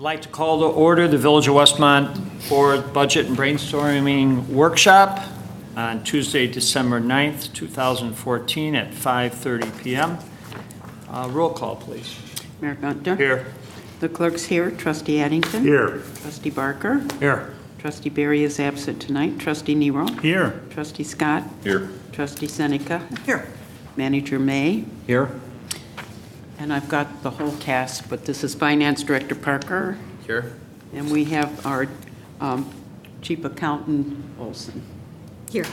like to call to order the Village of Westmont Board Budget and Brainstorming Workshop on Tuesday, December 9th, 2014 at 5:30 p.m. Roll call, please. Mayor Gunter. Here. The clerk's here. Trustee Addington. Here. Trustee Barker. Here. Trustee Barry is absent tonight. Trustee Nero. Here. Trustee Scott. Here. Trustee Seneca. Here. Manager May. Here. And I've got the whole cast, but this is Finance Director Parker. Here. And we have our Chief Accountant Olson. Here.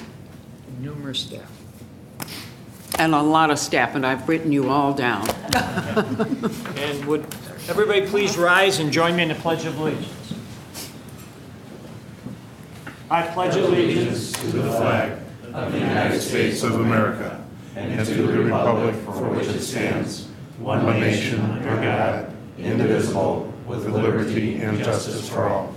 Numerous staff. And a lot of staff, and I've written you all down. And would everybody please rise and join me in the Pledge of Allegiance? I pledge allegiance to the flag of the United States of America and to the republic for which it stands, one nation, under God, indivisible, with liberty and justice for all.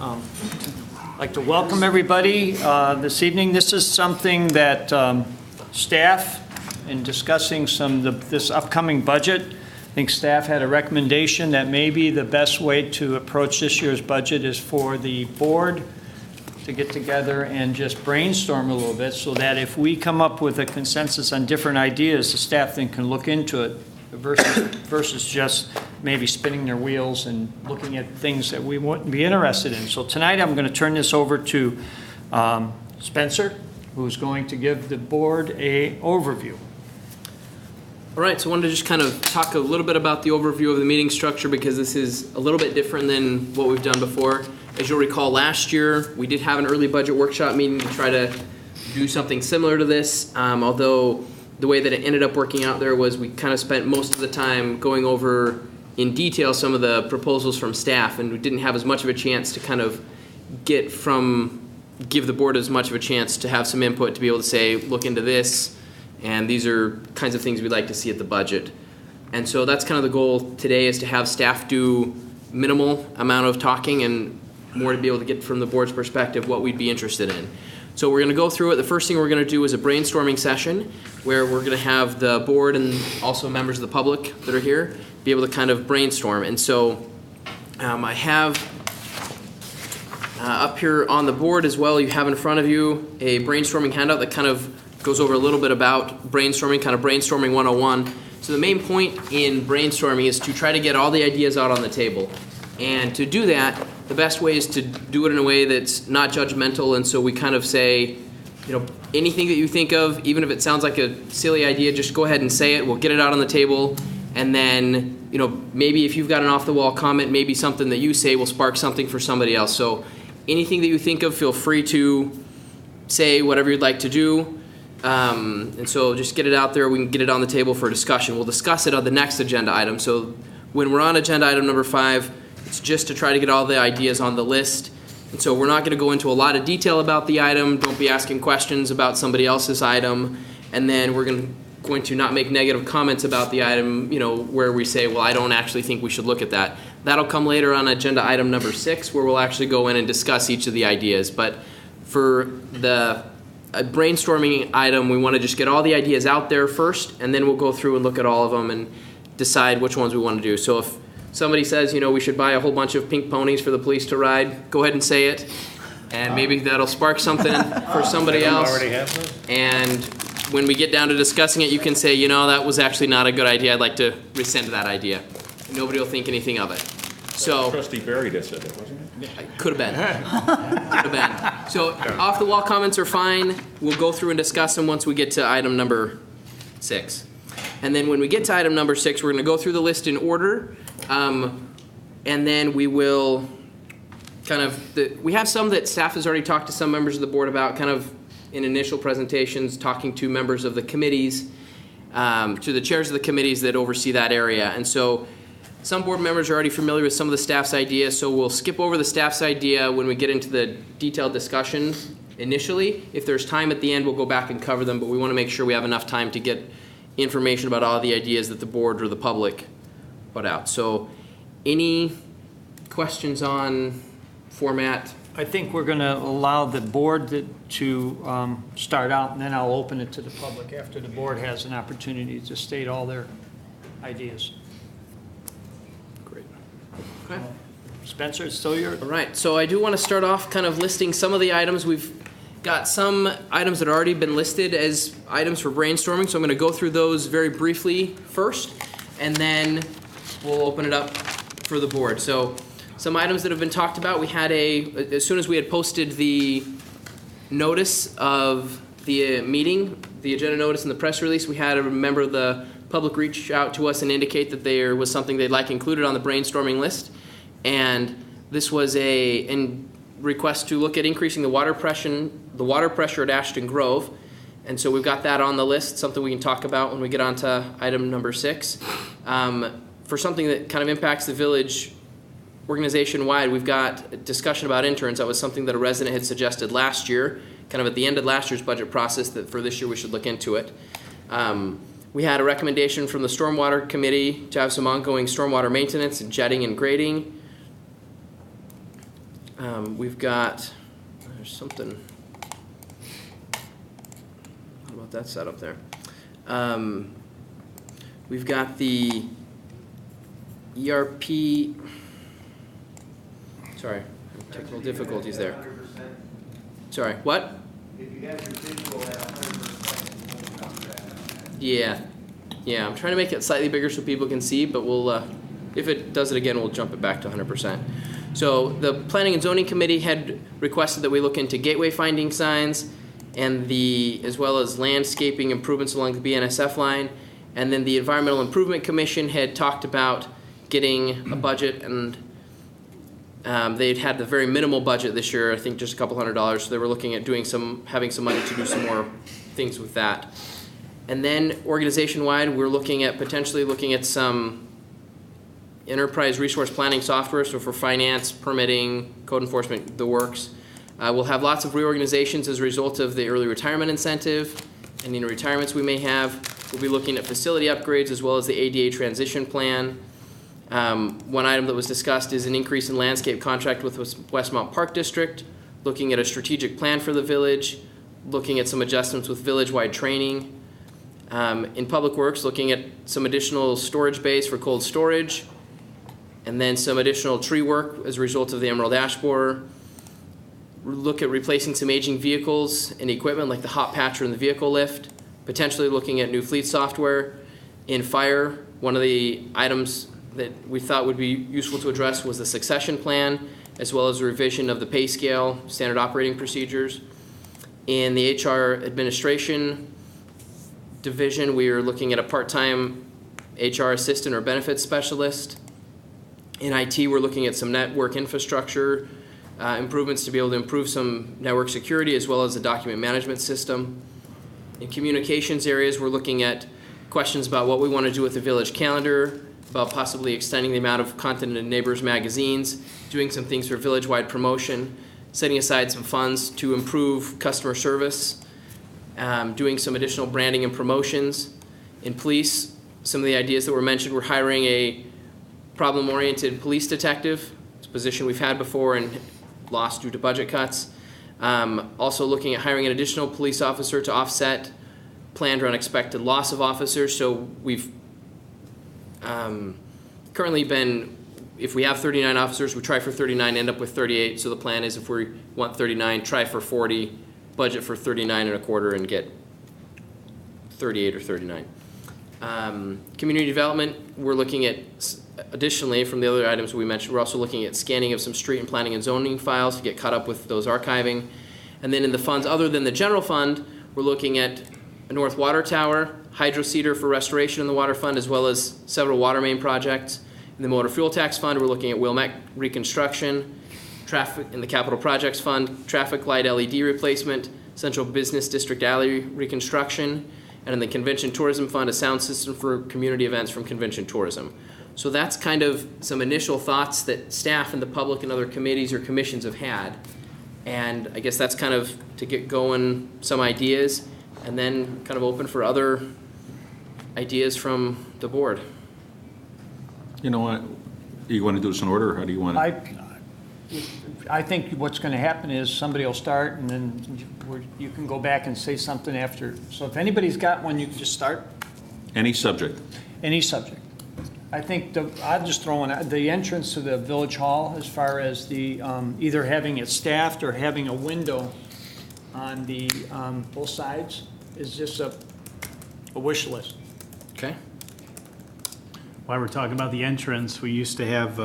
I'd like to welcome everybody this evening. This is something that staff, in discussing this upcoming budget, I think staff had a recommendation that maybe the best way to approach this year's budget is for the board to get together and just brainstorm a little bit so that if we come up with a consensus on different ideas, the staff then can look into it versus just maybe spinning their wheels and looking at things that we wouldn't be interested in. So tonight I'm going to turn this over to Spencer, who's going to give the board an overview. All right, so I wanted to just kind of talk a little bit about the overview of the meeting structure because this is a little bit different than what we've done before. As you'll recall, last year we did have an early budget workshop meeting to try to do something similar to this, although the way that it ended up working out there was we kind of spent most of the time going over in detail some of the proposals from staff, and we didn't have as much of a chance to kind of give the board as much of a chance to have some input to be able to say, look into this, and these are kinds of things we'd like to see at the budget. And so that's kind of the goal today, is to have staff do minimal amount of talking and more to be able to get from the board's perspective what we'd be interested in. So we're going to go through it. The first thing we're going to do is a brainstorming session where we're going to have the board and also members of the public that are here be able to kind of brainstorm. And so I have up here on the board as well, you have in front of you a brainstorming handout that kind of goes over a little bit about brainstorming, kind of brainstorming 101. So the main point in brainstorming is to try to get all the ideas out on the table. And to do that, the best way is to do it in a way that's not judgmental, and so we kind of say, anything that you think of, even if it sounds like a silly idea, just go ahead and say it. We'll get it out on the table, and then, maybe if you've got an off-the-wall comment, maybe something that you say will spark something for somebody else. So anything that you think of, feel free to say whatever you'd like to do. And so just get it out there. We can get it on the table for discussion. We'll discuss it on the next agenda item. So when we're on agenda item number 5, it's just to try to get all the ideas on the list. And so we're not going to go into a lot of detail about the item. Don't be asking questions about somebody else's item. And then we're going to not make negative comments about the item, where we say, well, I don't actually think we should look at that. That'll come later on agenda item number 6, where we'll actually go in and discuss each of the ideas. But for the brainstorming item, we want to just get all the ideas out there first, and then we'll go through and look at all of them and decide which ones we want to do. So if somebody says, we should buy a whole bunch of pink ponies for the police to ride, go ahead and say it, and maybe that'll spark something for somebody else. Already have those? And when we get down to discussing it, you can say, that was actually not a good idea. I'd like to rescind that idea. Nobody will think anything of it. So Trustee Barry just said that, wasn't it? could have been. Could have been. So off the wall comments are fine. We'll go through and discuss them once we get to item number 6. And then when we get to item number 6, we're going to go through the list in order. And then we will we have some that staff has already talked to some members of the board about, kind of in initial presentations, talking to members of the committees, to the chairs of the committees that oversee that area. And so some board members are already familiar with some of the staff's ideas, so we'll skip over the staff's idea when we get into the detailed discussion initially. If there's time at the end, we'll go back and cover them, but we want to make sure we have enough time to get information about all the ideas that the board or the public put out. So any questions on format? I think we're going to allow the board to start out, and then I'll open it to the public after the board has an opportunity to state all their ideas. Okay. Spencer, it's still your, All right, so I do want to start off kind of listing some of the items. We've got some items that have already been listed as items for brainstorming, so I'm going to go through those very briefly first, and then we'll open it up for the board. So some items that have been talked about, we had as soon as we had posted the notice of the meeting, the agenda notice and the press release, we had a member of the public reach out to us and indicate that there was something they'd like included on the brainstorming list. And this was a request to look at increasing the water pressure at Ashton Grove. And so we've got that on the list, something we can talk about when we get on to item number 6. For something that kind of impacts the village organization-wide, we've got a discussion about interns. That was something that a resident had suggested last year, kind of at the end of last year's budget process, that for this year we should look into it. We had a recommendation from the Stormwater Committee to have some ongoing stormwater maintenance and jetting and grading. We've got, there's something, how about that set up there? We've got the ERP, sorry, technical difficulties there. Sorry, what? If you have your visual at 100%. Yeah, I'm trying to make it slightly bigger so people can see, but we'll, if it does it again, we'll jump it back to 100%. So the Planning and Zoning Committee had requested that we look into gateway finding signs and as well as landscaping improvements along the BNSF line. And then the Environmental Improvement Commission had talked about getting a budget, and they'd had the very minimal budget this year, I think just a couple $100. So they were looking at having some money to do some more things with that. And then organization-wide, we're potentially looking at some enterprise resource planning software, so for finance, permitting, code enforcement, the works. We'll have lots of reorganizations as a result of the early retirement incentive, and any retirements we may have. We'll be looking at facility upgrades as well as the ADA transition plan. One item that was discussed is an increase in landscape contract with Westmont Park District, looking at a strategic plan for the village, looking at some adjustments with village-wide training. In Public Works, looking at some additional storage bays for cold storage, and then some additional tree work as a result of the Emerald Ash Borer. Look at replacing some aging vehicles and equipment like the hot patcher and the vehicle lift. Potentially looking at new fleet software. In fire, one of the items that we thought would be useful to address was the succession plan, as well as a revision of the pay scale, standard operating procedures. In the HR administration division, we are looking at a part-time HR assistant or benefits specialist. In IT, we're looking at some network infrastructure improvements to be able to improve some network security as well as the document management system. In communications areas, we're looking at questions about what we want to do with the village calendar, about possibly extending the amount of content in Neighbors magazines, doing some things for village-wide promotion, setting aside some funds to improve customer service, doing some additional branding and promotions. In police, some of the ideas that were mentioned, we're hiring a problem-oriented police detective. It's a position we've had before and lost due to budget cuts. Also looking at hiring an additional police officer to offset planned or unexpected loss of officers. So we've currently been, if we have 39 officers, we try for 39, end up with 38. So the plan is if we want 39, try for 40, budget for 39 and a quarter and get 38 or 39. Community development, we're looking at, additionally from the other items we mentioned, we're also looking at scanning of some street and planning and zoning files to get caught up with those archiving. And then in the funds other than the general fund, we're looking at a North Water Tower, hydro seeder for restoration in the water fund, as well as several water main projects. In the motor fuel tax fund, we're looking at Wilmette reconstruction, traffic in the capital projects fund, traffic light LED replacement, central business district alley reconstruction, and in the convention tourism fund, a sound system for community events from convention tourism. So that's kind of some initial thoughts that staff and the public and other committees or commissions have had. And I guess that's kind of to get going some ideas and then kind of open for other ideas from the board. You know what? Do you want to do this in order, or how do you want to? I think what's going to happen is somebody will start, and then you can go back and say something after. So if anybody's got one, you can just start. Any subject. Any subject. I think I'll just throw in, the entrance to the village hall, as far as the, either having it staffed or having a window on the, both sides, is just a wish list. Okay. While we're talking about the entrance, we used to have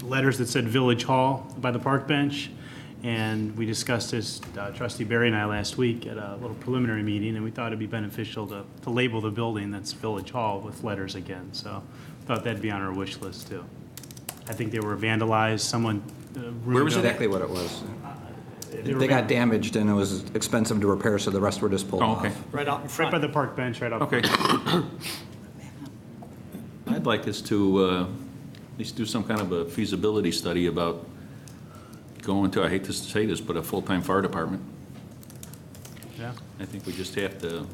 letters that said Village Hall by the park bench, and we discussed this, Trustee Barry and I, last week at a little preliminary meeting, and we thought it'd be beneficial to label the building that's Village Hall with letters again, so thought that'd be on our wish list too. I think they were vandalized, someone Where was it at? Exactly what it was. They were They got damaged and it was expensive to repair, so the rest were just pulled Oh, off. okay. Right out in right front. by the park bench, right up. Okay. I'd like us to at least do some kind of a feasibility study about going to, I hate to say this, but a full-time fire department. Yeah. I think we just have to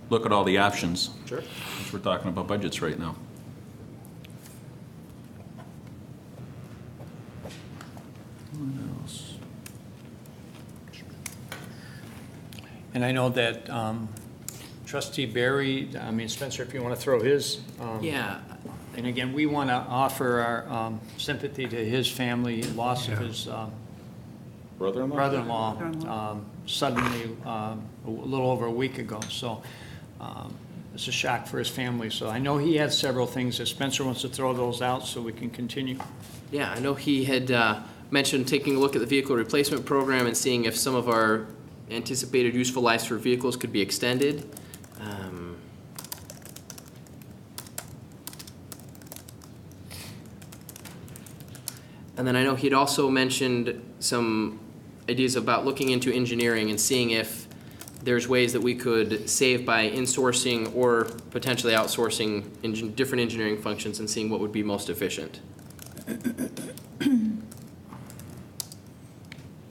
look at all the options. Sure. Since we're talking about budgets right now. What else? And I know that Trustee Barry, I mean, Spencer, if you want to throw his. Yeah. And again, we want to offer our sympathy to his family, loss of his Brother-in-law? brother-in-law suddenly a little over a week ago. So it's a shock for his family. So I know he had several things. If Spencer wants to throw those out so we can continue. Yeah, I know he had mentioned taking a look at the vehicle replacement program and seeing if some of our anticipated useful lives for vehicles could be extended. And then I know he'd also mentioned some ideas about looking into engineering and seeing if there's ways that we could save by insourcing or potentially outsourcing different engineering functions and seeing what would be most efficient.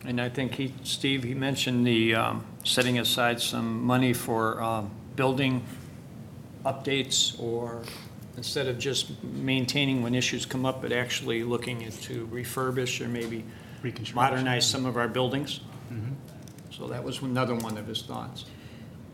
And I think Steve, he mentioned the setting aside some money for building updates, or instead of just maintaining when issues come up, but actually looking into refurbish or maybe Reconstruction. modernize some of our buildings. So that was another one of his thoughts.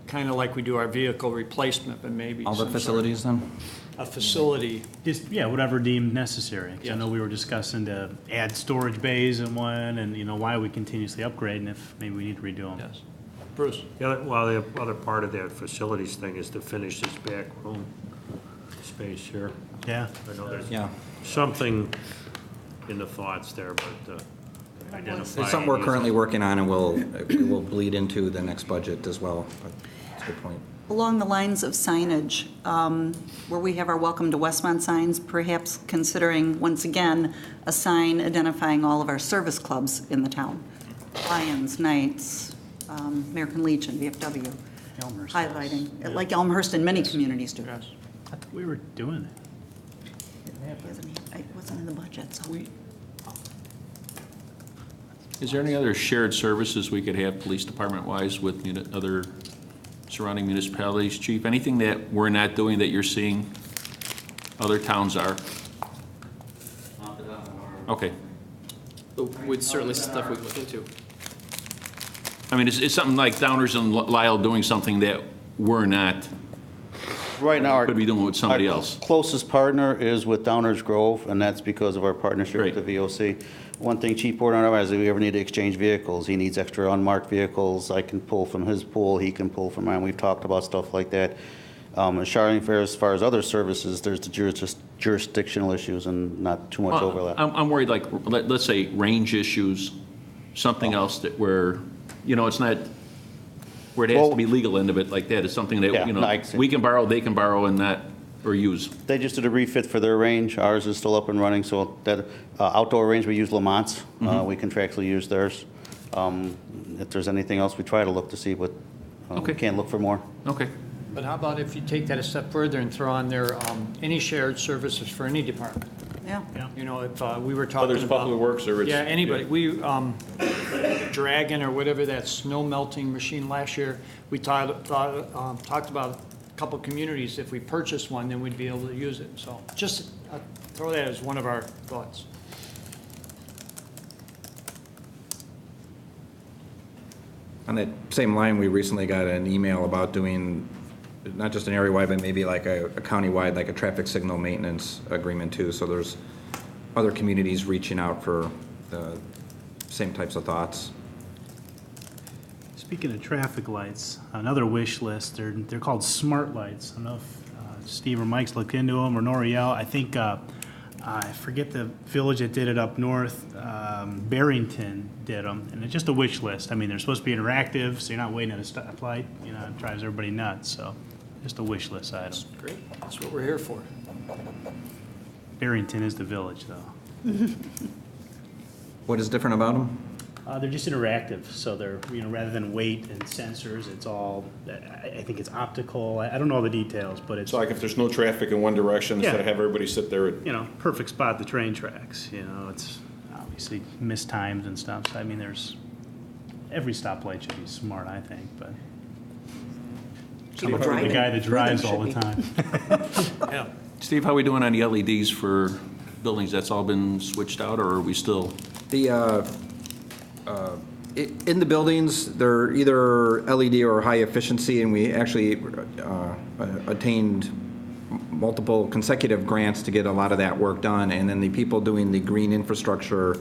Kind of like we do our vehicle replacement, but maybe All the some sort of facilities then? a facility. Just, yeah, whatever deemed necessary. 'Cause I Yes. know we were discussing to add storage bays in one, and why we continuously upgrade, and if maybe we need to redo them. Yes. Bruce? The other part of that facilities thing is to finish this back room space here. Yeah. I know there's Yeah. something in the thoughts there, but identify. It's something we're currently working on and will bleed into the next budget as well. But that's a good point. Along the lines of signage, where we have our Welcome to Westmont signs, perhaps considering, once again, a sign identifying all of our service clubs in the town. Lions, Knights, American Legion, VFW, Elmhurst. highlighting, like Elmhurst and many communities do. Yes. I thought we were doing it. It wasn't in the budget, so. Is there any other shared services we could have, police department-wise, with other surrounding municipalities, Chief? Anything that we're not doing that you're seeing other towns are? Okay. With certainly stuff we can look into. I mean, it's something like Downers and Lyle doing something that we're not, Right now, our could be doing with somebody our else. closest partner is with Downers Grove, and that's because of our partnership Right. with the VOC. One thing Chief Porter has, if we ever need to exchange vehicles, he needs extra unmarked vehicles, I can pull from his pool, he can pull from mine. We've talked about stuff like that. And Charlene Fair, as far as other services, there's the jurisdictional issues and not too much overlap. I'm worried, like, let's say, range issues, something else that where, it's not, where it has to be legal end of it like that. It's something Yeah, that, no, I see. we can borrow, they can borrow, and not, or use. They just did a refit for their range. Ours is still up and running, so that outdoor range, we use Lamont's. We contractually use theirs. If there's anything else, we try to look to see, but Okay. can't look for more. Okay. But how about if you take that a step further and throw on there any shared services for any department? Yeah. If we were talking Whether it's Public about. Works or it's. Yeah, anybody. We, Dragon or whatever, that snow melting machine last year, we talked about a couple communities. If we purchased one, then we'd be able to use it. So just throw that as one of our thoughts. On that same line, we recently got an email about doing not just an area-wide, but maybe like a county-wide, like a traffic signal maintenance agreement too. So there's other communities reaching out for the same types of thoughts. Speaking of traffic lights, another wish list, they're called smart lights. I don't know if Steve or Mike's looked into them, or Noriel. I think, I forget the village that did it up north, Barrington did them, and it's just a wish list. I mean, they're supposed to be interactive, so you're not waiting at a stoplight, you know, it drives everybody nuts, so just a wish list item. Great, that's what we're here for. Barrington is the village, though. What is different about them? They're just interactive, so they're, you know, rather than weight and sensors, it's all, I think it's optical. I don't know all the details, but it's, So like if there's no traffic in one direction, instead of Yeah. have everybody sit there, you know, perfect spot, the train tracks, you know, it's obviously missed times and stuff. So, I mean, every stoplight should be smart, I think, but People the driving guy that through drives them all the should time. Yeah. Steve, how are we doing on the LEDs for buildings? That's all been switched out, or are we still? In the buildings, they're either LED or high efficiency, and we actually attained multiple consecutive grants to get a lot of that work done. And then the people doing the green infrastructure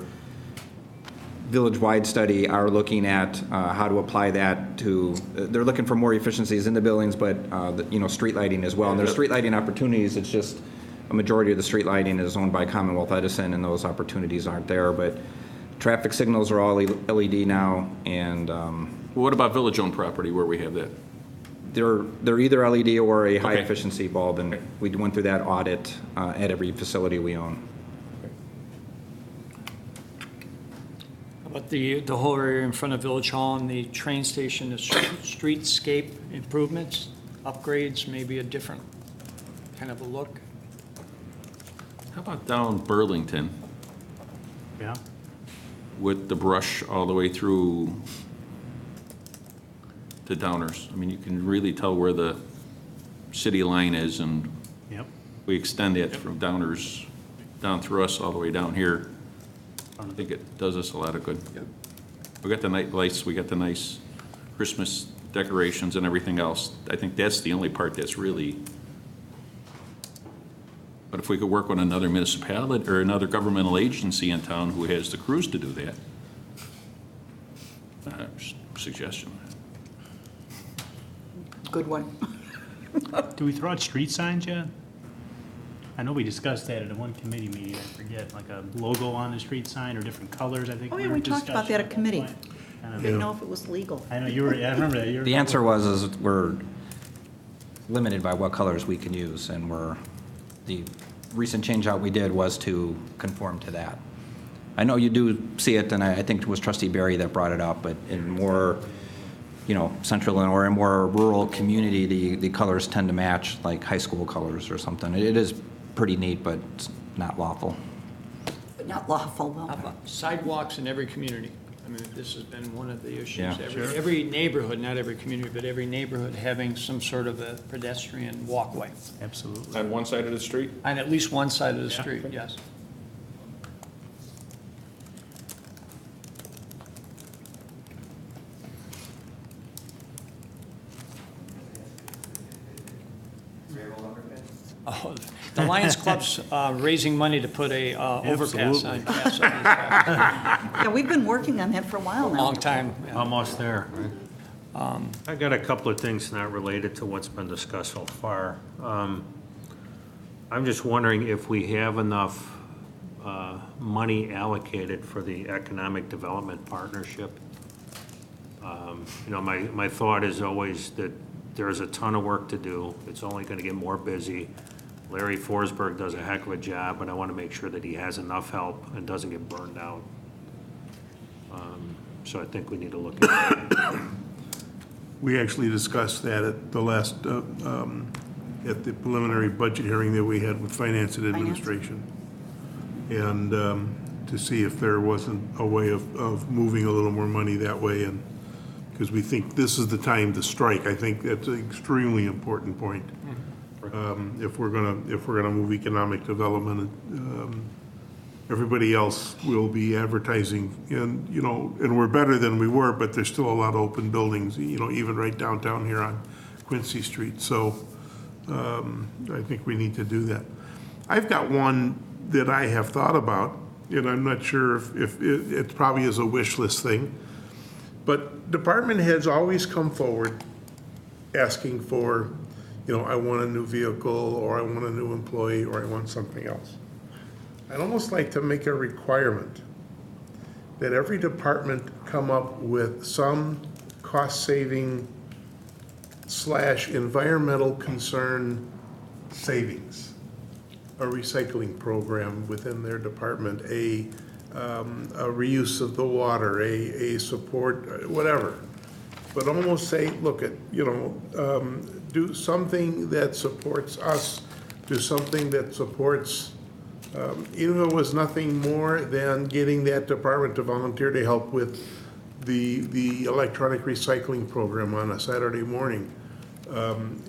village-wide study are looking at how to apply that to, they're looking for more efficiencies in the buildings, but, you know, street lighting as well. And there's street lighting opportunities, it's just a majority of the street lighting is owned by Commonwealth Edison, and those opportunities aren't there. But traffic signals are all LED now, and What about village-owned property where we have that? they're either LED or a Okay. high-efficiency bulb, and we went through that audit at every facility we own. But the whole area in front of Village Hall and the train station, the streetscape improvements, upgrades, maybe a different kind of a look. How about down Burlington Yeah, with the brush all the way through to Downers? I mean, you can really tell where the city line is, and yep. we extend it from Downers down through us all the way down here. I think it does us a lot of good. We got the night lights, we got the nice Christmas decorations and everything else. I think that's the only part that's really, but if we could work with another municipality or another governmental agency in town who has the crews to do that, suggestion. Good one. Do we throw out street signs yet? I know we discussed that at one committee meeting, I forget, like a logo on the street sign or different colors, I think. Oh, yeah, were we talked about that at discussed committee. one point. I don't Didn't know. know if it was legal. I know, you were, yeah, I remember that. You were- The answer was we're limited by what colors we can use, and the recent change out we did was to conform to that. I know you do see it, and I think it was Trustee Barry that brought it up, but in more, you know, central or in more rural community, the colors tend to match like high school colors or something. It is pretty neat, but it's not lawful. But not lawful, How though. about sidewalks in every community? I mean, this has been one of the issues. Yeah. Every neighborhood, not every community, but every neighborhood having some sort of a pedestrian walkway Absolutely. on one side of the street? on at least one side of the street, yes. Oh, the Lions Club's raising money to put a overpass on Castle. Yeah, we've been working on that for a while now. Long time. yeah. Almost there. I got a couple of things not related to what's been discussed so far. I'm just wondering if we have enough money allocated for the Economic Development Partnership. You know, my thought is always that there's a ton of work to do. It's only going to get more busy. Larry Forsberg does a heck of a job, but I want to make sure that he has enough help and doesn't get burned out. So I think we need to look at that. We actually discussed that at the last, at the preliminary budget hearing that we had with Finance and Administration. And to see if there wasn't a way of moving a little more money that way, and because we think this is the time to strike. I think that's an extremely important point. If we're gonna move economic development, everybody else will be advertising, and, you know, and we're better than we were, but there's still a lot of open buildings, you know, even right downtown here on Quincy Street. So I think we need to do that. I've got one that I have thought about, and I'm not sure if it probably is a wish list thing. But department heads always come forward asking for, I want a new vehicle, or I want a new employee, or I want something else. I'd almost like to make a requirement that every department come up with some cost-saving / environmental concern savings, a recycling program within their department, a reuse of the water, a support, whatever. But almost say, look at, do something that supports us, do something that supports, even if it was nothing more than getting that department to volunteer to help with the electronic recycling program on a Saturday morning.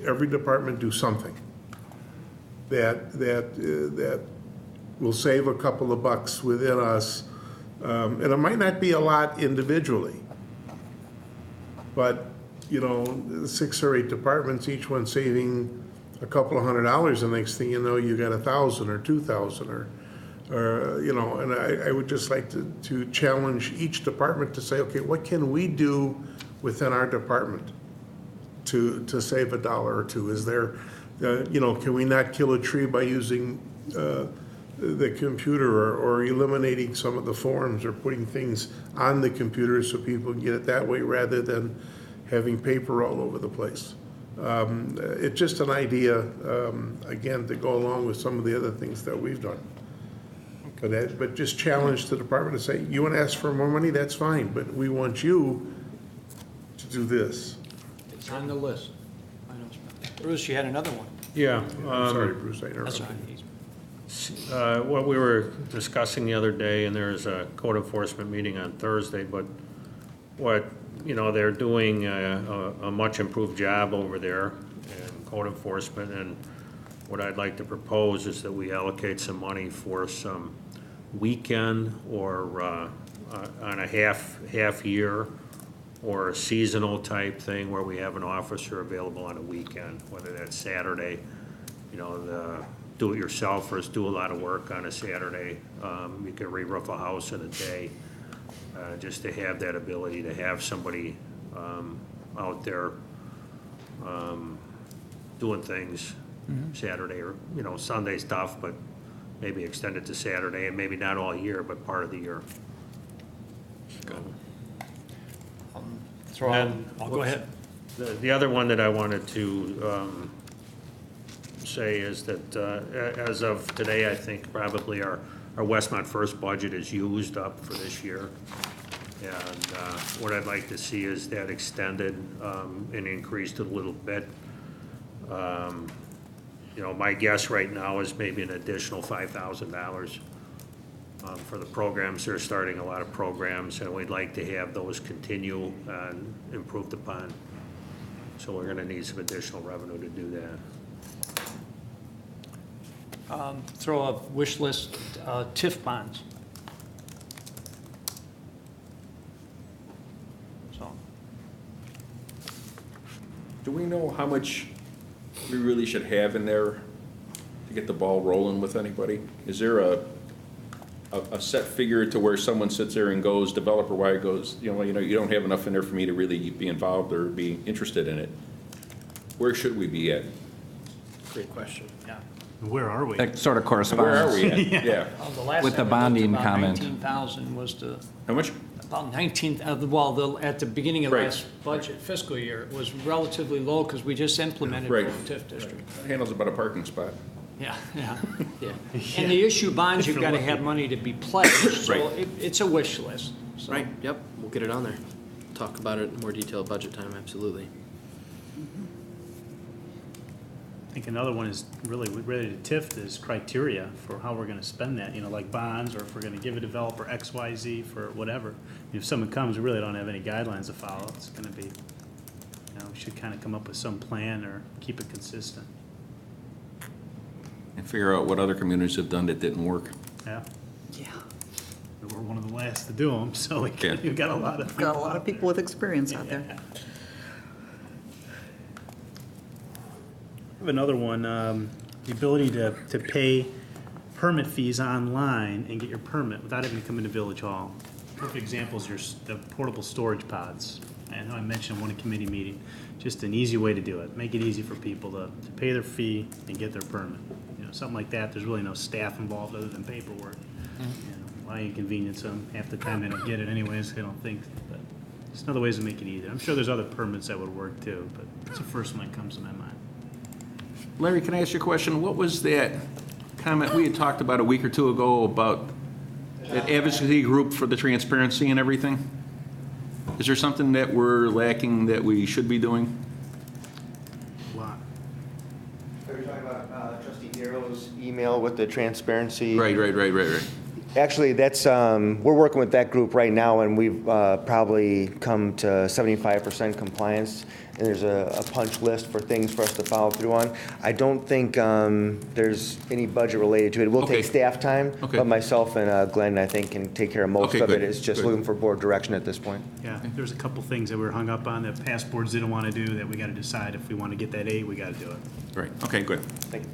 Every department do something that will save a couple of bucks within us. And it might not be a lot individually, but, 6 or 8 departments, each one saving a couple of $100, the next thing you know, you got 1,000 or 2,000 and I would just like to challenge each department to say, okay, what can we do within our department to save $1 or $2? Is there, can we not kill a tree by using the computer or eliminating some of the forms or putting things on the computer so people can get it that way rather than having paper all over the place? It's just an idea, again, to go along with some of the other things that we've done. But just challenge the department to say, you want to ask for more money, that's fine, but we want you to do this. It's on the list. Bruce, you had another one. Yeah. I'm sorry, Bruce, I That's interrupted. all right. What we were discussing the other day, and there's a code enforcement meeting on Thursday, but what, they're doing a much improved job over there in code enforcement, and what I'd like to propose is that we allocate some money for some weekend or on a half year or a seasonal type thing where we have an officer available on a weekend, whether that's Saturday, the do-it-yourselfers do a lot of work on a Saturday. You can re-roof a house in a day, just to have that ability to have somebody out there doing things Saturday or, Sunday stuff, but maybe extend it to Saturday and maybe not all year, but part of the year. Go ahead. The other one that I wanted to say is that as of today, I think probably our Westmont First budget is used up for this year. And what I'd like to see is that extended and increased a little bit. My guess right now is maybe an additional $5,000 for the programs. They're starting a lot of programs, and we'd like to have those continue and improved upon. So we're gonna need some additional revenue to do that. Throw a wish list, TIF bonds. So, Do we know how much we really should have in there to get the ball rolling with anybody? Is there a set figure to where someone sits there and goes, developer-wide goes, you don't have enough in there for me to really be involved or be interested in it? Where should we be at? Great question. yeah. Where are we? That sort of Where are corresponds. we at? Yeah. The last With the time I looked, bonding about comment. 19,000 was the, How much? about 19, at the beginning of Right. last budget fiscal year, it was relatively low because we just implemented Right. the TIF district. Handles about a parking spot. Yeah, yeah. Yeah. And the issue bonds, you've got to have money to be pledged, so Right. it's a wish list. So- Right, yep, we'll get it on there. Talk about it in more detail at budget time, absolutely. I think another one is really related to TIF is criteria for how we're gonna spend that, like bonds, or if we're gonna give a developer X, Y, Z for whatever. If someone comes, we really don't have any guidelines to follow, it's gonna be, we should kind of come up with some plan or keep it consistent. And figure out what other communities have done that didn't work. Yeah, Yeah, we were one of the last to do them, so Yeah. we've got a lot of. got a lot of people with experience out there. have another one, the ability to pay permit fees online and get your permit without having to come into Village Hall. Perfect example is the portable storage pods. I know I mentioned one in committee meeting, just an easy way to do it. Make it easy for people to pay their fee and get their permit. You know, something like that, there's really no staff involved other than paperwork. You know, why inconvenience them? Half the time they don't get it anyways, they don't think, but there's other ways to make it easier. I'm sure there's other permits that would work too, but it's the first one that comes to my mind. Larry, can I ask you a question? What was that comment we had talked about a week or two ago about that advocacy group for the transparency and everything? Is there something that we're lacking that we should be doing? A lot. Are you talking about Trustee Darrow's email with the transparency? Right. Actually, that's, we're working with that group right now, and we've probably come to 75% compliance, and there's a punch list for things for us to follow through on. I don't think there's any budget related to it. It will Okay. take staff time, Okay. but myself and Glenn, I think, can take care of most Okay, of it. good, It's just good. looking for board direction at this point. Yeah, there's a couple things that we were hung up on that past boards didn't want to do that we got to decide if we want to get that A, we got to do it. Right, okay, good. Thank you.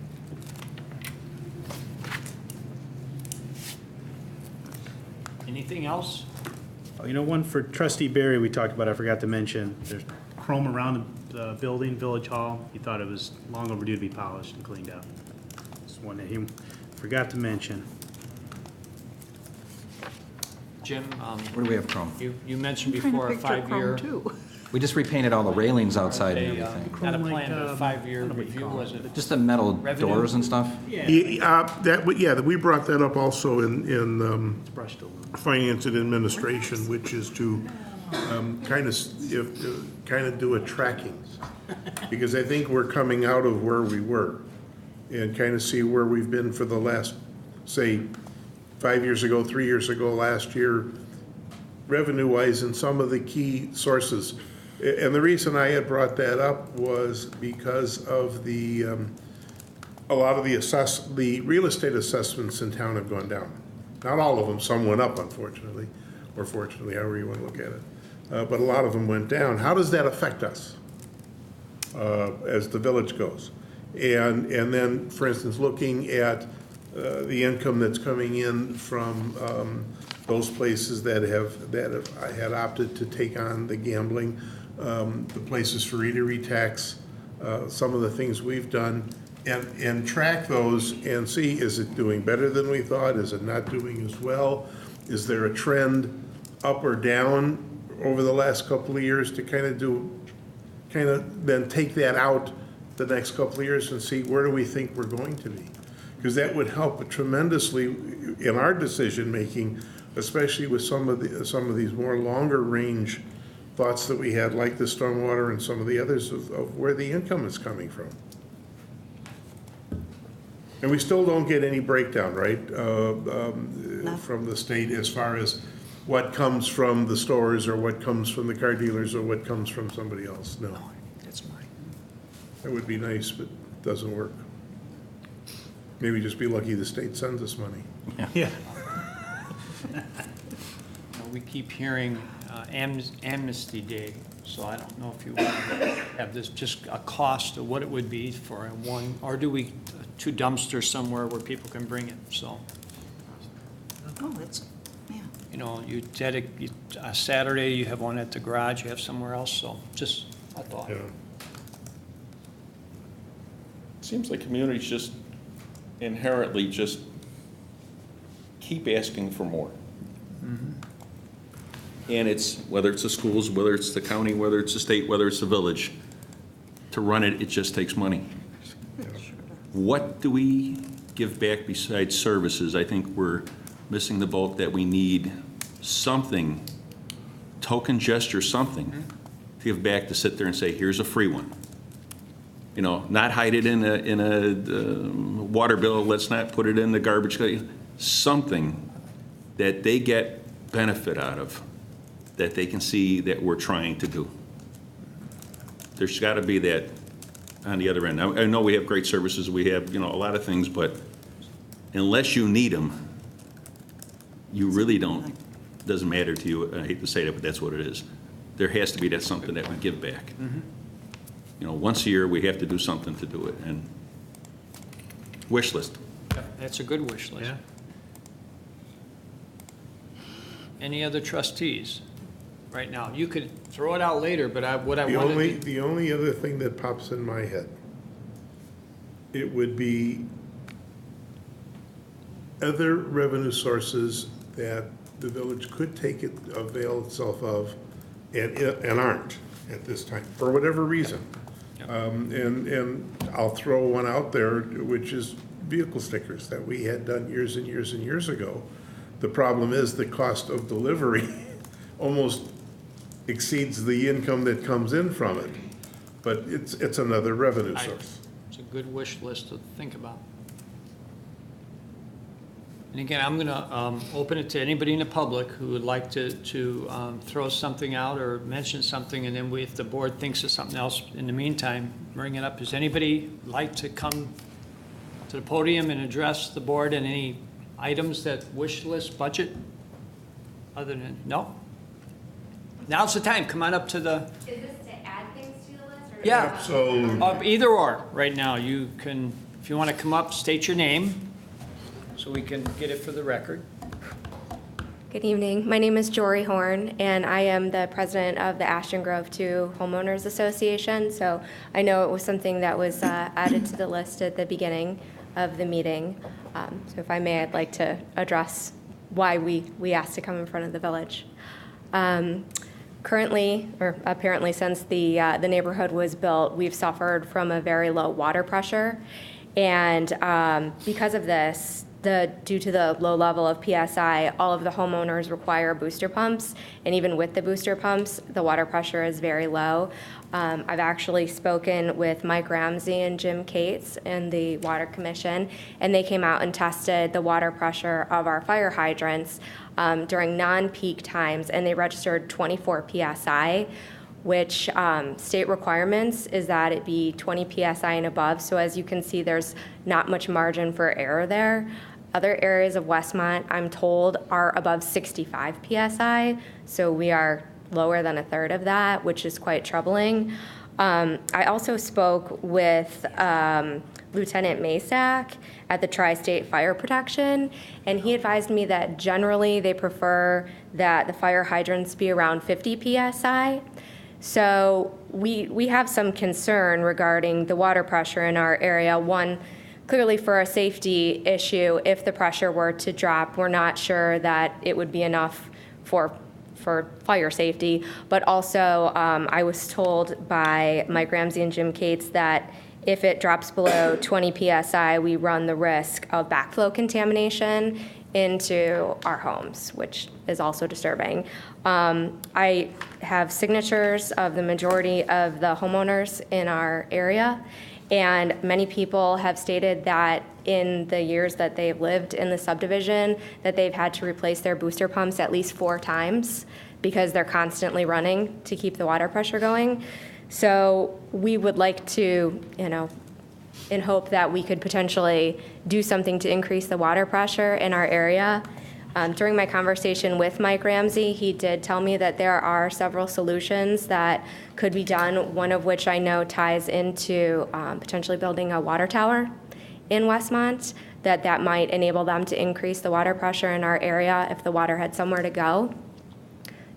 Anything else? Oh, you know, one for Trustee Barry we talked about, I forgot to mention, there's chrome around the building, Village Hall. He thought it was long overdue to be polished and cleaned up. It's one that he forgot to mention. Jim, Where do we have chrome? you mentioned I'm trying to before a picture 5-year. Chrome too. We just repainted all the railings outside and a, everything. Not a Chrome plan, but a like, 5-year I don't know what you review, call was it. it? Just the metal Revenue? doors and stuff? We brought that up also in It's brushed a little. Finance and Administration, which is to kind of do a tracking. Because I think we're coming out of where we were and kind of see where we've been for the last, say, 5 years ago, 3 years ago, last year, revenue-wise, and some of the key sources. And the reason I had brought that up was because of a lot of the real estate assessments in town have gone down. Not all of them, some went up, unfortunately, or fortunately, however you want to look at it. But a lot of them went down. How does that affect us as the village goes? And then, for instance, looking at the income that's coming in from those places that had opted to take on the gambling, the places for eatery tax, some of the things we've done, and track those and see, is it doing better than we thought? Is it not doing as well? Is there a trend up or down over the last couple of years to kind of then take that out the next couple of years and see where do we think we're going to be? Because that would help tremendously in our decision-making, especially with some of these more longer-range thoughts that we had, like the stormwater and some of the others of where the income is coming from. And we still don't get any breakdown, right, from the state as far as what comes from the stores or what comes from the car dealers or what comes from somebody else. No. That's mine. That would be nice, but it doesn't work. Maybe just be lucky the state sends us money. Yeah. We keep hearing Amnesty Day, so I don't know if you want to have this, just a cost of what it would be for one, or do we, 2 dumpsters somewhere where people can bring it, so. Oh, that's, yeah. You know, you dedicate, a Saturday, you have one at the garage, you have somewhere else, so just a thought. Yeah. Seems like communities just inherently just keep asking for more. And it's, whether it's the schools, whether it's the county, whether it's the state, whether it's the village, to run it, it just takes money. What do we give back besides services? I think we're missing the boat that we need something, token gesture, something, to give back to sit there and say, here's a free one. You know, not hide it in a water bill, let's not put it in the garbage, something that they get benefit out of, that they can see that we're trying to do. There's got to be that on the other end. I know we have great services, we have, you know, a lot of things, but unless you need them, you really don't, doesn't matter to you. I hate to say that, but that's what it is. There has to be that something that we give back. once a year, we have to do something to do it, and wish list. That's a good wish list. Yeah. Any other trustees right now? You could throw it out later, but what I The wanted. the only other thing that pops in my head, it would be other revenue sources that the village could avail itself of and aren't at this time, for whatever reason. And I'll throw one out there, which is vehicle stickers that we had done years and years and years ago. The problem is the cost of delivery almost exceeds the income that comes in from it. But it's another revenue source. It's a good wish list to think about. And again, I'm going to open it to anybody in the public who would like to throw something out or mention something, and then if the board thinks of something else in the meantime, bring it up. Does anybody like to come to the podium and address the board and any items that wish list budget? Other than, no? Now's the time. Come on up to the. Is this to add things to the list? Or Yeah. So Either or, right now. You can, if you want to come up, state your name so we can get it for the record. Good evening. My name is Jory Horn, and I am the president of the Ashton Grove 2 Homeowners Association. So I know it was something that was added to the list at the beginning of the meeting. So if I may, I'd like to address why we asked to come in front of the village. Currently, or apparently since the neighborhood was built, we've suffered from a very low water pressure. And because of this, due to the low level of PSI, all of the homeowners require booster pumps, and even with the booster pumps, the water pressure is very low. I've actually spoken with Mike Ramsey and Jim Cates in the Water Commission, and they came out and tested the water pressure of our fire hydrants during non-peak times, and they registered 24 PSI, which state requirements is that it be 20 PSI and above. So as you can see, there's not much margin for error there. Other areas of Westmont, I'm told, are above 65 PSI. So we are lower than a third of that, which is quite troubling. I also spoke with Lieutenant Masak at the Tri-State Fire Protection, and he advised me that generally they prefer that the fire hydrants be around 50 PSI. So we have some concern regarding the water pressure in our area. One, clearly for a safety issue, if the pressure were to drop, we're not sure that it would be enough for fire safety. But also, I was told by Mike Ramsey and Jim Cates that if it drops below 20 PSI, we run the risk of backflow contamination into our homes, which is also disturbing. I have signatures of the majority of the homeowners in our area, and many people have stated that in the years that they've lived in the subdivision, that they've had to replace their booster pumps at least 4 times because they're constantly running to keep the water pressure going. So we would like to, in hope that we could potentially do something to increase the water pressure in our area. During my conversation with Mike Ramsey, he did tell me that there are several solutions that could be done, one of which I know ties into potentially building a water tower in Westmont, that might enable them to increase the water pressure in our area if the water had somewhere to go.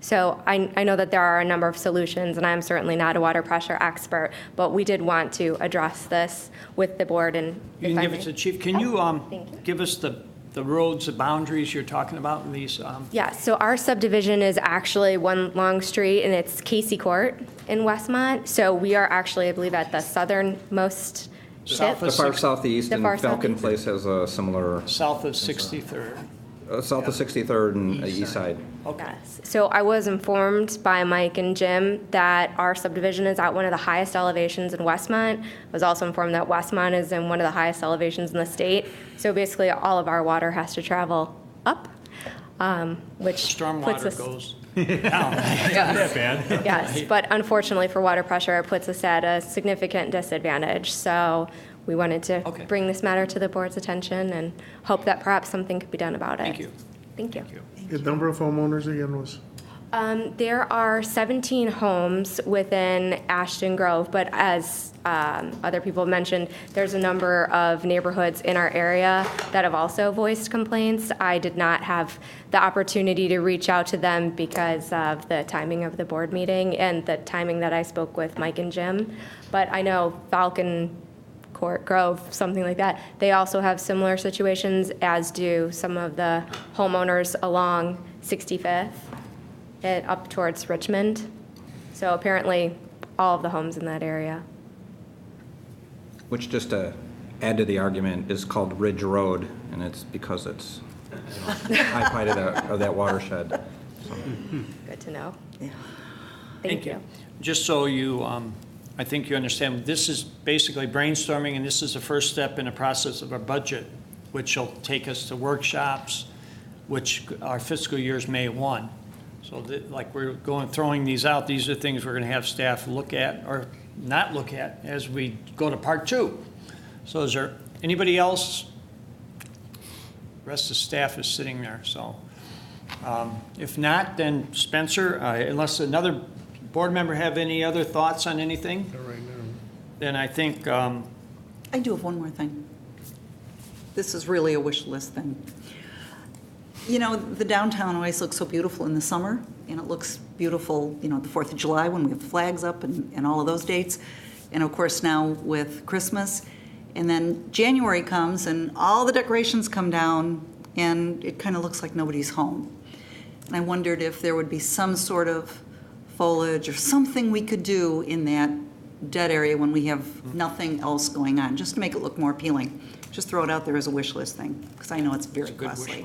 So I know that there are a number of solutions, and I'm certainly not a water pressure expert, but we did want to address this with the board. And You can give it to the chief. Can you thank you. give us the roads, the boundaries you're talking about in these? Yeah, so our subdivision is actually one long street, and it's Casey Court in Westmont. So we are actually, I believe, at the southernmost tip. The far southeast, The and far Falcon southeast. Place has a similar, South of 63rd. south of 63rd and east side. Yes. So I was informed by Mike and Jim that our subdivision is at one of the highest elevations in Westmont. I was also informed that Westmont is in one of the highest elevations in the state. So basically, all of our water has to travel up, which puts Stormwater us. goes. That bad. Yes, but unfortunately for water pressure, it puts us at a significant disadvantage. So we wanted to Okay. bring this matter to the board's attention and hope that perhaps something could be done about it. Thank you. Thank you. the number of homeowners again was? There are 17 homes within Ashton Grove, but as other people mentioned, there's a number of neighborhoods in our area that have also voiced complaints. I did not have the opportunity to reach out to them because of the timing of the board meeting and the timing that I spoke with Mike and Jim. But I know Falcon Court Grove, something like that, they also have similar situations, as do some of the homeowners along 65th. Up towards Richmond. So apparently, all of the homes in that area. Which, just to add to the argument, is called Ridge Road, and it's because it's high point of that watershed. So. Good to know. Yeah. Thank you. Just so you, I think you understand, this is basically brainstorming, and this is the first step in the process of our budget, which will take us to workshops, which our fiscal year is May 1. So like we're throwing these out, these are things we're going to have staff look at or not look at as we go to part 2. So is there anybody else? The rest of the staff is sitting there. So if not, then Spencer, unless another board member have any other thoughts on anything? Not right now. Then I think, I do have one more thing. This is really a wish list thing. You know, the downtown always looks so beautiful in the summer, and it looks beautiful, you know, the 4th of July when we have flags up and all of those dates. And of course now with Christmas. And then January comes and all the decorations come down and it kind of looks like nobody's home. And I wondered if there would be some sort of foliage or something we could do in that dead area when we have nothing else going on, just to make it look more appealing. Just throw it out there as a wish list thing, because I know it's very costly.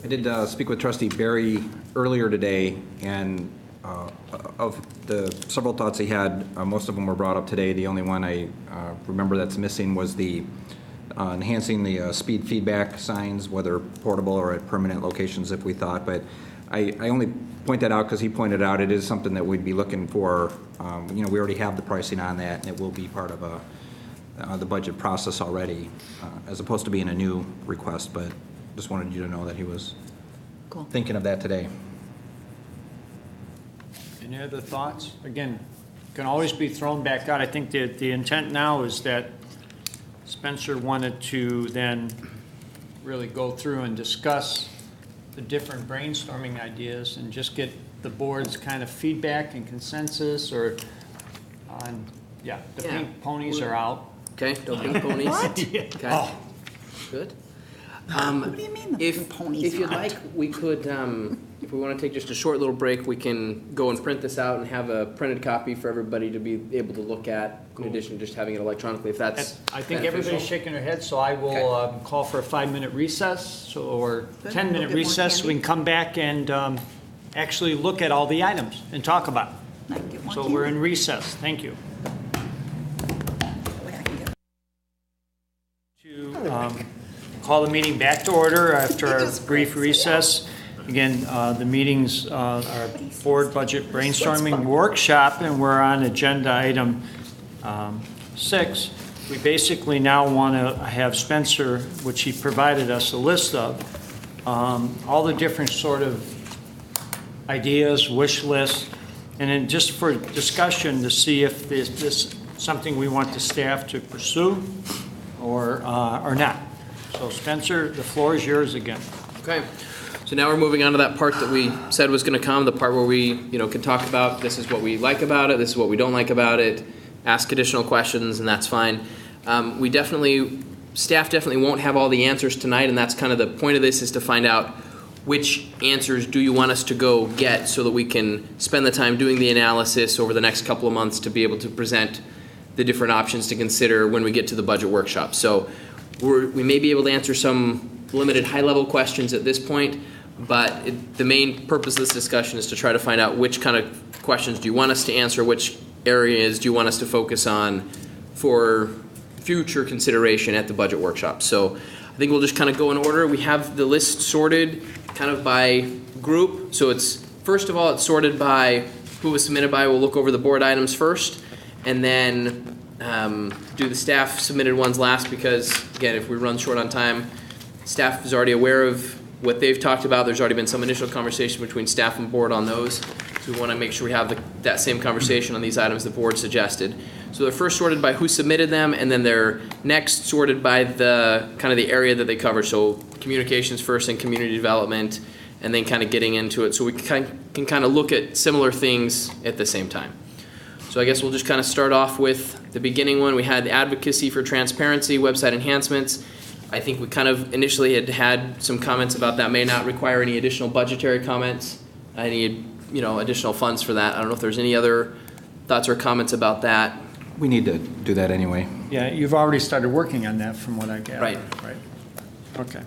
I did speak with Trustee Barry earlier today, and of the several thoughts he had, most of them were brought up today. The only one I remember that's missing was the enhancing the speed feedback signs, whether portable or at permanent locations if we thought. But I only point that out because he pointed out it is something that we'd be looking for. You know, we already have the pricing on that, and it will be part of the budget process already, as opposed to being a new request. But just wanted you to know that he was thinking of that today. any other thoughts? Again, can always be thrown back out. I think that the intent now is that Spencer wanted to then really go through and discuss the different brainstorming ideas and just get the board's kind of feedback and consensus or on, the pink ponies are out. Okay, no pink ponies. Okay. Oh. Good. What do you mean the pink ponies If you'd are out? like, we could, if we want to take just a short little break, we can go and print this out and have a printed copy for everybody to be able to look at, in addition to just having it electronically, if that's I think beneficial. everybody's shaking their head, so I will call for a 5-minute recess or 10-minute recess. We can come back and actually look at all the items and talk about it. So we're in recess. Thank you. To call the meeting back to order after our brief recess. Again, the meeting's our board budget brainstorming workshop, and we're on agenda item 6. We basically now want to have Spencer, which he provided us a list of, all the different sort of ideas, wish lists, and then just for discussion to see if this is something we want the staff to pursue or not. So Spencer, the floor is yours again. Okay. So now we're moving on to that part that we said was going to come, the part where we, can talk about this is what we like about it, this is what we don't like about it, ask additional questions, and that's fine. Staff definitely won't have all the answers tonight, and that's kind of the point of this, is to find out which answers do you want us to go get so that we can spend the time doing the analysis over the next couple of months to be able to present the different options to consider when we get to the budget workshop. So we may be able to answer some limited high-level questions at this point, but the main purpose of this discussion is to try to find out which kind of questions do you want us to answer, which areas do you want us to focus on for future consideration at the budget workshop. So I think we'll just kind of go in order. We have the list sorted kind of by group. So first of all, it's sorted by who was submitted by. We'll look over the board items first, and then do the staff submitted ones last, because again, if we run short on time, staff is already aware of what they've talked about. There's already been some initial conversation between staff and board on those. So we want to make sure we have that same conversation on these items the board suggested. So they're first sorted by who submitted them, and then they're next sorted by the kind of the area that they cover. So communications first and community development, and then kind of getting into it. So we can kind of look at similar things at the same time. So I guess we'll just kind of start off with the beginning one. We had advocacy for transparency, website enhancements. I think we kind of initially had some comments about that may not require any additional budgetary comments, any additional funds for that. I don't know if there's any other thoughts or comments about that. We need to do that anyway. Yeah, you've already started working on that from what I gather. Right. Okay.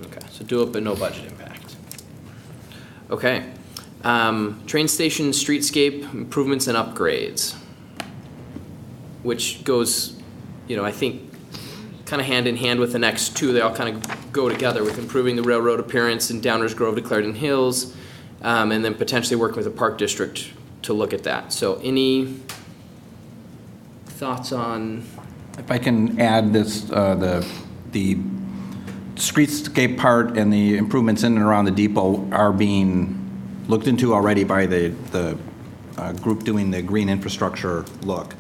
Okay, so do it but no budget impact. Okay. Train station streetscape improvements and upgrades, which goes, I think, kind of hand in hand with the next two. They all kind of go together with improving the railroad appearance in Downers Grove to Clarendon Hills, and then potentially working with the Park District to look at that. So any thoughts on? If I can add this, the streetscape part and the improvements in and around the depot are being looked into already by the group doing the green infrastructure look.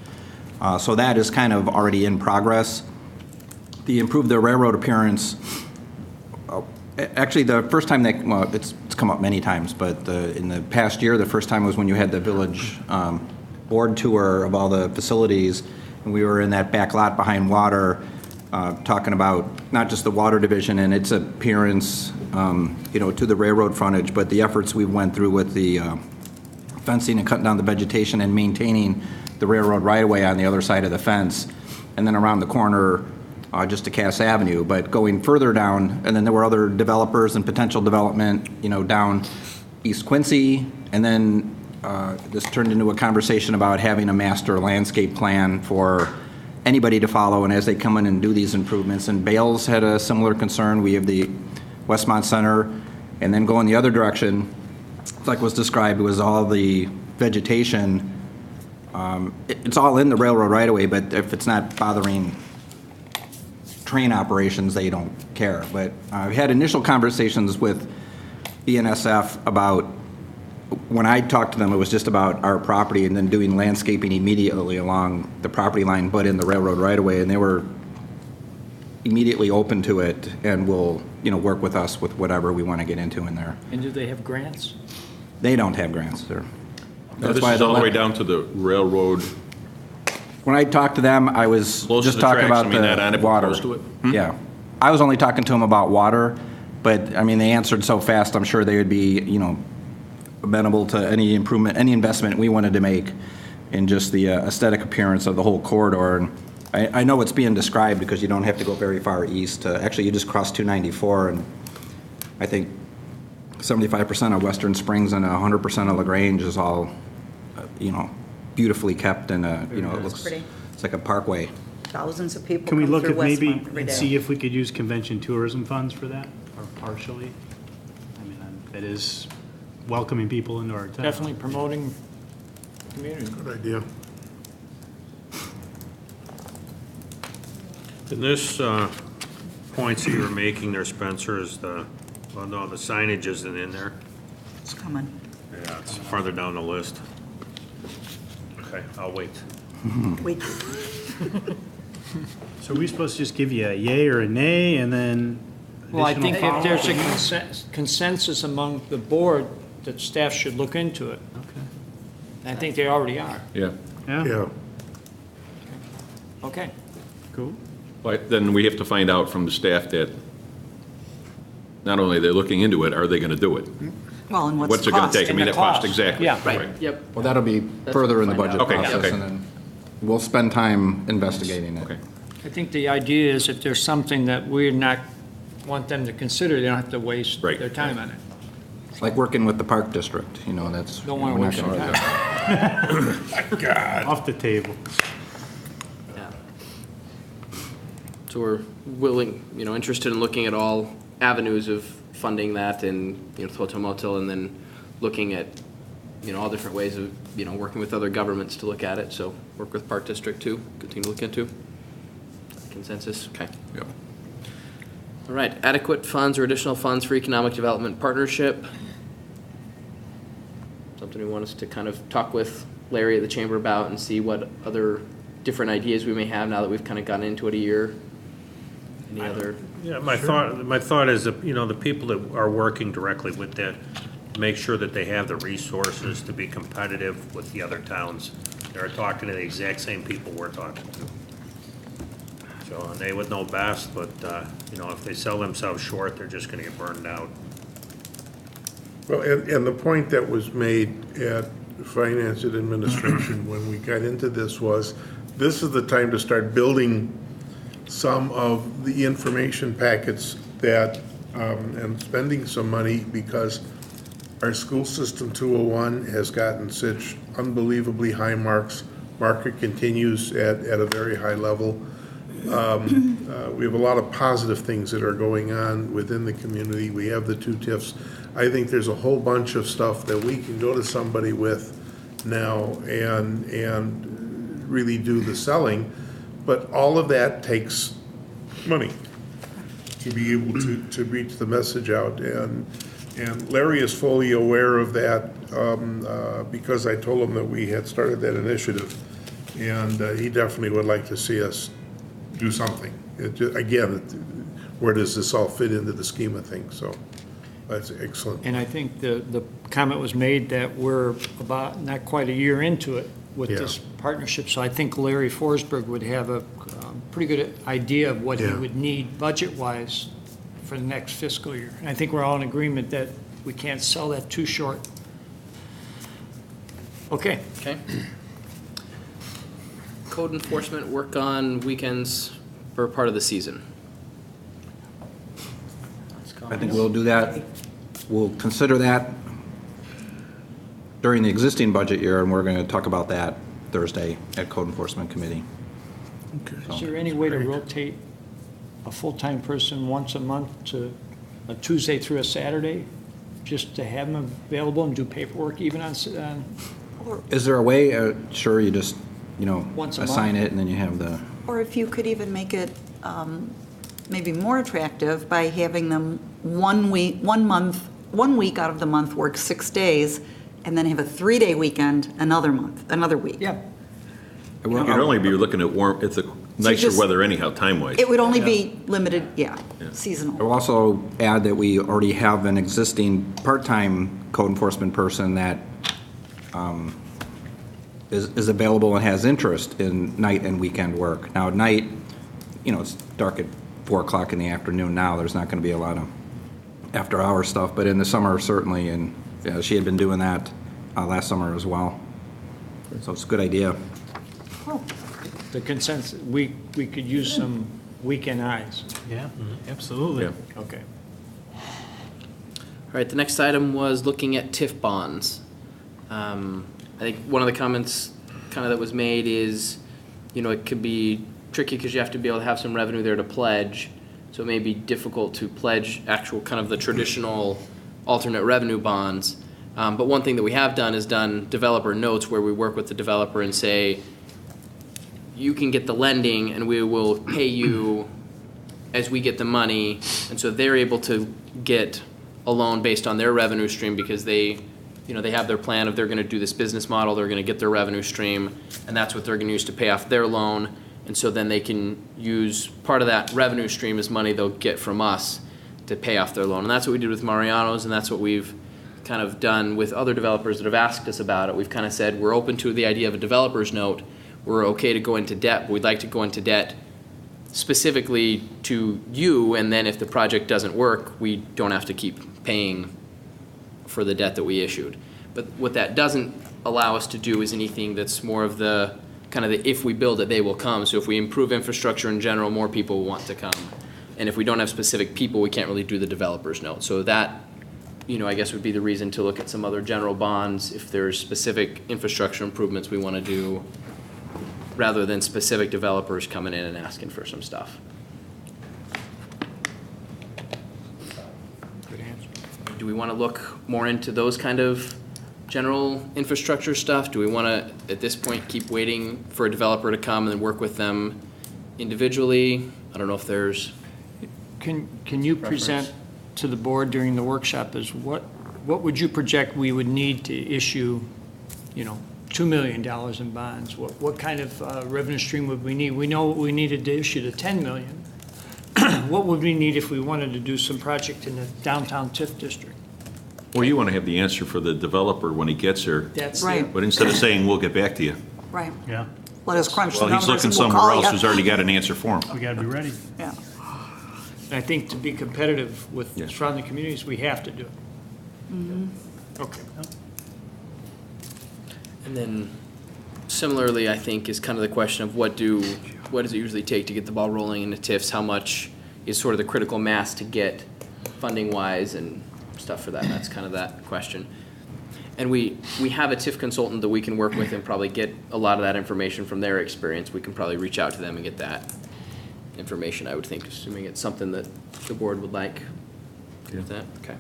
So that is kind of already in progress. The improve the railroad appearance, actually the first time it's come up many times, but in the past year, the first time was when you had the village board tour of all the facilities, and we were in that back lot behind water, talking about not just the water division and its appearance, to the railroad frontage, but the efforts we went through with the fencing and cutting down the vegetation and maintaining the railroad right-of-way on the other side of the fence, and then around the corner just to Cass Avenue. But going further down, and then there were other developers and potential development, down East Quincy, and then this turned into a conversation about having a master landscape plan for anybody to follow, and as they come in and do these improvements. And Bales had a similar concern. We have the Westmont Center, and then going the other direction, like was described, was all the vegetation. It's all in the railroad right-of-way, but if it's not bothering train operations, they don't care. But I've had initial conversations with BNSF about, when I talked to them, it was just about our property and then doing landscaping immediately along the property line, but in the railroad right-of-way, and they were immediately open to it and will, work with us with whatever we want to get into in there. And do they have grants? They don't have grants there. No, this is all the way down to the railroad. When I talked to them, I was Close to just the talking tracks, about I mean, that on the it, water. close to it? Yeah. I was only talking to them about water, but, they answered so fast, I'm sure they would be, amenable to any improvement, any investment we wanted to make in just the aesthetic appearance of the whole corridor. And I know it's being described because you don't have to go very far east. Actually, you just cross 294, and I think 75% of Western Springs and 100% of LaGrange is all, beautifully kept, and it looks, pretty. it's like a parkway. Thousands of people Can we come look through at maybe Westmont every and day. see if we could use convention tourism funds for that, or partially? That is welcoming people into our town. Definitely promoting community. Good idea. In this points that you were making there, Spencer, is the signage isn't in there. It's coming. Yeah, it's farther down the list. Okay, I'll wait. Wait. So are we supposed to just give you a yay or a nay, and then Well, I think additional if there's a follow-up? consensus among the board that staff should look into it. Okay. I think they already are. Yeah. Yeah, Yeah. Okay. cool. But then we have to find out from the staff that not only are they looking into it, are they going to do it? Well, and what's What's the it going cost? to take? I mean, And the the cost, cost. exactly. Yeah. Right, yep. Well, that'll be further in the what we'll budget find out. Okay, process, okay. and then we'll spend time investigating it. Okay. I think the idea is if there's something that we're not, want them to consider, they don't have to waste Right. their time on it. It's like working with the Park District, that's. Don't want to we're not waste their gonna do time. that. Off the table. Yeah. So we're willing, interested in looking at all avenues of funding that and, Tohoto Motil, and then looking at, all different ways of, working with other governments to look at it. So work with Park District too, continue to look into. Consensus, okay. Yep. All right, adequate funds or additional funds for economic development partnership. Something we want us to kind of talk with Larry at the chamber about and see what other different ideas we may have now that we've kind of gotten into it a year. Any other? Yeah, my thought is that, the people that are working directly with that, make sure that they have the resources to be competitive with the other towns. They're talking to the exact same people we're talking to. So, and they would know best, but, if they sell themselves short, they're just gonna get burned out. Well, and the point that was made at Finance and Administration when we got into this was, this is the time to start building some of the information packets that, and spending some money, because our school system 201 has gotten such unbelievably high marks. Market continues at a very high level. We have a lot of positive things that are going on within the community. We have the 2 TIFs. I think there's a whole bunch of stuff that we can go to somebody with now and really do the selling. But all of that takes money to be able to reach the message out. And Larry is fully aware of that because I told him that we had started that initiative. And he definitely would like to see us do something. Again, where does this all fit into the scheme of things? So that's excellent. And I think the comment was made that we're about not quite a year into it with this partnership. So I think Larry Forsberg would have a pretty good idea of what he would need budget-wise for the next fiscal year. And I think we're all in agreement that we can't sell that too short. Okay. Okay. Code enforcement work on weekends for part of the season. I think we'll do that. We'll consider that during the existing budget year, and we're going to talk about that Thursday at Code Enforcement Committee. Is there any way to rotate a full-time person once a month to a Tuesday through a Saturday, just to have them available and do paperwork even on Is there a way, sure, you just, Once a assign month. it and then you have the, Or if you could even make it maybe more attractive by having them 1 week out of the month work 6 days, and then have a 3-day weekend another week. Yeah. You'd only be looking at it's a nicer just- weather anyhow, time-wise. It would only be limited, seasonal. I will also add that we already have an existing part-time code enforcement person that is available and has interest in night and weekend work. Now, at night, it's dark at 4 o'clock in the afternoon now. There's not going to be a lot of after-hour stuff, but in the summer, certainly, and she had been doing that last summer as well. So it's a good idea. The consensus, we could use some weekend eyes. Yeah, absolutely. Yeah. Okay. All right, the next item was looking at TIF bonds. I think one of the comments kind of that was made is, it could be tricky because you have to be able to have some revenue there to pledge. So it may be difficult to pledge actual kind of the traditional alternate revenue bonds. But one thing that we have done is done developer notes where we work with the developer and say, you can get the lending and we will pay you as we get the money. And so they're able to get a loan based on their revenue stream because they have their plan of they're going to do this business model, they're going to get their revenue stream, and that's what they're going to use to pay off their loan. And so then they can use part of that revenue stream as money they'll get from us to pay off their loan. And that's what we did with Mariano's, and that's what we've kind of done with other developers that have asked us about it. We've kind of said we're open to the idea of a developer's note. We're okay to go into debt, but we'd like to go into debt specifically to you, and then if the project doesn't work, we don't have to keep paying for the debt that we issued. But what that doesn't allow us to do is anything that's more of the kind of the if we build it, they will come. So if we improve infrastructure in general, more people will want to come. And if we don't have specific people, we can't really do the developer's note. So that, I guess would be the reason to look at some other general bonds if there's specific infrastructure improvements we want to do, rather than specific developers coming in and asking for some stuff. Good answer. Do we want to look more into those kind of general infrastructure stuff? Do we want to, at this point, keep waiting for a developer to come and then work with them individually? I don't know if there's... can you present to the board during the workshop is what would you project we would need to issue, $2 million in bonds? What kind of revenue stream would we need? We know what we needed to issue to $10 million. What would we need if we wanted to do some project in the downtown TIF district? Well, you want to have the answer for the developer when he gets here. That's Right. But instead of saying, we'll get back to you, Right. Yeah, Let us crunch the well, numbers he's looking and we'll somewhere call else ya. who's already got an answer for him. we got to be ready. Yeah. And I think to be competitive with Yes. surrounding communities, we have to do it. Okay. And then similarly, I think, is kind of the question of what does it usually take to get the ball rolling into TIFs? How much is sort of the critical mass to get funding-wise and stuff for that? That's kind of that question. And we have a TIF consultant that we can work with and probably get a lot of that information from their experience. We can probably reach out to them and get that information, I would think, assuming it's something that the board would like. Yeah. Is that, okay.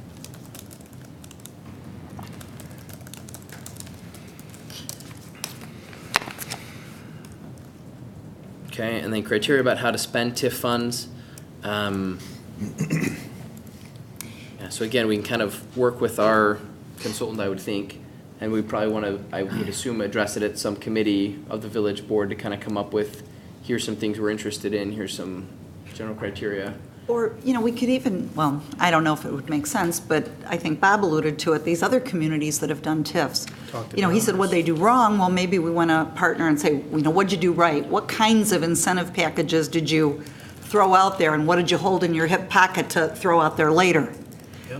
Okay, and then criteria about how to spend TIF funds. Yeah, so again, we can kind of work with our consultant, I would think, and we probably want to, I would assume, address it at some committee of the village board to kind of come up with, here's some things we're interested in, here's some general criteria. Or, we could even, well, I don't know if it would make sense, but I think Bob alluded to it, these other communities that have done TIFs. He said, what'd they do wrong? Well, maybe we want to partner and say, what'd you do right? What kinds of incentive packages did you throw out there, and what did you hold in your hip pocket to throw out there later?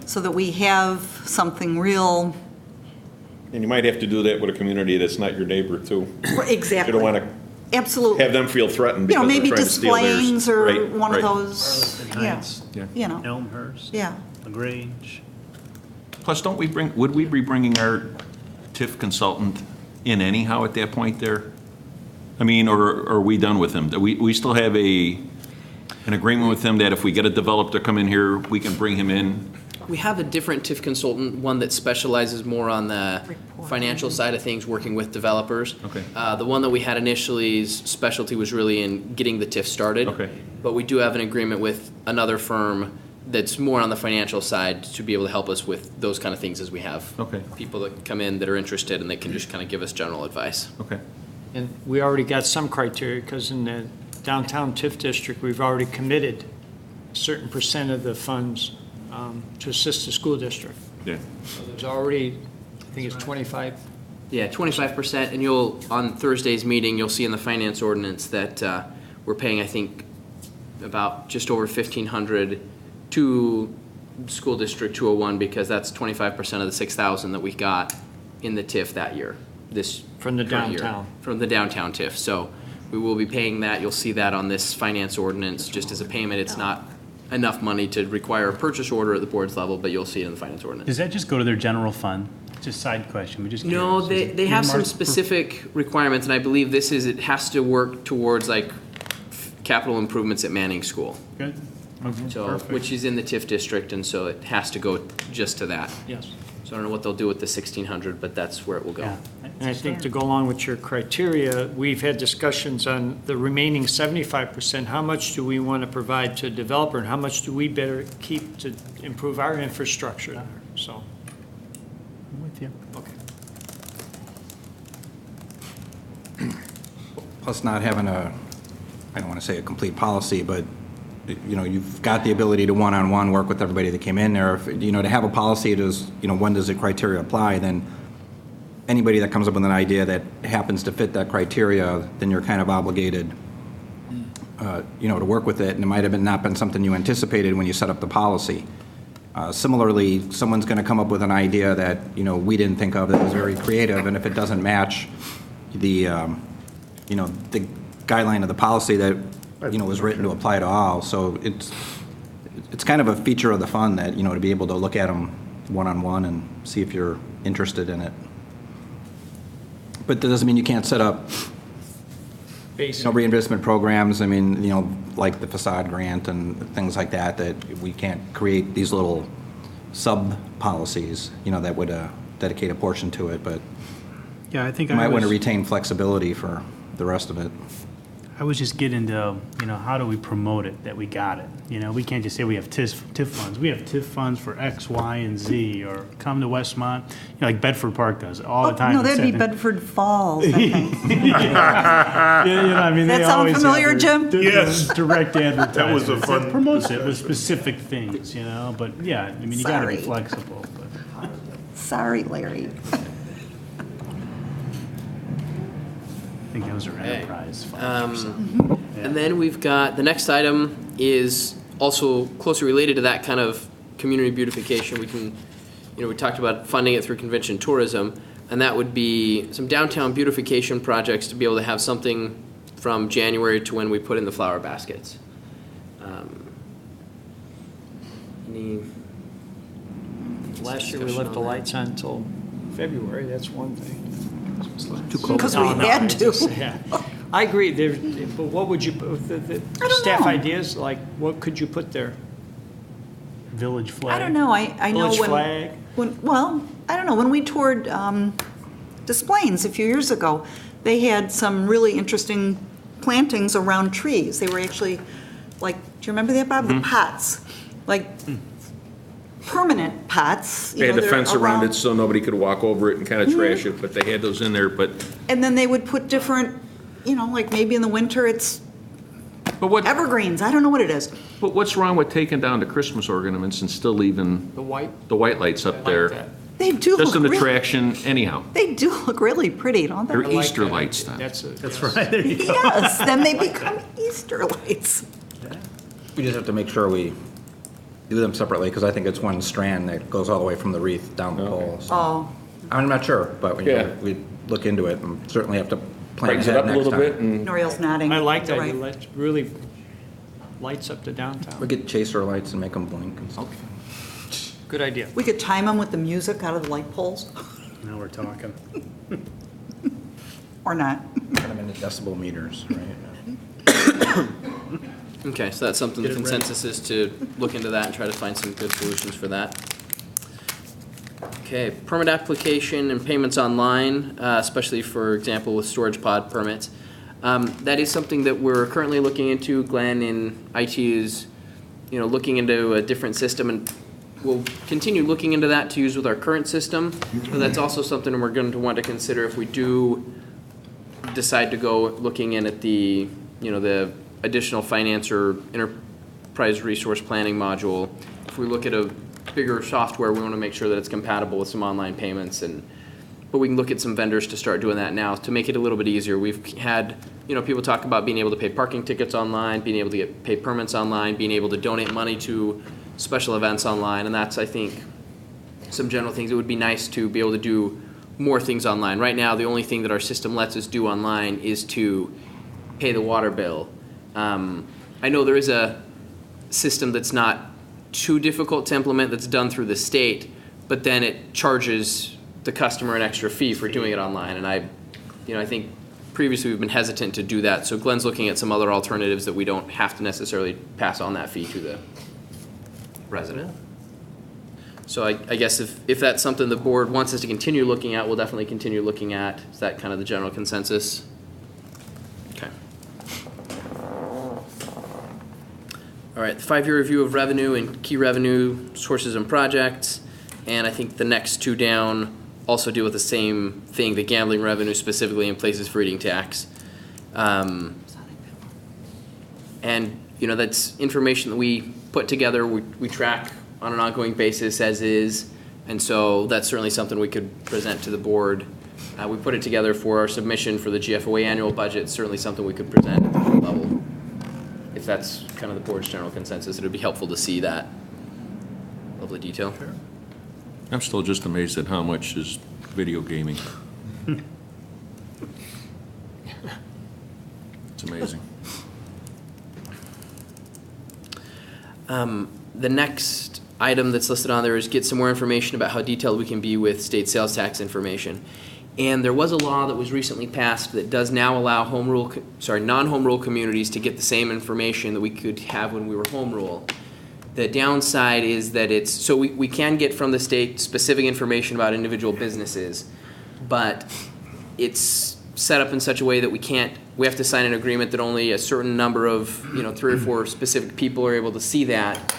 So that we have something real. And you might have to do that with a community that's not your neighbor, too. Exactly. You don't want to Absolutely. have them feel threatened because Maybe they're trying to steal theirs. Displays or Right, one right. of those, Heights, Elmhurst, yeah. LaGrange. Plus, would we be bringing our TIF consultant in anyhow at that point there? I mean, or are we done with him? Do we still have an agreement with him that if we get a developer to come in here, we can bring him in? We have a different TIF consultant, one that specializes more on the financial side of things, working with developers. Okay. The one that we had initially's specialty was really in getting the TIF started. Okay. But we do have an agreement with another firm that's more on the financial side to be able to help us with those kind of things as we have. Okay. People that come in that are interested and they can just kind of give us general advice. Okay. And we already got some criteria, because in the downtown TIF district, we've already committed a certain percent of the funds to assist the school district. Yeah. So there's already, I think it's 25. Yeah, 25%, and on Thursday's meeting, you'll see in the finance ordinance that we're paying, I think, about just over $1,500 to School District 201, because that's 25% of the $6,000 that we got in the TIF that year, From the current year. downtown. From the downtown TIF, so we will be paying that, you'll see that on this finance ordinance, just as a payment. It's not enough money to require a purchase order at the board's level, but you'll see it in the finance ordinance. Does that just go to their general fund? Just side question, we just No, curious. Is they it have some earmarked for- specific requirements, and I believe it has to work towards like capital improvements at Manning School. Good. Okay, So, perfect. which is in the TIF district, and so it has to go just to that. Yes. So I don't know what they'll do with the 1,600, but that's where it will go. Yeah. And I think to go along with your criteria, we've had discussions on the remaining 75%. How much do we want to provide to a developer, and how much do we better keep to improve our infrastructure there? So, I'm with you. okay. Plus not having I don't want to say a complete policy, but, you've got the ability to one-on-one work with everybody that came in there. If, to have a policy when does the criteria apply, then anybody that comes up with an idea that happens to fit that criteria, then you're kind of obligated, to work with it, and it might have not been something you anticipated when you set up the policy. Similarly, someone's going to come up with an idea that, we didn't think of that was very creative, and if it doesn't match the guideline of the policy that, was written to apply to all, so it's kind of a feature of the fund that, to be able to look at them one-on-one and see if you're interested in it. But that doesn't mean you can't set up, reinvestment programs. I mean, like the facade grant and things like that we can't create these little sub-policies, that would dedicate a portion to it, but Yeah, I think you might want to retain flexibility for the rest of it. I was just getting to, how do we promote it, that we got it? We can't just say we have TIF funds. We have TIF funds for X, Y, and Z, or come to Westmont, like Bedford Park does all the time. No, that'd be Instead of- Bedford Falls, I think. I mean, That they sound always have familiar, their Jim? Yes. Direct advertising. That was a fun- It promotes it with specific things, but yeah, I mean, you gotta be Sorry. flexible, but. Sorry, Larry. I think those are Okay. enterprise funds or something. Mm-hmm. And then we've got, the next item is also closely related to that kind of community beautification. We can, we talked about funding it through convention tourism, and that would be some downtown beautification projects to be able to have something from January to when we put in the flower baskets. Any Last year, we left the lights on until February, that's one thing. Too cold. Because we No, had I to. just- yeah. I agree, but what would you, the I don't staff know. ideas, like, what could you put there? Village flag. I don't know, I know Village when. flag? Well, I don't know, when we toured Des Plaines a few years ago, they had some really interesting plantings around trees. They were actually, like, do you remember that, Bob? Mm-hmm. The pots, like permanent pots. They had the they're fence around it so nobody could walk over it and kind of trash Mm-hmm. it, but they had those in there, but And then they would put different, like maybe in the winter it's what, evergreens, I don't know what it is. but what's wrong with taking down the Christmas ornaments and still leaving The white? the white lights up there? that. They do Just look an really, attraction anyhow. they do look really pretty, don't they? They're I like Easter that. lights then. That's Right, there you go. Yes, then they become Easter lights. We just have to make sure we do them separately, because I think it's one strand that goes all the way from the wreath down the pole. so. Oh, I'm not sure, but Yeah. we look into it and certainly have to plan Brightens it ahead up a next little time. bit and Noriel's nodding. I like that, You're you right. really lights up the We downtown. get chaser lights and make them blink and stuff. Good idea. We could time them with the music out of the light poles, Now we're talking. or not. Turn them into decibel meters, right? Okay, so that's something the Get it ready. consensus is to look into that and try to find some good solutions for that. Okay, permit application and payments online, especially for example with storage pod permits. That is something that we're currently looking into. Glenn in IT is, looking into a different system, and we'll continue looking into that to use with our current system. But that's also something we're going to want to consider if we do decide to go looking in at the, the additional finance or enterprise resource planning module. If we look at a bigger software, we want to make sure that it's compatible with some online payments, but we can look at some vendors to start doing that now to make it a little bit easier. We've had, people talk about being able to pay parking tickets online, being able to pay permits online, being able to donate money to special events online, and that's, I think, some general things. It would be nice to be able to do more things online. Right now, the only thing that our system lets us do online is to pay the water bill. I know there is a system that's not too difficult to implement that's done through the state, but then it charges the customer an extra fee for doing it online. And I think previously we've been hesitant to do that. So Glenn's looking at some other alternatives that we don't have to necessarily pass on that fee to the resident. So I guess if that's something the board wants us to continue looking at, we'll definitely continue looking at. Is that kind of the general consensus? Okay. All right, the 5-year review of revenue and key revenue sources and projects. And I think the next two down also deal with the same thing, the gambling revenue specifically in places for eating tax. And, that's information that we put together, we track on an ongoing basis as is. And so that's certainly something we could present to the board. We put it together for our submission for the GFOA annual budget. It's certainly something we could present at the board level. If that's kind of the board's general consensus, it would be helpful to see that level of detail. I'm still just amazed at how much is video gaming. It's amazing. The next item that's listed on there is get some more information about how detailed we can be with state sales tax information. And there was a law that was recently passed that does now allow non-home rule communities to get the same information that we could have when we were home rule. The downside is that we can get from the state specific information about individual businesses, but it's set up in such a way that we have to sign an agreement that only a certain number of, 3 or 4 specific people are able to see that.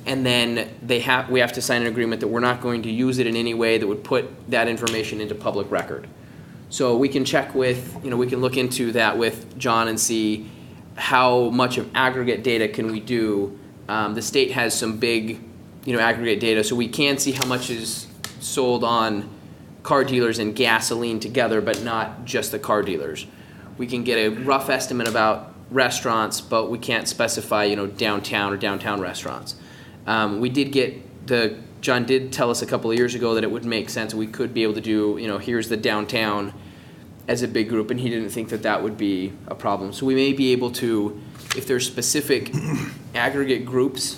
And then we have to sign an agreement that we're not going to use it in any way that would put that information into public record. So we can check with, we can look into that with John and see how much of aggregate data can we do. The state has some big, aggregate data, so we can see how much is sold on car dealers and gasoline together, but not just the car dealers. We can get a rough estimate about restaurants, but we can't specify, downtown or downtown restaurants. John did tell us a couple of years ago that it would make sense. We could be able to do, here's the downtown as a big group, and he didn't think that that would be a problem. So we may be able to, if there's specific aggregate groups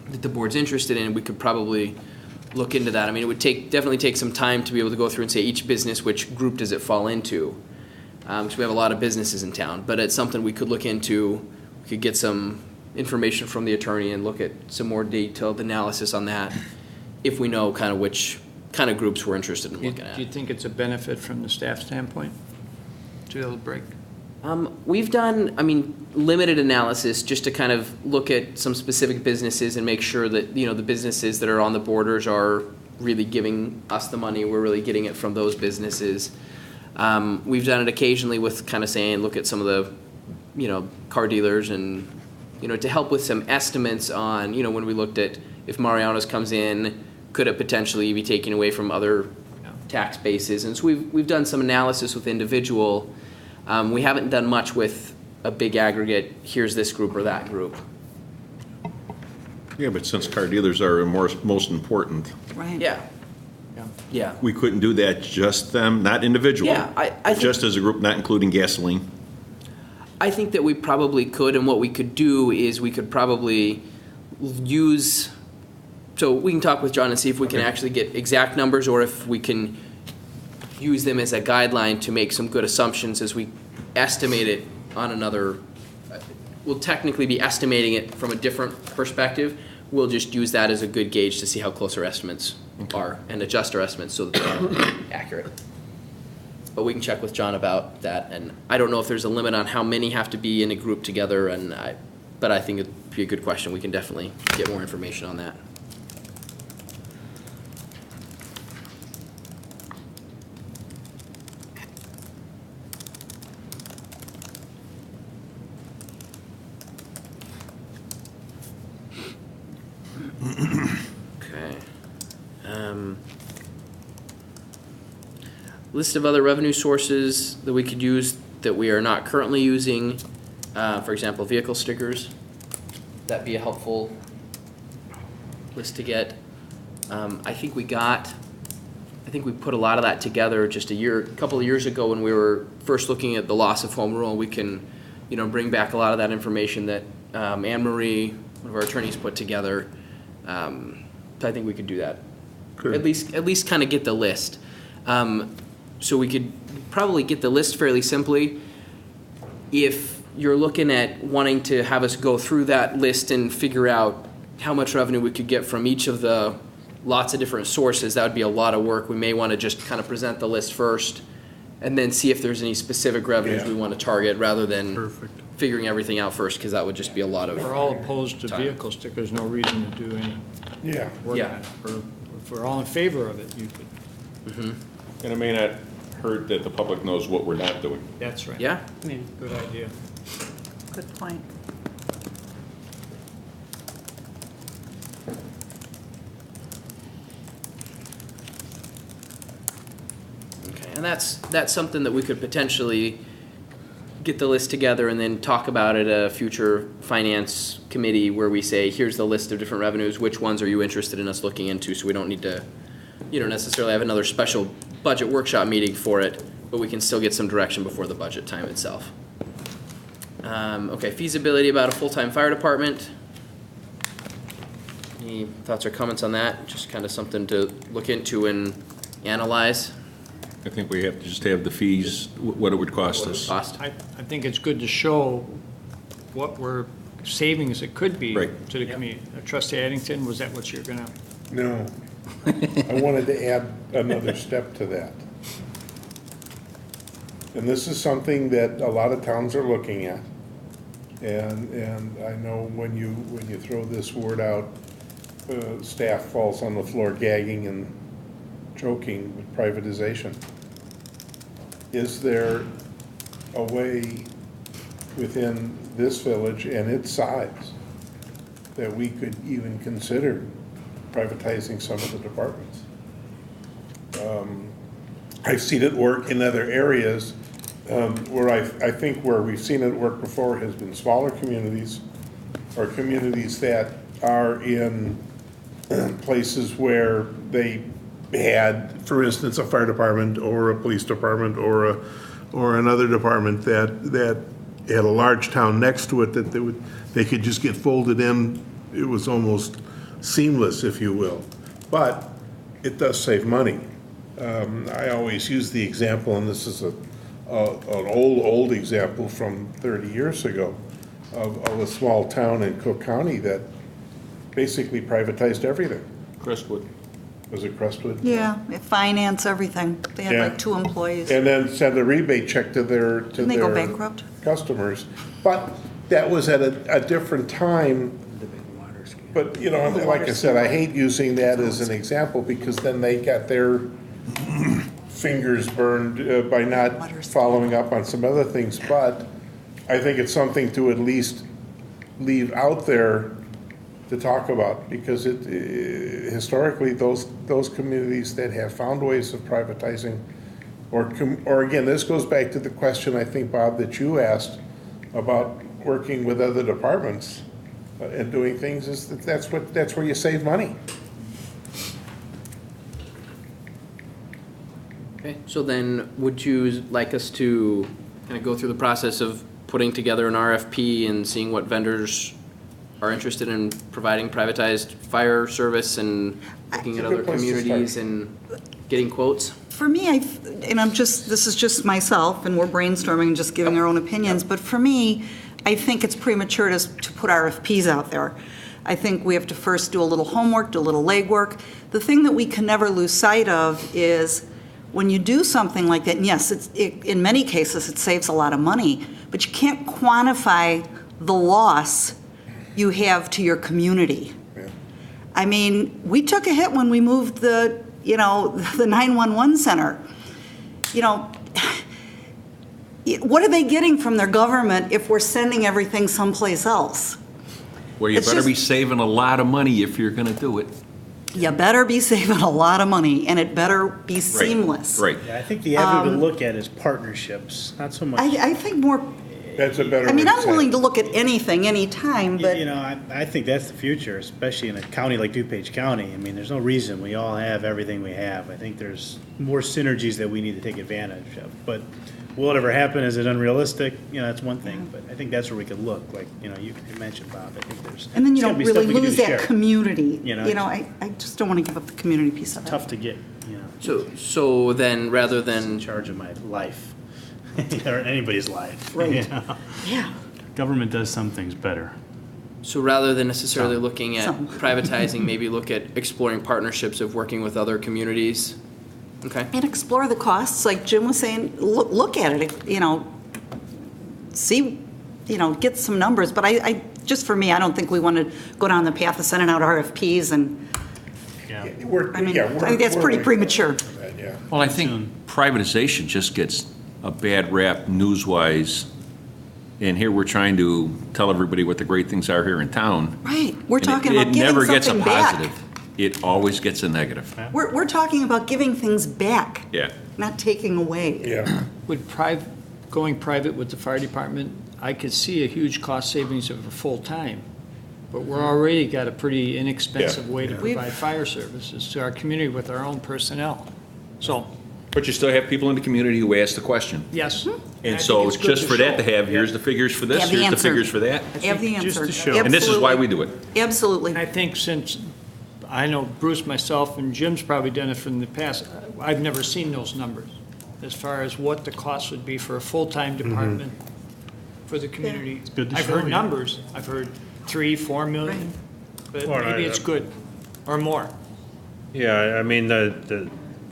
that the board's interested in, we could probably look into that. I mean, it would definitely take some time to be able to go through and say each business, which group does it fall into? Because we have a lot of businesses in town, but it's something we could look into. We could get some information from the attorney and look at some more detailed analysis on that if we know kind of which kind of groups we're interested in looking at. Do you think it's a benefit from the staff standpoint to be able to break? We've done, limited analysis just to kind of look at some specific businesses and make sure that, the businesses that are on the borders are really giving us the money. We're really getting it from those businesses. We've done it occasionally with kind of saying, look at some of the, car dealers and, to help with some estimates on, when we looked at if Mariano's comes in, could it potentially be taken away from other tax bases? And so we've done some analysis with individual. We haven't done much with a big aggregate, here's this group or that group. Yeah, but since car dealers are most important, Right. Yeah. we couldn't do that just them, not individually. Yeah, I think- just as a group, not including gasoline. I think that we probably could, and what we could do is we could probably use, so we can talk with John and see if we can actually get exact numbers or if we can use them as a guideline to make some good assumptions as we estimate it on another, we'll technically be estimating it from a different perspective. We'll just use that as a good gauge to see how close our estimates are and adjust our estimates so that they're accurate. But we can check with John about that, and I don't know if there's a limit on how many have to be in a group together, but I think it'd be a good question. We can definitely get more information on that. Okay. List of other revenue sources that we could use that we are not currently using. For example, vehicle stickers. That'd be a helpful list to get. I think we put a lot of that together just a couple of years ago when we were first looking at the loss of home rule. We can, bring back a lot of that information that Anne Marie, one of our attorneys, put together. So I think we could do that. Good. At least kind of get the list. So we could probably get the list fairly simply. If you're looking at wanting to have us go through that list and figure out how much revenue we could get from each of the lots of different sources, that would be a lot of work. We may want to just kind of present the list first and then see if there's any specific revenues we want to target rather than figuring everything out first, because that would just be a lot of We're all opposed to time. vehicle stickers, no reason to do any work Yeah. on it. If we're all in favor of it, you could. And it may not hurt that the public knows what we're not doing. That's right. Yeah. Good idea. Good point. Okay, and that's something that we could potentially get the list together and then talk about at a future finance committee where we say, here's the list of different revenues, which ones are you interested in us looking into, so we don't need to, necessarily have another special budget workshop meeting for it, but we can still get some direction before the budget time itself. Okay, feasibility about a full-time fire department. Any thoughts or comments on that? Just kind of something to look into and analyze. I think we have to just have the fees, what it would cost us. I think it's good to show what savings it could be Right. to the community. Trustee Addington, was that what you're gonna? No. I wanted to add another step to that. And this is something that a lot of towns are looking at. And I know when you throw this word out, staff falls on the floor gagging and choking with privatization. Is there a way within this village and its size that we could even consider privatizing some of the departments? I've seen it work in other areas where I think where we've seen it work before has been smaller communities or communities that are in places where they had, for instance, a fire department or a police department or another department that had a large town next to it that they could just get folded in. It was almost seamless, if you will. But it does save money. I always use the example, and this is an old example from 30 years ago, of a small town in Cook County that basically privatized everything. Crestwood. Was it Crestwood? Yeah, they finance everything. They had like 2 employees. And then send a rebate check to their Didn't they go bankrupt? customers. But that was at a different time. But, you know, like I said, I hate using that as an example because then they got their fingers burned by not following up on some other things. But I think it's something to at least leave out there to talk about, because historically, those communities that have found ways of privatizing, or again, this goes back to the question, I think, Bob, that you asked about working with other departments and doing things, is that's where you save money. Okay, so then would you like us to kind of go through the process of putting together an RFP and seeing what vendors are interested in providing privatized fire service and looking at other communities and getting quotes? For me, this is just myself, and we're brainstorming and just giving our own opinions, but for me, I think it's premature to put RFPs out there. I think we have to first do a little homework, do a little legwork. The thing that we can never lose sight of is when you do something like that, and yes, in many cases, it saves a lot of money, but you can't quantify the loss you have to your community. Yeah. I mean, we took a hit when we moved the 911 center. You know, what are they getting from their government if we're sending everything someplace else? Well, you It's better just- be saving a lot of money if you're gonna do it. You better be saving a lot of money, and it better be seamless. Right. Yeah, I think the avenue to look at is partnerships, not so much. I think more, That's a better way I mean, to I'm say it. willing to look at anything, anytime, but You know, I think that's the future, especially in a county like DuPage County. I mean, there's no reason we all have everything we have. I think there's more synergies that we need to take advantage of. But will it ever happen? Is it unrealistic? You know, that's one thing. But I think that's where we could look, like, you know, you mentioned, Bob. I think there's. and then you there's gotta don't be stuff really we can do lose to that share. community. You know, I just don't want to give up the community piece of it. Tough to get, you know, So then, rather in than, charge of my life, or anybody's life. Right. You know? Yeah. Government does some things better. so rather than necessarily looking at Some. privatizing, maybe look at exploring partnerships of working with other communities? Okay. And explore the costs, like Jim was saying, look at it, you know, see, you know, get some numbers. But I just for me, I don't think we want to go down the path of sending out RFPs, and Yeah. I think that's pretty premature. Yeah. Well, I think privatization just gets a bad rap news-wise, and here we're trying to tell everybody what the great things are here in town. Right, we're and talking it about giving never gets a something back. positive. It always gets a negative. We're talking about giving things back, Yeah. not taking away. Yeah. With going private with the fire department, I could see a huge cost savings of a full-time, but we're already got a pretty inexpensive way to Yeah. provide fire services to our community with our own personnel. So, But you still have people in the community who ask the question. yes. And I so think it's good just for that to show. have, here's the figures for this, Have the here's the answer. figures for that. Have the Just answer. to show. And this is why we do it. Absolutely. And I think since, I know Bruce, myself, and Jim's probably done it from the past, I've never seen those numbers as far as what the cost would be for a full-time department for the community. good to I've show, heard yeah. numbers. I've heard 3-4 million, but Or maybe it's good, or more. Yeah, I mean,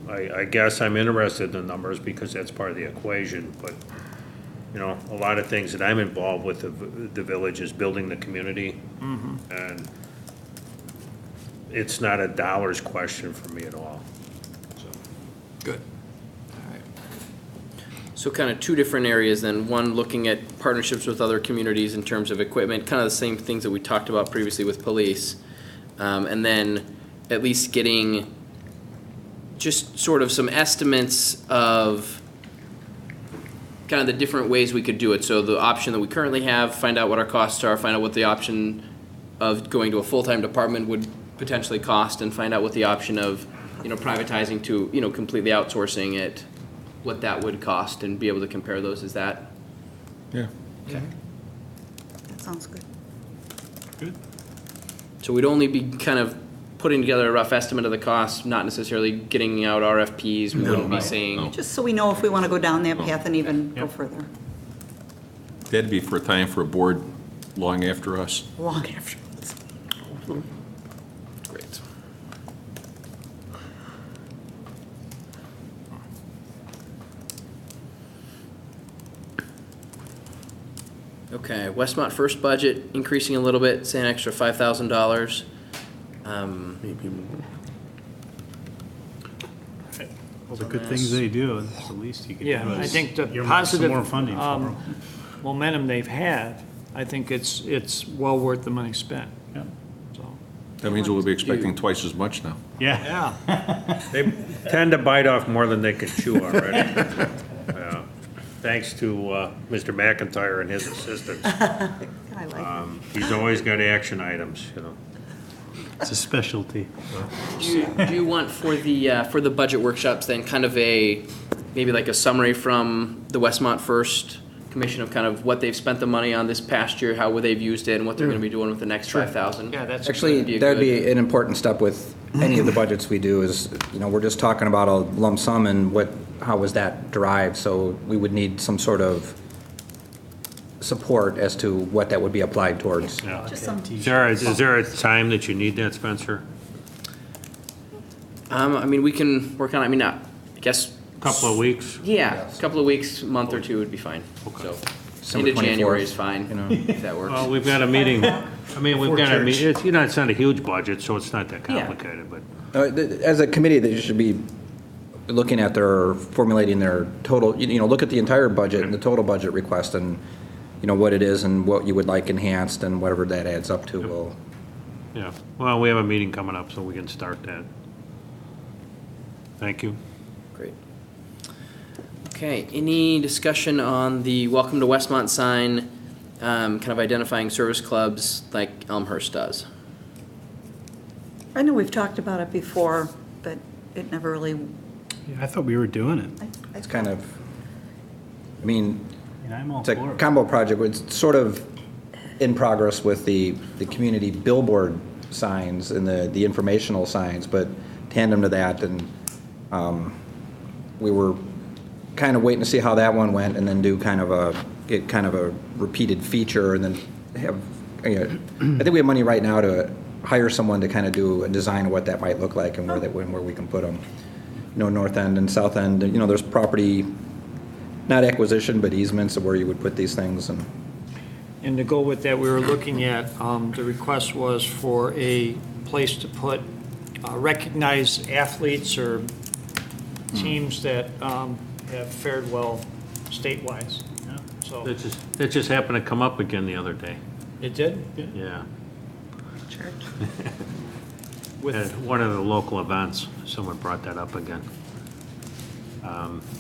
I guess I'm interested in the numbers because that's part of the equation, but, you know, a lot of things that I'm involved with the village is building the community. And it's not a dollars question for me at all, so. Good. So kind of two different areas then. One, looking at partnerships with other communities in terms of equipment, kind of the same things that we talked about previously with police. And then at least getting just sort of some estimates of kind of the different ways we could do it. So the option that we currently have, find out what our costs are, find out what the option of going to a full-time department would potentially cost, and find out what the option of, you know, privatizing to, you know, completely outsourcing it, what that would cost, and be able to compare those. Is that? Yeah. Okay. That sounds good. So we'd only be kind of putting together a rough estimate of the cost, not necessarily getting out RFPs. We wouldn't be saying. Just so we know if we want to go down that path and even go further. That'd be for a time for a board long after us. Long after. Great. Okay, Westmont first budget increasing a little bit, say an extra $5,000. All the good things they do, that's the least you can do. Yeah, I is think the earmark some positive more funding for 'em. momentum they've had, I think it's well worth the money spent, Yeah. so. That means we'll be expecting twice as much now. Yeah. Yeah, They tend to bite off more than they can chew already. Yeah. Thanks to Mr. McIntyre and his assistants. I like it. He's always got action items, you know. It's a specialty. Do you want for the budget workshops then kind of maybe like a summary from the Westmont First Commission of kind of what they've spent the money on this past year, how they've used it, and what they're going to be doing with the next 5,000? yeah, that's. Actually, that'd be an important step with any of the budgets we do is, you know, we're just talking about a lump sum and how was that derived? So we would need some sort of support as to what that would be applied towards. Yeah. Just some. Is there a time that you need that, Spencer? I mean, we can work on it. I mean, I guess. Couple of weeks? Yeah, a couple of weeks, month or two would be fine. So December into January 24th, is fine, you know. if that works. Well, we've got a meeting, I mean, we've got a meeting, it's, you know, it's not a huge budget, so it's not that Yeah. complicated, but. As a committee, they should be looking at formulating their total, you know, look at the entire budget and the total budget request and, you know, what it is and what you would like enhanced and whatever that adds up to will. Yeah, well, we have a meeting coming up, so we can start that. Thank you. Great. Okay, any discussion on the Welcome to Westmont sign, kind of identifying service clubs like Elmhurst does? I know we've talked about it before, but it never really. Yeah, I thought we were doing it. It's kind of, I mean, And I'm all it's a for it. combo project. It's sort of in progress with the community billboard signs and the informational signs, but tandem to that, and we were kind of waiting to see how that one went, and then get kind of a repeated feature, and then have, you know, I think we have money right now to hire someone to kind of do a design of what that might look like and where we can put them. You know, north end and south end, you know, there's property, not acquisition, but easements of where you would put these things, And to go with that, we were looking at, the request was for a place to put recognized athletes or teams that have fared well statewide. Yeah. So, That just happened to come up again the other day, it did? yeah. Church. At one of the local events, someone brought that up again.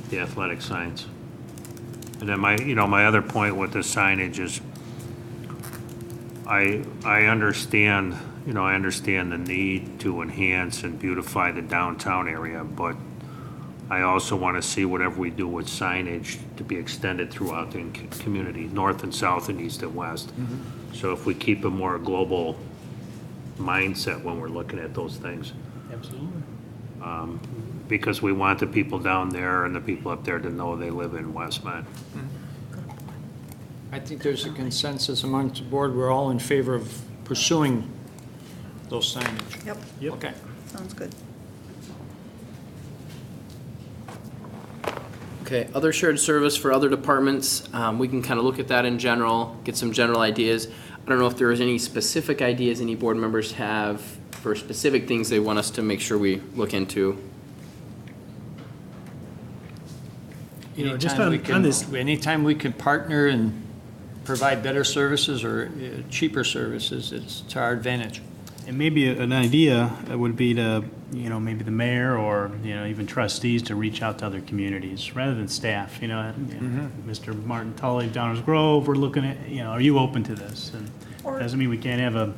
The athletic signs. And then my other point with the signage is, I understand, I understand the need to enhance and beautify the downtown area, but I also want to see whatever we do with signage to be extended throughout the community, north and south and east and west. So if we keep a more global mindset when we're looking at those things. Absolutely. Because we want the people down there and the people up there to know they live in Westmont. I think there's a consensus amongst the board. We're all in favor of pursuing those signage. Yep, Okay. sounds good. Okay, other shared service for other departments, we can kind of look at that in general, get some general ideas. I don't know if there is any specific ideas any board members have for specific things they want us to make sure we look into. You know, just Anytime we on can- this, Anytime we can partner and provide better services or cheaper services, it's to our advantage. and maybe an idea would be to, you know, maybe the mayor or, you know, even trustees to reach out to other communities rather than staff, you know. Mr. Martin Tully, Downers Grove, we're looking at, you know, are you open to this? And doesn't mean we can't have a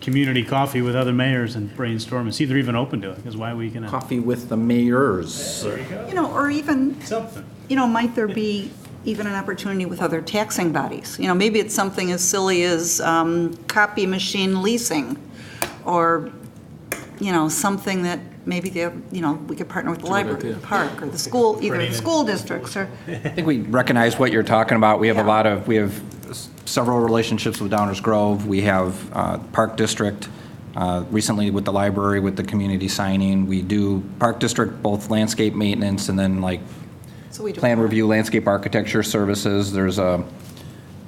community coffee with other mayors and brainstorm and see if they're even open to it, because why are we gonna? Coffee with the mayors. You know, or even, Something. you know, might there be even an opportunity with other taxing bodies? You know, maybe it's something as silly as copy machine leasing, or, you know, something that maybe they, you know, we could partner with the library, the park, or the school, either the school districts, or, I think we recognize what you're talking about. We have a lot of, we have several relationships with Downers Grove. We have Park District, recently with the library, with the community signing. We do Park District, both landscape maintenance and then like so we do. plan review, landscape architecture services. There's a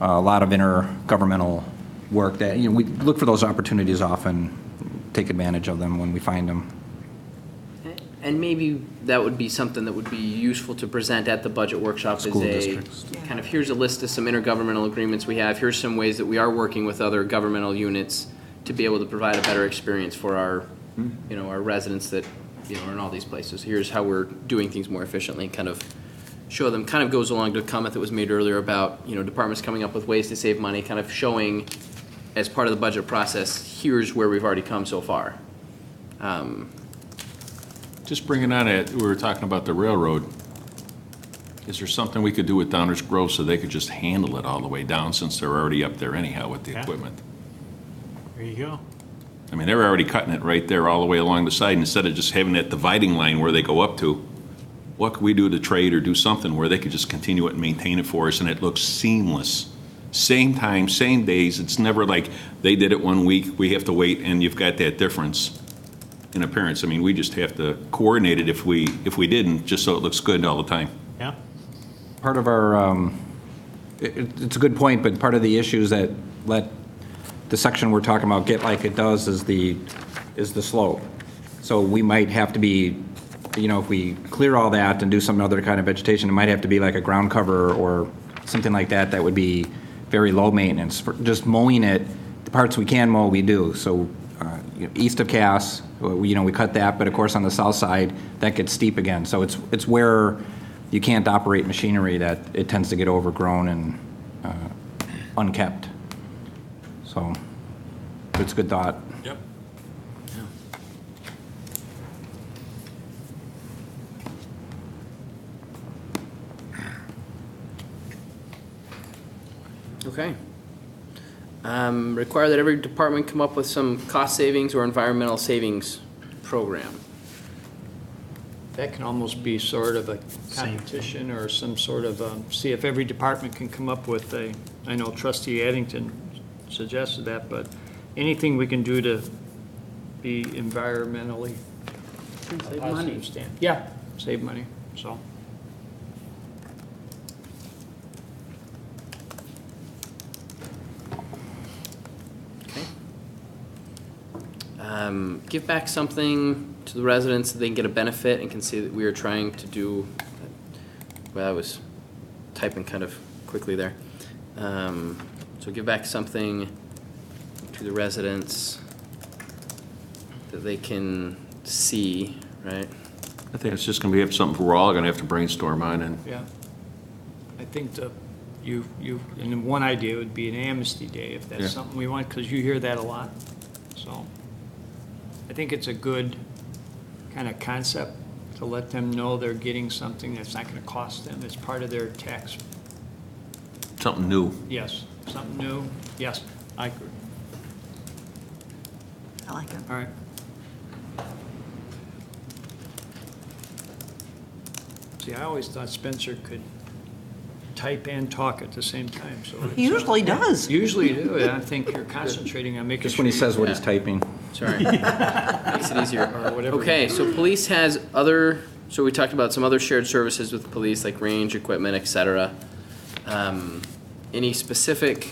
lot of intergovernmental work that, you know, we look for those opportunities often, take advantage of them when we find them. And maybe that would be something that would be useful to present at the budget workshop School as a, districts. kind of, here's a list of some intergovernmental agreements we have, here's some ways that we are working with other governmental units to be able to provide a better experience for our, you know, our residents that, you know, are in all these places. Here's how we're doing things more efficiently, kind of show them, kind of goes along to a comment that was made earlier about, you know, departments coming up with ways to save money, kind of showing as part of the budget process, here's where we've already come so far. Just bringing on it, we were talking about the railroad. Is there something we could do with Downers Grove so they could just handle it all the way down since they're already up there anyhow with the Yeah. equipment? There you go. I mean, they're already cutting it right there all the way along the side instead of just having that dividing line where they go up to. What could we do to trade or do something where they could just continue it and maintain it for us and it looks seamless? Same time, same days. It's never like they did it 1 week, we have to wait, and you've got that difference in appearance. I mean, we just have to coordinate it if we didn't, just so it looks good all the time. Yeah. Part of our, it's a good point, but part of the issues that let the section we're talking about get like it does is the slope. So we might have to be, you know, if we clear all that and do some other kind of vegetation, it might have to be like a ground cover or something like that that would be very low maintenance. For just mowing it, the parts we can mow, we do. So you know, east of Cass, you know, we cut that, but of course on the south side, that gets steep again. So it's where you can't operate machinery that it tends to get overgrown and unkept. So it's a good thought. Yep. Okay. Require that every department come up with some cost savings or environmental savings program. That can almost be sort of a competition or some sort of, see if every department can come up with a, I know trustee Addington suggested that, but anything we can do to be environmentally Save money. positive stand. Yeah, save money, so. Give back something to the residents that they can get a benefit and can see that we are trying to do, well, I was typing kind of quickly there. So give back something to the residents that they can see, right? I think it's just gonna be something we're all gonna have to brainstorm on and Yeah. I think and then one idea would be an amnesty day, if Yeah. that's something we want, because you hear that a lot. So I think it's a good kind of concept to let them know they're getting something that's not going to cost them. It's part of their tax. something new. Yes, something new. Yes, I agree. I like it. All right. See, I always thought Spencer could type and talk at the same time, so. He usually does. Usually you do, I think you're concentrating on making sure. Just when he says what he's typing. Sorry. Makes it easier. Or whatever. Okay, so police has other So we talked about some other shared services with police, like range, equipment, et cetera. Any specific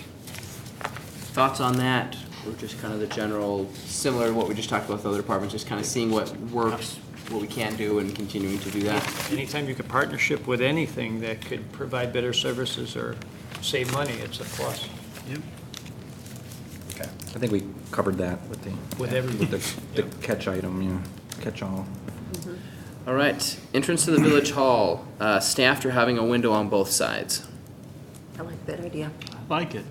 thoughts on that? Or just kind of the general, similar to what we just talked about with other departments, just kind of seeing what works, what we can do, and continuing to do that? Anytime you could partnership with anything that could provide better services or save money, it's a plus. Okay. I think we covered that with the. With everything. With the catch item, catch all. All right, entrance to the village hall, staffed or having a window on both sides. I like that idea. Like it.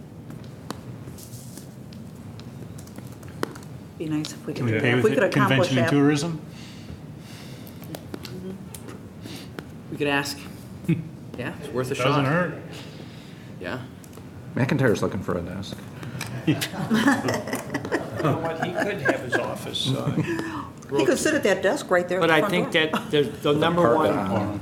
Be nice if we Can could, we pay if with we could it? accomplish Convention and that. tourism? We could ask. Yeah, it's worth a shot. Doesn't hurt. Yeah. McIntyre's looking for a desk. You know what, he could have his office. He could sit at that desk right there at But the I front think door that the number one,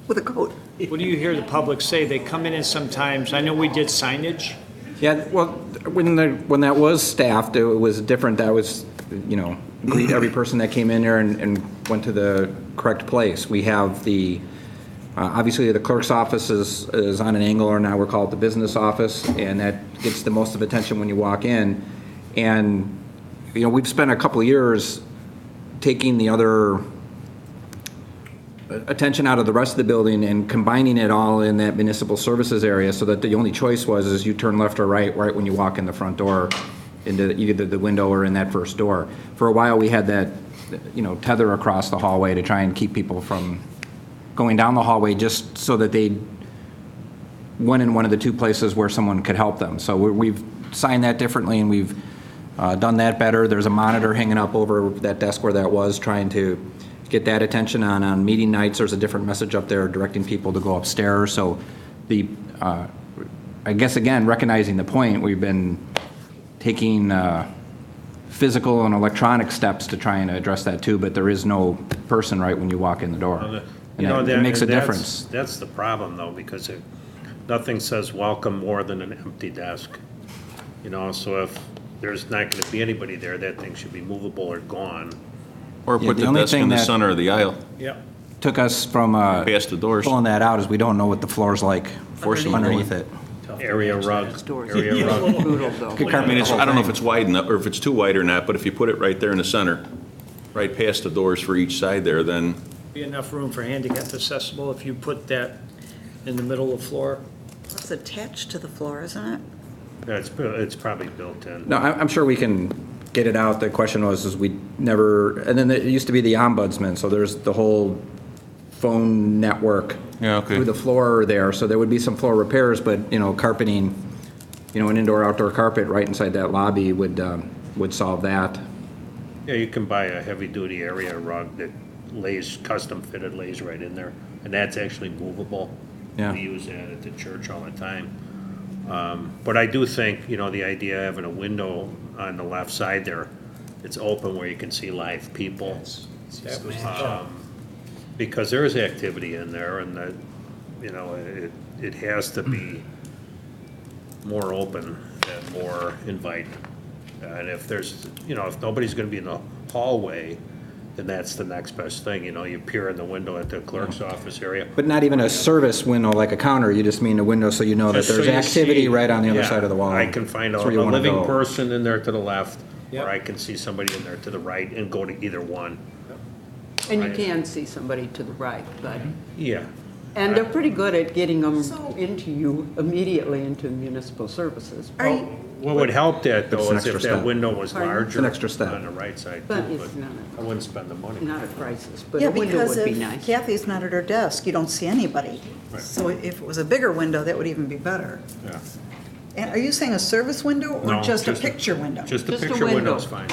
with a coat. what do you hear the public say? They come in and sometimes, I know we did signage. Yeah, well, when that was staffed, it was different. That was, greet every person that came in there and went to the correct place. We have the, obviously, the clerk's office is on an angle, or now we're called the business office, and that gets the most of attention when you walk in. And, we've spent a couple of years taking the other attention out of the rest of the building and combining it all in that municipal services area, so that the only choice is you turn left or right when you walk in the front door into either the window or in that first door. For a while, we had that, tether across the hallway to try and keep people from going down the hallway, just so that they went in one of the two places where someone could help them. So we've signed that differently, and we've done that better. There's a monitor hanging up over that desk where that was, trying to get that attention on meeting nights. There's a different message up there directing people to go upstairs. So I guess, again, recognizing the point, we've been taking physical and electronic steps to try and address that too, but there is no person right when you walk in the door. And it makes a difference. That's the problem, though, because nothing says welcome more than an empty desk. So if there's not going to be anybody there, that thing should be movable or gone. Or Yeah, put the the only desk thing in the that- center of the aisle. Yeah. Took us from Past the doors. pulling that out is we don't know what the floor's like Forcing underneath it. Area rug, Doors. area rug. Brutal, though. I mean, I don't know if it's wide enough, or if it's too wide or not, but if you put it right there in the center, right past the doors for each side there, then Be enough room for handicap accessible if you put that in the middle of the floor. It's attached to the floor, isn't it? Yeah, it's probably built in. No, I'm sure we can get it out. The question is we never, and then it used to be the ombudsman, so there's the whole phone network Yeah, okay. through the floor there, so there would be some floor repairs, but, carpeting, an indoor-outdoor carpet right inside that lobby would solve that. Yeah, you can buy a heavy-duty area rug that lays, custom-fitted, lays right in there, and that's actually movable. Yeah. We use that at the church all the time. But I do think, the idea of having a window on the left side there, it's open where you can see live people. Because there is activity in there, and that, it has to be more open and more inviting. And if there's, if nobody's gonna be in the hallway, then that's the next best thing, you peer in the window at the clerk's office area. But not even a service window like a counter, you just mean a window so you know that Just so there's you activity see- right on the other yeah, side of the wall. I can find a That's where you wanna living go. person in there to the left, Yep. or I can see somebody in there to the right and go to either one. And you can see somebody to the right, but, Yeah. and they're pretty good at getting them So- into you immediately into municipal services. Are you, What would help that, But it's though, an is if extra that step. window was Pardon? larger. It's an extra step. On the right side, But too, it's but not I wouldn't spend the money. Not a crisis, but yeah, a window because would be if nice. Kathy's not at her desk, you don't see anybody. So if it was a bigger window, that would even be better. Yeah. And are you saying a service window or No, just a picture window? Just a Just a picture window. window's fine.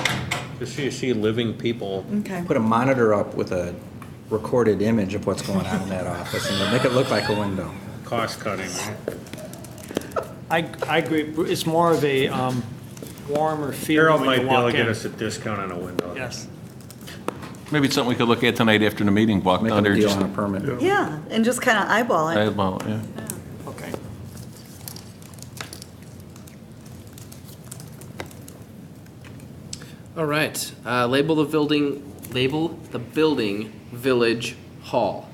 Just so you see living people. Okay. Put a monitor up with a recorded image of what's going on in that office and make it look like a window. Cost cutting, right? I agree. It's more of a warmer Harold feeling when might you be able to walk get in. us a discount on a window. Yes. maybe it's something we could look at tonight after the meeting, walk Make down a there, deal just on a permit. Yeah, and just kind of eyeball it. eyeball, yeah. Okay. All right, label the building Village Hall.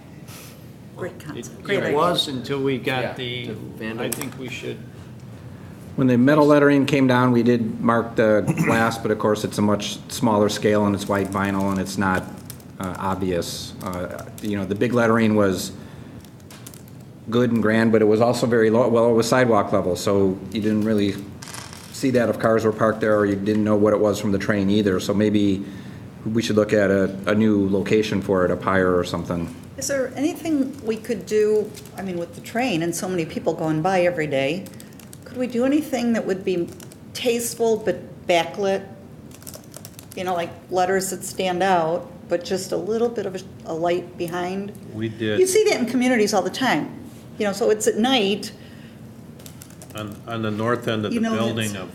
Great concept, It great idea. was until we Yeah, got the, the vandal. I think we should, When the metal lettering came down, we did mark the glass, but of course, it's a much smaller scale and it's white vinyl and it's not obvious. You know, the big lettering was good and grand, but it was also very low, well, it was sidewalk level, so you didn't really see that if cars were parked there, or you didn't know what it was from the train either. So maybe we should look at a new location for it, up higher or something. Is there anything we could do, I mean, with the train and so many people going by every day, could we do anything that would be tasteful but backlit? You know, like letters that stand out, but just a little bit of a light behind? We did. You see that in communities all the time. You know, so it's at night. On the north end of You the know, building that's-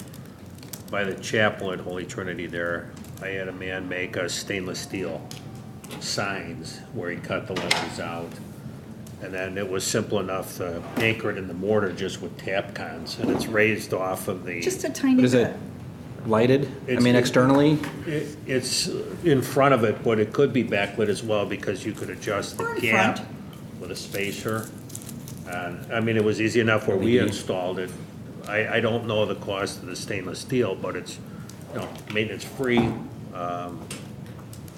by the chapel at Holy Trinity there, I had a man make a stainless steel signs where he cut the letters out. And then it was simple enough to anchor it in the mortar just with tap cons, and it's raised off of the. Just a tiny But is bit. it lighted? I It's- mean, externally? It's in front of it, but it could be backlit as well because you could adjust the Or in gap front. with a spacer. And, I mean, it was easy enough where we installed it. I don't know the cost of the stainless steel, but it's, you know, maintenance free.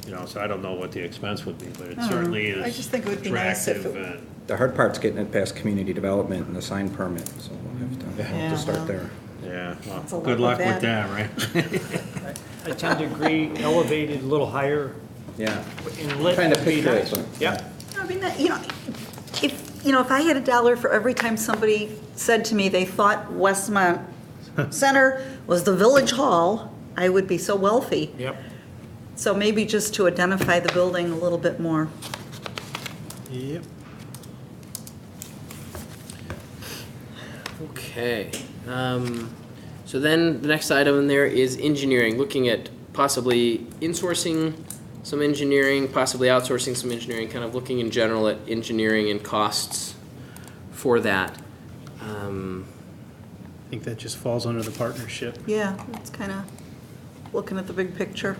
You know, so I don't know what the expense would be, but it certainly is I just think it would be nice if attractive it- and. The hard part's getting it past community development and the sign permit, so we'll have Yeah, to start well. there. Yeah, That's a well, lot good luck with with that. that, right? I tend to agree, elevated a little higher Yeah. and lit Trying to would be picture it, nice. but- Yep. I mean, you know, if I had $1 for every time somebody said to me they thought Westmont Center was the village hall, I would be so wealthy. Yep. So maybe just to identify the building a little bit more. Yep. Okay. So then the next item in there is engineering, looking at possibly insourcing some engineering, possibly outsourcing some engineering, kind of looking in general at engineering and costs for that. I think that just falls under the partnership. Yeah, it's kind of looking at the big picture.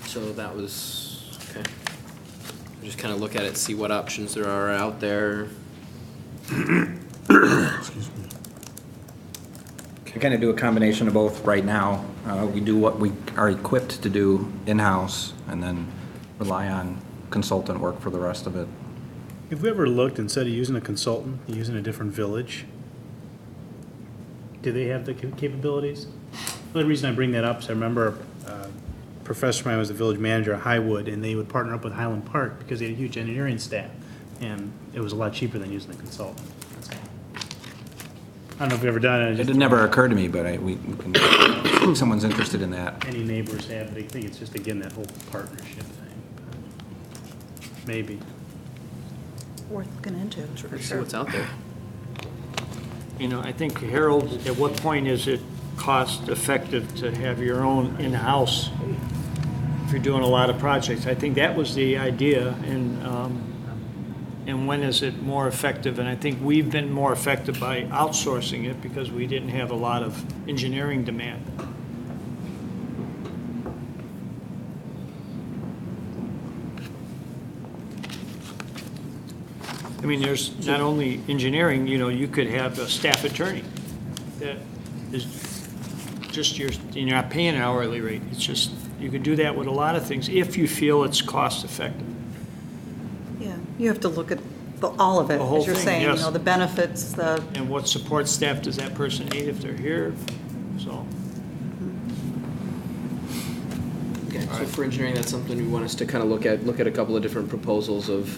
So that was, okay. Just kind of look at it, see what options there are out there. We kind of do a combination of both right now. We do what we are equipped to do in-house and then rely on consultant work for the rest of it. Have we ever looked, instead of using a consultant, using a different village? Do they have the capabilities? The only reason I bring that up is I remember a professor of mine was the village manager at Highwood, and they would partner up with Highland Park because they had a huge engineering staff, and it was a lot cheaper than using a consultant. I don't know if you've ever done it. It just- had never occurred to me, but we can, if someone's interested in that. Any neighbors have, they think it's just, again, that whole partnership thing. Maybe. Worth looking into, for See sure. what's out there. You know, I think, Harold, at what point is it cost effective to have your own in-house if you're doing a lot of projects? I think that was the idea, and when is it more effective? And I think we've been more effective by outsourcing it because we didn't have a lot of engineering demand. I mean, there's not only engineering, you know, you could have a staff attorney that is just you're not paying an hourly rate. It's just, you could do that with a lot of things if you feel it's cost effective. Yeah, you have to look at all of it, The whole as you're thing, saying, you yes. know, the benefits, the, And what support staff does that person need if they're here? So, Okay, so for engineering, that's something we want us to kind of look at a couple of different proposals of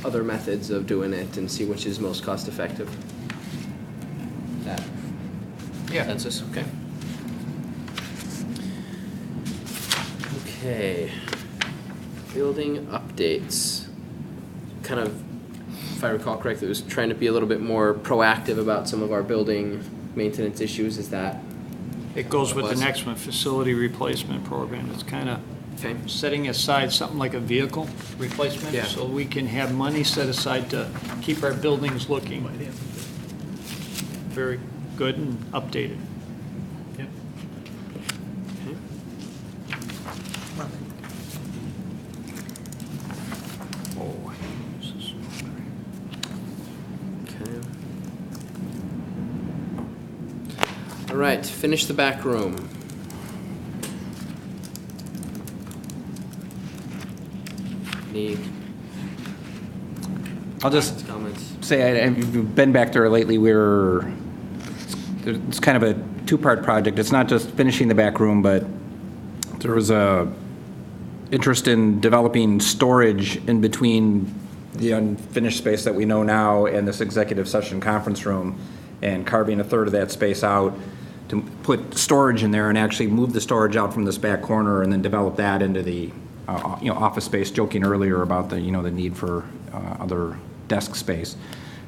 other methods of doing it and see which is most cost effective. That. yeah. Consensus, okay. Okay. Building updates. Kind of, if I recall correctly, it was trying to be a little bit more proactive about some of our building maintenance issues. Is that? It goes with the Was. next one, facility replacement program. It's kind of Okay. setting aside something like a vehicle replacement. Yeah. So we can have money set aside to keep our buildings looking very good and updated. right, finish the back room. Any I'll just comments? say, I've been back there lately, it's kind of a two-part project. It's not just finishing the back room, but there was a interest in developing storage in between the unfinished space that we know now and this executive session conference room, and carving a third of that space out to put storage in there and actually move the storage out from this back corner and then develop that into the office space, joking earlier about the, the need for other desk space.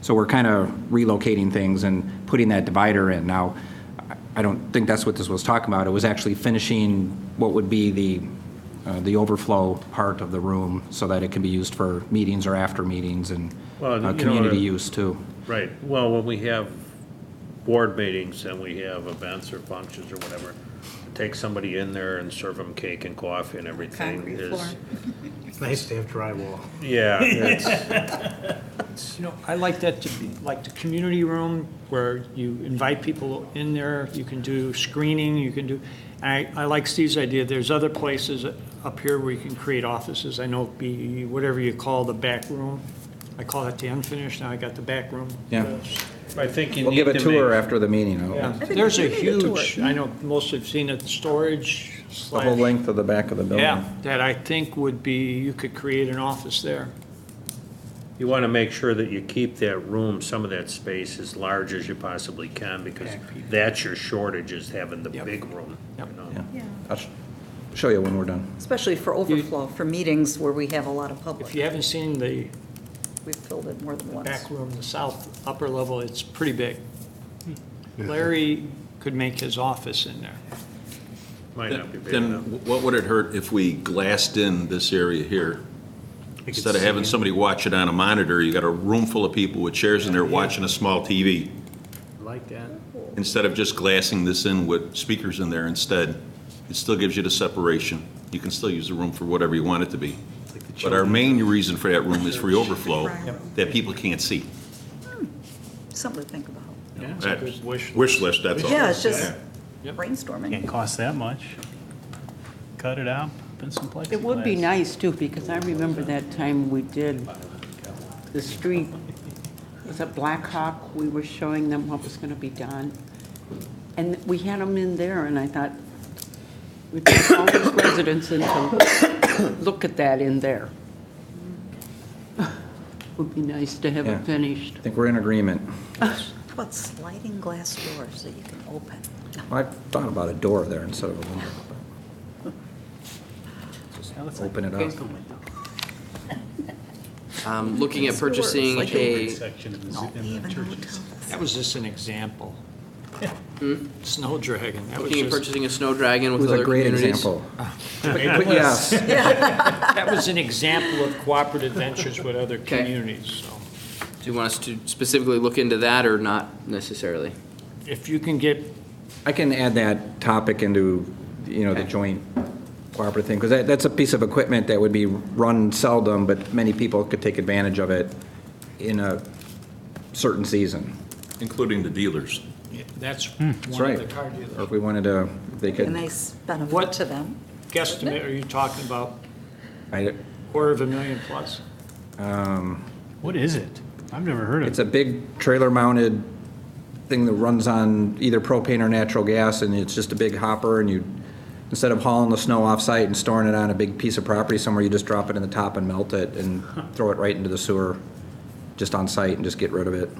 So we're kind of relocating things and putting that divider in. Now, I don't think that's what this was talking about. It was actually finishing what would be the overflow part of the room so that it can be used for meetings or after meetings and community use too. Right. Well, when we have board meetings and we have events or functions or whatever, take somebody in there and serve them cake and coffee and everything Concrete is. floor. It's nice to have drywall. Yeah. I like that to be like the community room where you invite people in there. You can do screening, you can do, I like Steve's idea. There's other places up here where you can create offices. I know be whatever you call the back room. I call it the unfinished, now I got the back room. Yeah. I think you We'll need give a to tour make- after the meeting. Yeah, think there's we a do need a tour. huge, I know most have seen it, storage The whole slash, length of the back of the building. yeah, that I think would be, you could create an office there. You want to make sure that you keep that room, some of that space as large as you possibly can, because that's your shortage, is having the Yep. big room. Yep. you know? Yeah. I'll show you when we're done. Especially for overflow, for meetings where we have a lot of If public. you haven't seen the We've filled it more than once. back room, the south upper level, it's pretty big. Larry could make his office in there. Might not be big Then enough. what would it hurt if we glassed in this area here? Instead of having somebody watch it on a monitor, you got a room full of people with chairs in there watching a small TV. Like that. Instead of just glassing this in with speakers in there instead, it still gives you the separation. You can still use the room for whatever you want it to be. But our main reason for that room is for the overflow that people can't see. Something to think about. Yeah, it's a That's good wish. wish list, that's all. Yeah, it's just Yep. brainstorming. Can't cost that much. Cut it out, put in some plexiglass. It would be nice too, because I remember that time we did the street, was it Black Hawk? We were showing them what was gonna be done. And we had them in there, and I thought, we put all these residents in to look at that in there. Would be nice to have Yeah. it finished. I think we're in agreement. How about sliding glass doors that you can open? I thought about a door there instead of a window. Just Now, let's open it like- up. Looking at purchasing Like a, Section in the, We in have the an churches. hotel. That was just an example. Snow dragon, that was looking at just, purchasing a snow dragon It with was other a great communities. example. But yes, that was an example of cooperative ventures with other Okay. communities, so. Do you want us to specifically look into that or not necessarily? If you can get, I can add that topic into, the joint cooperative thing, because that's a piece of equipment that would be run seldom, but many people could take advantage of it in a certain season. Including the dealers. that's That's one right. of the car Or dealers. if we wanted to, they A could, nice benefit What- to them. Guesstimate, are you talking about I- $250,000 plus? What is it? I've never heard of it's it. a big trailer-mounted thing that runs on either propane or natural gas, and it's just a big hopper, and instead of hauling the snow off-site and storing it on a big piece of property somewhere, you just drop it in the top and melt it and throw it right into the sewer, just on site, and just get rid of it.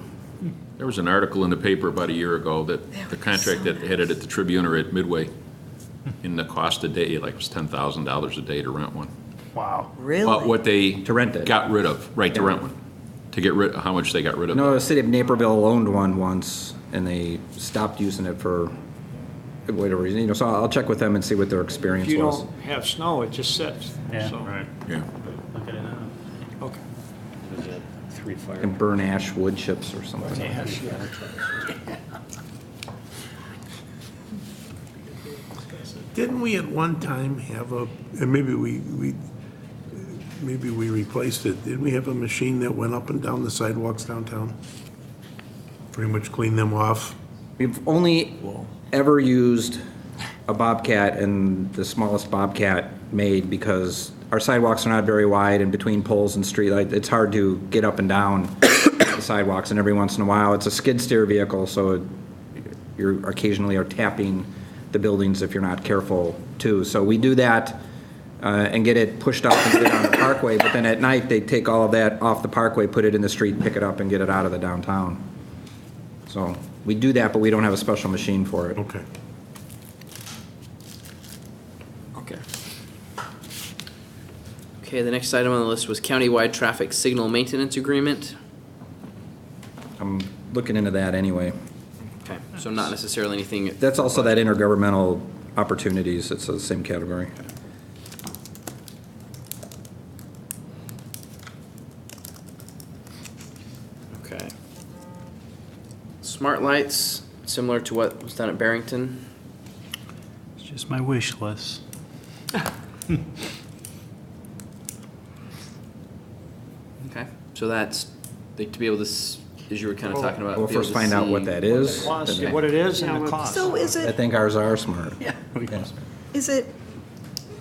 There was an article in the paper about a year ago that the contract that had it at the Tribune or at Midway, in the cost a day, like it was $10,000 a day to rent one. Wow. Really? But what they To rent it. got rid of, right, to rent one. To get rid, how much they got rid of. No, the city of Naperville owned one once, and they stopped using it for whatever reason, so I'll check with them and see what their If experience you was. don't have snow, it just sits. Yeah, So, right. Yeah. Look at it now. Okay. There's a 3 fire. And burn ash wood chips or something. Yes, yeah. Didn't we at one time have and maybe we replaced it, didn't we have a machine that went up and down the sidewalks downtown? Pretty much cleaned them off? We've only ever used a Bobcat and the smallest Bobcat made because our sidewalks are not very wide, and between poles and street light, it's hard to get up and down the sidewalks, and every once in a while, it's a skid steer vehicle, so you occasionally are tapping the buildings if you're not careful too. So we do that and get it pushed up and get it on the parkway, but then at night, they take all of that off the parkway, put it in the street, pick it up, and get it out of the downtown. So we do that, but we don't have a special machine for it. Okay. Okay. Okay, the next item on the list was countywide traffic signal maintenance agreement. I'm looking into that anyway. Okay, so not necessarily anything. That's also that intergovernmental opportunities, it's the same category. Okay. Smart lights, similar to what was done at Barrington. It's just my wish list. Okay, so that's, to be able to, as you were kind of talking about. We'll be able first to find out see- what that is. Cost, what it is and the cost. So is I it, think ours are smart. Yeah. Yes. is it,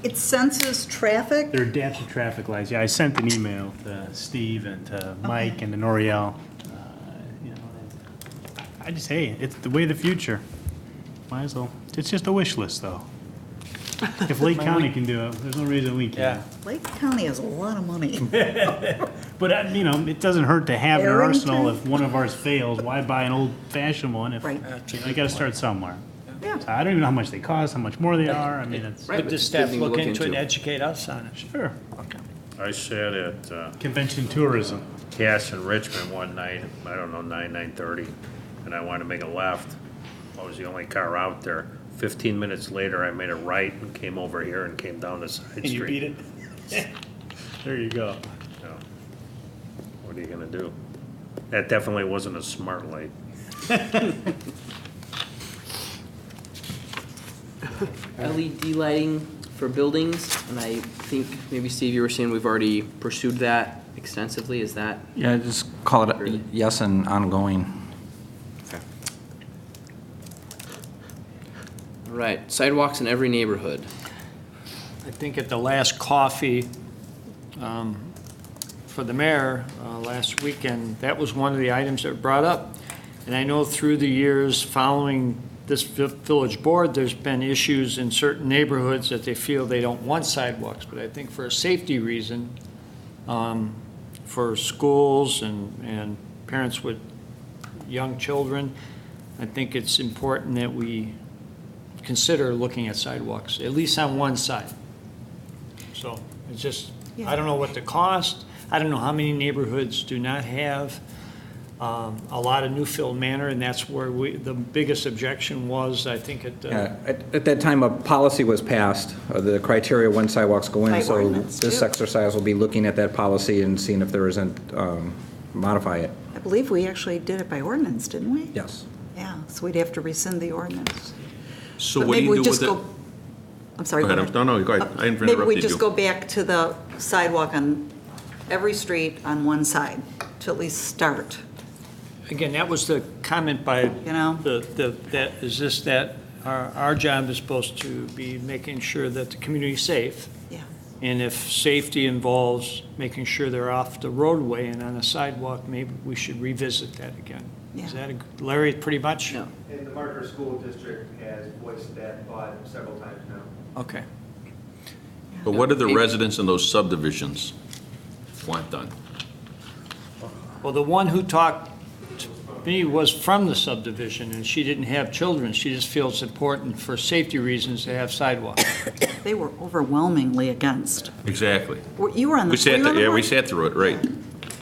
it senses traffic? They're adaptive traffic lights. Yeah, I sent an email to Steve and to Mike and to Noriel. You know, I just, hey, it's the way of the future. Might as well. It's just a wish list, though. If Lake County can do it, there's no reason we can't. Lake County has a lot of money. But, you know, it doesn't hurt to have an Barrington? arsenal if one of ours fails. Why buy an old-fashioned one if, Right. you know, you gotta start somewhere. Yeah. So I don't even know how much they cost, how much more they are. I mean, it's, Right, Could but the it's a staff good thing to look look into it and into. educate us on it? sure. I sat at Convention tourism. Cass in Richmond one night, I don't know, 9:30, and I wanted to make a left. I was the only car out there. 15 minutes later, I made a right and came over here and came down the side And you beat street. it? There you go. Yeah. What are you gonna do? That definitely wasn't a smart light. LED lighting for buildings, and I think maybe Steve, you were saying we've already pursued that extensively, is that? Yeah, just call it a yes and ongoing. Okay. All right, sidewalks in every neighborhood. I think at the last coffee for the mayor last weekend, that was one of the items that were brought up. And I know through the years following this village board, there's been issues in certain neighborhoods that they feel they don't want sidewalks. But I think for a safety reason, for schools and parents with young children, I think it's important that we consider looking at sidewalks, at least on one side. So it's just, I don't know what the cost, I don't know how many neighborhoods do not have a lot of new-filled manor, and that's where the biggest objection was, I think, at the, Yeah, at that time, a policy was passed, the criteria when sidewalks go in, By so ordinance, this too. exercise will be looking at that policy and seeing if there isn't, modify it. I believe we actually did it by ordinance, didn't we? Yes. Yeah, so we'd have to rescind the ordinance. So But what do maybe you we do just with it? go. I'm sorry. Go ahead. No, go ahead. I interrupted Maybe we you. just go back to the sidewalk on every street on one side, to at least start. again, that was the comment by You know? that our job is supposed to be making sure that the community's safe. Yeah. And if safety involves making sure they're off the roadway and on a sidewalk, maybe we should revisit that again. Is Yeah. that, Larry, pretty much? No. And the Marker School District has voiced that thought several times now. Okay. But what do the residents in those subdivisions want done? Well, the one who talked to me was from the subdivision, and she didn't have children. She just feels it's important for safety reasons to have sidewalks. They were overwhelmingly against. Exactly. You were on the. We sat, were you on the yeah, we board? sat through it, right.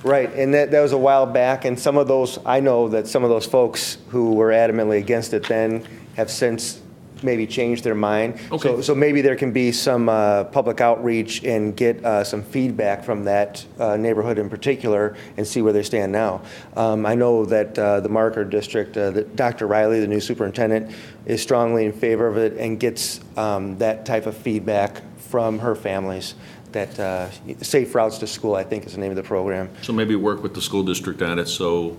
Right, and that was a while back, and some of those, I know that some of those folks who were adamantly against it then have since maybe changed their mind. Okay. So maybe there can be some public outreach and get some feedback from that neighborhood in particular and see where they stand now. I know that the Marker District, that Dr. Riley, the new superintendent, is strongly in favor of it and gets that type of feedback from her families. That Safe Routes to School, I think, is the name of the program. So maybe work with the school district on it, so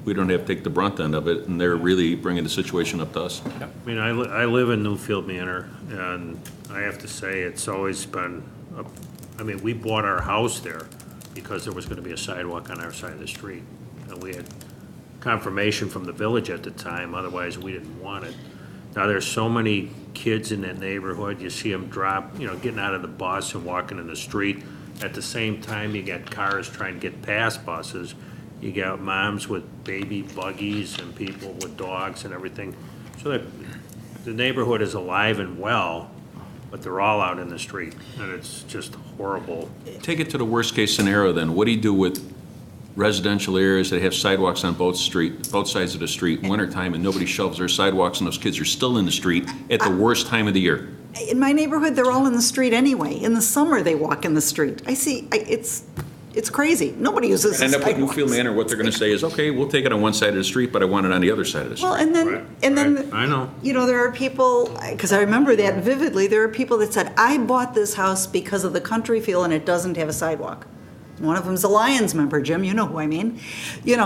we don't have to take the brunt end of it, and they're really bringing the situation up to us. I mean, I live in Newfield Manor, and I have to say, it's always been, I mean, we bought our house there because there was gonna be a sidewalk on our side of the street. And we had confirmation from the village at the time, otherwise we didn't want it. Now, there's so many kids in that neighborhood, you see them drop, getting out of the bus and walking in the street. At the same time, you got cars trying to get past buses. You got moms with baby buggies and people with dogs and everything. So that the neighborhood is alive and well, but they're all out in the street, and it's just horrible. Take it to the worst-case scenario, then. What do you do with residential areas that have sidewalks on both sides of the street, wintertime, and nobody shoves their sidewalks, and those kids are still in the street at the worst time of the year? In my neighborhood, they're all in the street anyway. In the summer, they walk in the street. It's crazy. Nobody uses the End up with sidewalks. Newfield Manor, what they're gonna say is, okay, we'll take it on one side of the street, but I want it on the other side of the street. Well, and then, I know. there are people, because I remember that vividly, there are people that said, I bought this house because of the country feel and it doesn't have a sidewalk. One of them's a Lions member, Jim, you know who I mean.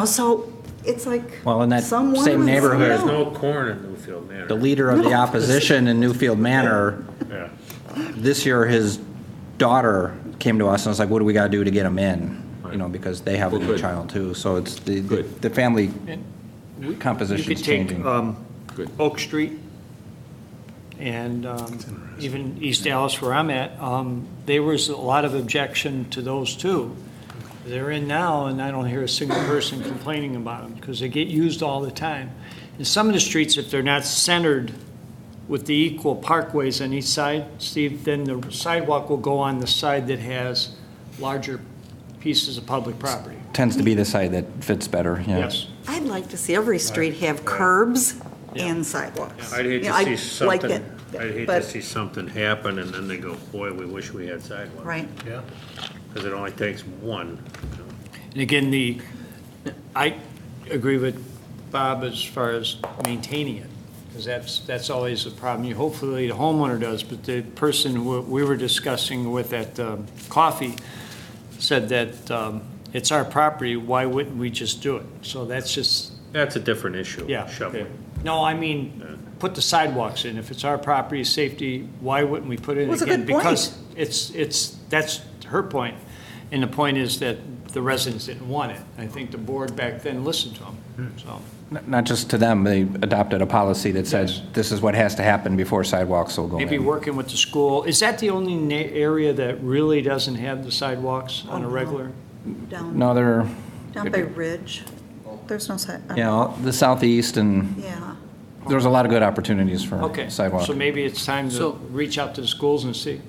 So it's like. Well, in that someone same was- neighborhood- There's no corn in Newfield Manor. The leader of the opposition in Newfield Manor, Yeah. this year, his daughter came to us and was like, what do we gotta do to get him in? Because they have a Well, new good. child too, so it's the Good. family You composition's could take changing. Good. Oak Street and even East Dallas where I'm at, there was a lot of objection to those too. They're in now, and I don't hear a single person complaining about them because they get used all the time. And some of the streets, if they're not centered with the equal parkways on each side, Steve, then the sidewalk will go on the side that has larger pieces of public property. Tends to be the side that fits better, yeah. Yes. I'd like to see every street have curbs Yeah. and sidewalks. I'd hate to I see like something, it, I'd hate to but- see something happen, and then they go, boy, we wish we had sidewalks. Right. Yeah. Because it only takes one. And again, I agree with Bob as far as maintaining it, because that's always a problem. Hopefully the homeowner does, but the person we were discussing with at coffee said that it's our property, why wouldn't we just do it? So that's just, That's a different issue. yeah. Shoveling. No, I mean, put the sidewalks in. If it's our property, safety, why wouldn't we put it in Well, it's a again? good point. Because that's her point. And the point is that the residents didn't want it. I think the board back then listened to them, so. Not just to them, they adopted a policy that said, Yes. this is what has to happen before sidewalks will go in. Maybe working with the school. Is that the only area that really doesn't have the sidewalks on a regular? Down No, they're, by Ridge, there's no side. the southeast, and Yeah. there's a lot of good opportunities for Okay, sidewalk. so maybe it's time to So- reach out to the schools and see.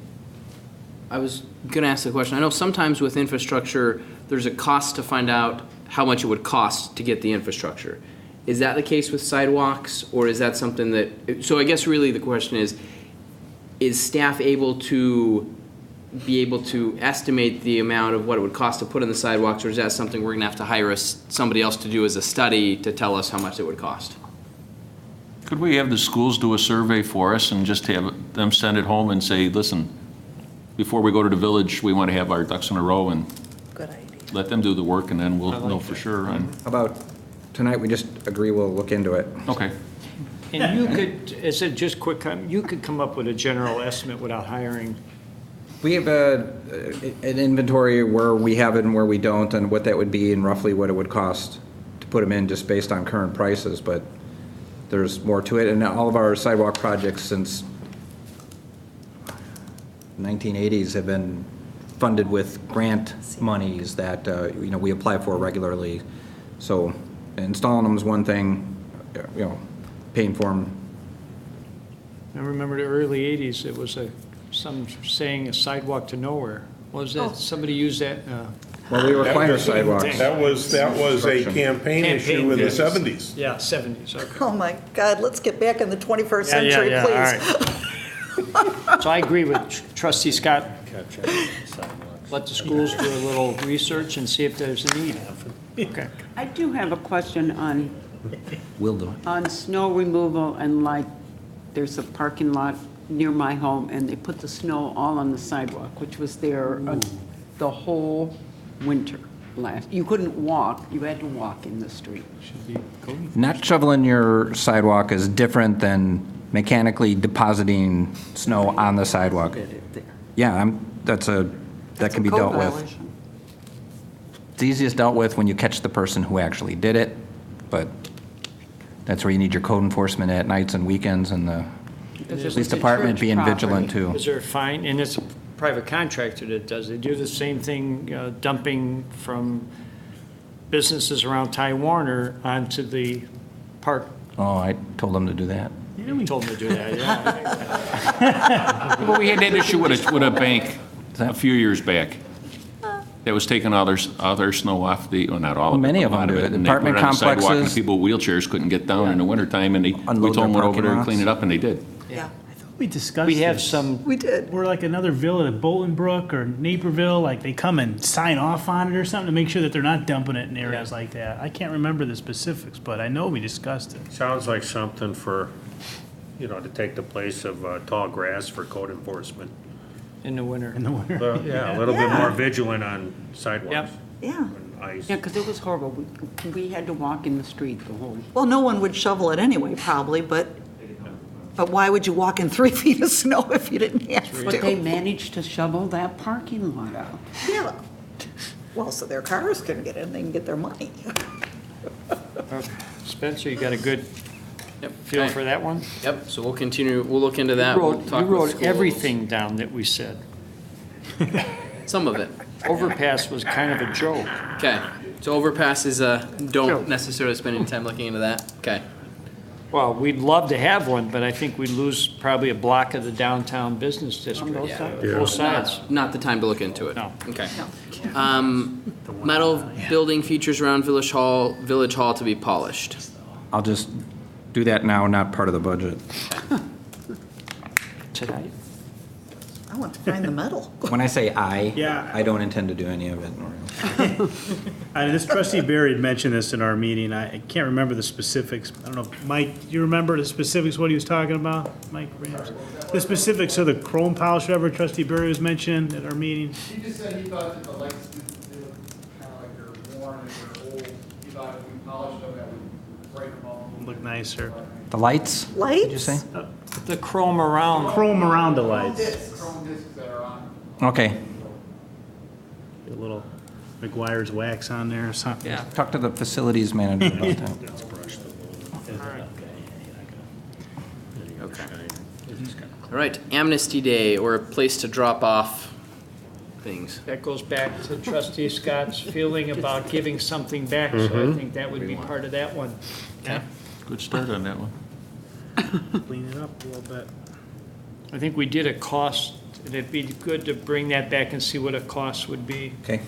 I was going to ask the question. I know sometimes with infrastructure, there's a cost to find out how much it would cost to get the infrastructure. Is that the case with sidewalks, or is that something that, so I guess really the question is staff able to estimate the amount of what it would cost to put in the sidewalks, or is that something we're going to have to hire somebody else to do as a study to tell us how much it would cost? Could we have the schools do a survey for us and just have them send it home and say, listen, before we go to the village, we want to have our ducks in a row, and Good idea. let them do the work, and then we'll know for sure. How about, tonight, we just agree we'll look into it. Okay. And you could, is it just quick, you could come up with a general estimate without hiring. We have an inventory where we have it and where we don't, and what that would be, and roughly what it would cost to put them in, just based on current prices, but there's more to it, and all of our sidewalk projects since 1980s have been funded with grant monies that, we apply for regularly. So installing them is one thing, paying for them. I remember the early 80s, it was some saying a sidewalk to nowhere. What was that? Somebody used that. Well, we require sidewalks. That was a campaign issue in the 70s. Yeah, 70s, okay. Oh, my God, let's get back in the 21st Yeah, century, yeah, please. all right. So I agree with trustee Scott. Let the schools do a little research and see if there's a need. Okay. I do have a question on Will do it. on snow removal, and there's a parking lot near my home, and they put the snow all on the sidewalk, which was there the whole winter. last, you couldn't walk, you had to walk in the street. Not shoveling your sidewalk is different than mechanically depositing snow on the sidewalk. Did it there. Yeah, that can be dealt with. It's easiest dealt with when you catch the person who actually did it, but that's where you need your code enforcement at nights and weekends, and the police department being vigilant too. Is there a fine, and it's a private contractor that does, they do the same thing, dumping from businesses around Ty Warner onto the park. Oh, I told them to do that. You told them to do that, yeah. Well, we had that issue with a bank a few years back. That was taking all their snow off well, not all of it. Many of but a lot them do it. And they put Apartment it on the sidewalk, and complexes. people with wheelchairs couldn't get down in the wintertime, and we Unload told them their went over there and parking clean it up, and they did. Yeah, We discussed We have this. some, we did. Or like another village, like Bolingbrook or Naperville, like they come and sign off on it or something to make sure that they're not dumping it in areas like that. I can't remember the specifics, but I know we discussed it. Sounds like something for, to take the place of tall grass for code enforcement. in the winter. In the winter. Yeah, a little bit more vigilant on sidewalks. Yep. Yeah. and Ice. Yeah, because it was horrible. We had to walk in the street the whole, Well, no one would shovel it anyway, probably, but why would you walk in 3 feet of snow if you didn't have but they to? managed to shovel that parking lot out. Yeah. Well, so their cars can get in, they can get their money. Spencer, you got a good Yep. feel Okay. for that one? Yep, so we'll continue, we'll look into that. You We'll wrote, talk you with wrote schools. everything down that we said. Some of it. Overpass was kind of a joke. Okay, so overpass is, don't necessarily spend any time looking into that. Okay. Well, we'd love to have one, but I think we'd lose probably a block of the downtown business district. Both sides. Not the time to look into it. No. Okay. Metal building features around Village Hall to be polished. I'll just do that now, not part of the budget. Tonight. I want to find the metal. When I say Yeah. I don't intend to do any of it. This trustee Barry had mentioned this in our meeting. I can't remember the specifics. I don't know, Mike, do you remember the specifics, what he was talking about? Mike Rams? The specifics of the chrome polish, whatever trustee Barry was mentioning at our meeting? He just said he thought that the lights, they look kind of like they're worn and they're old. He thought if we polished them, that would break them all. Look nicer. The lights? Did you say? The chrome around. Chrome around the lights. Chrome discs that are on. Okay. Get a little McGuire's wax on there or something. Yeah. Talk to the facilities manager about that. Okay. All right, Amnesty Day, or a place to drop off things. That goes back to trustee Scott's feeling about giving something back, so I think that would be part of that one. Okay. Good start on that one. Clean it up a little bit. I think we did a cost, and it'd be good to bring that back and see what a cost would be. Okay.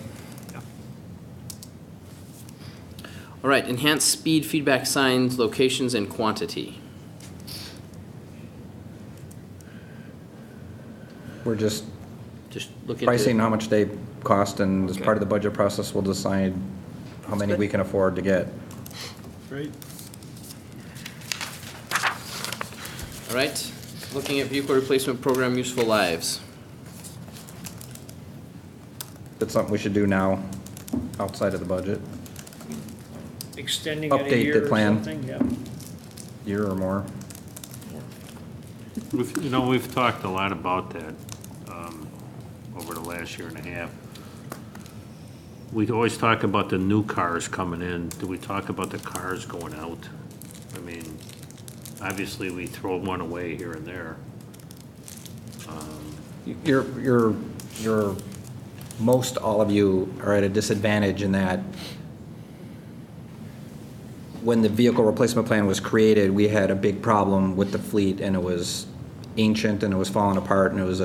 All right, enhanced speed feedback signs, locations, and quantity. We're just Just look into. pricing how much they cost, and as part of the budget process, we'll decide how many we can afford to get. Great. All right, looking at vehicle replacement program useful lives. That's something we should do now, outside of the budget, Extending it a Update year the or plan. something, yeah. year or more. We've talked a lot about that over the last year and a half. We always talk about the new cars coming in. Do we talk about the cars going out? I mean, obviously, we throw one away here and there. Most all of you are at a disadvantage in that when the vehicle replacement plan was created, we had a big problem with the fleet, and it was ancient, and it was falling apart, and it was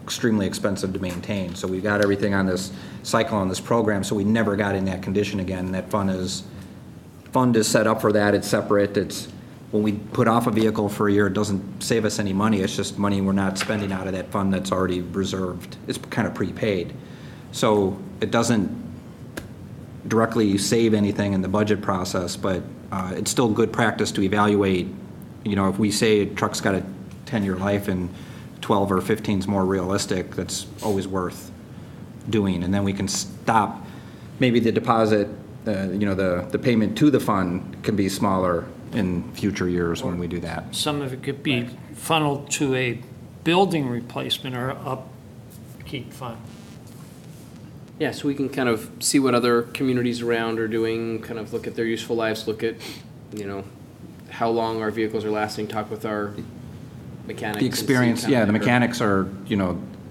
extremely expensive to maintain. So we got everything on this cycle, on this program, so we never got in that condition again. That fund is set up for that. It's separate. It's when we put off a vehicle for a year, it doesn't save us any money. It's just money we're not spending out of that fund that's already reserved. It's kind of prepaid. So it doesn't directly save anything in the budget process, but it's still good practice to evaluate. If we say a truck's got a 10-year life and 12 or 15 is more realistic, that's always worth doing. And then we can stop maybe the deposit, the payment to the fund can be smaller in future years when we do that. Some of it could be funneled to a building replacement or upkeep fund. Yeah, so we can kind of see what other communities around are doing, kind of look at their useful lives, look at, how long our vehicles are lasting, talk with our mechanics. The experience, and see kind the of their mechanics are,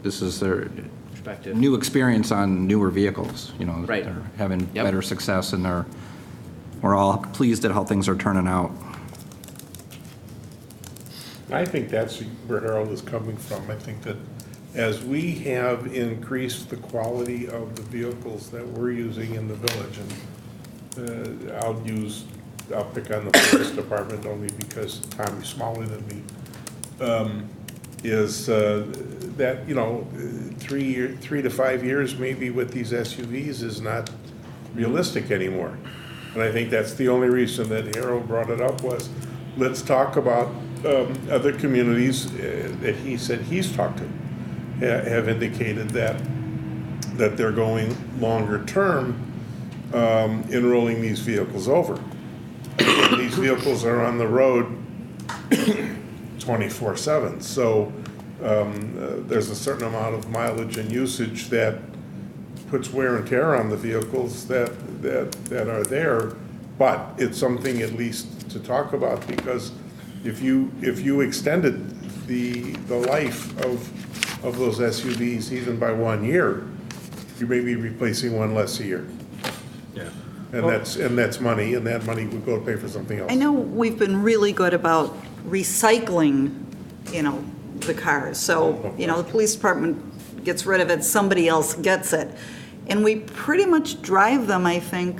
this is their perspective. new experience on newer vehicles, Right. They're having Yep. better success, and we're all pleased at how things are turning out. I think that's where Harold is coming from. I think that as we have increased the quality of the vehicles that we're using in the village, and I'll pick on the police department only because Tommy's smaller than me, is that, 3 to 5 years maybe with these SUVs is not realistic anymore. And I think that's the only reason that Harold brought it up was, let's talk about other communities that he said he's talked to have indicated that they're going longer term enrolling these vehicles over. These vehicles are on the road 24/7, so there's a certain amount of mileage and usage that puts wear and tear on the vehicles that are there, but it's something at least to talk about, because if you extended the life of those SUVs even by 1 year, you may be replacing one less a year. Yeah. And that's money, and that money would go to pay for something else. I know we've been really good about recycling, the cars. So, the police department gets rid of it, somebody else gets it. And we pretty much drive them, I think,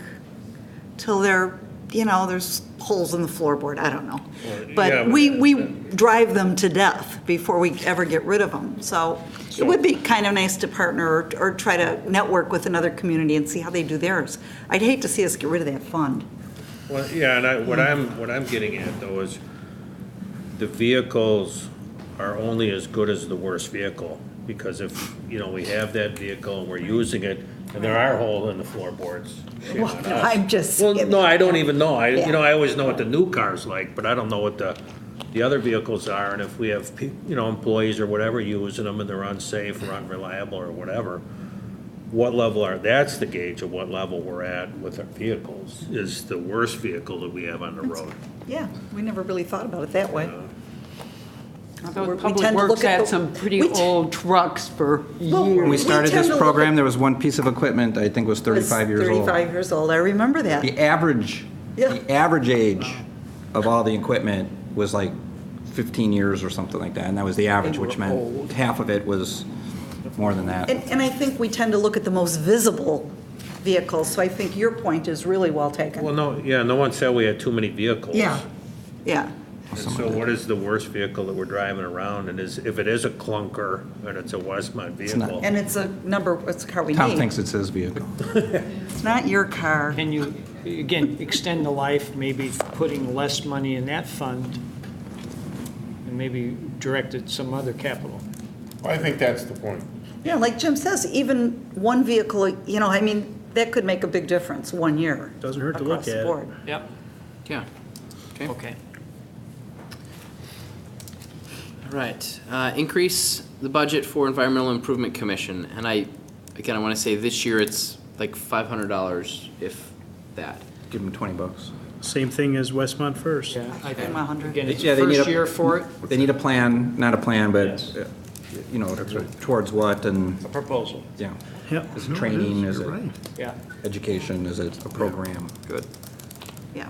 till they're, there's holes in the floorboard, I don't know. But we drive them to death before we ever get rid of them. So it would be kind of nice to partner or try to network with another community and see how they do theirs. I'd hate to see us get rid of that fund. Well, yeah, and what I'm getting at though is the vehicles are only as good as the worst vehicle, because if, we have that vehicle and we're using it and there are holes in the floorboards, shame on us. I'm just. Well, no, I don't even know. Yeah. I always know what the new car's like, but I don't know what the other vehicles are, and if we have, employees or whatever using them and they're unsafe or unreliable or whatever, what level that's the gauge of what level we're at with our vehicles, is the worst vehicle that we have on the road. Yeah, we never really thought about it that way. So We Public tend to Works look at had the- some pretty we t- old trucks for Well, years. When we started tend this to look program, at- there was one piece of equipment, I think was 35 years old. 35 years old, I remember that. The average age of all the equipment was like 15 years or something like that, and that was the average, which meant half of it was more than that. And I think we tend to look at the most visible vehicles, so I think your point is really well taken. Well, no one said we had too many vehicles. Yeah, yeah. And so what is the worst vehicle that we're driving around, and if it is a clunker, and it's a Westmont vehicle? And it's a car we need. Tom thinks it's his vehicle. It's not your car. Can you, again, extend the life, maybe putting less money in that fund and maybe direct it some other capital? I think that's the point. Yeah, like Jim says, even one vehicle, that could make a big difference 1 year. Doesn't hurt to look across the at it. board. Yep, Yeah. okay. All right. Increase the budget for Environmental Improvement Commission. And I want to say this year it's like $500, if that. Give him $20. Same thing as Westmont First. Yeah, I Give 'em 100. Again, it's Yeah, the they need first a- year for it, They need a plan, not a plan, but, Yes. towards what, and, a proposal, yeah. Yep. Is it training, is it yeah. education, is it a program? Good. Yeah.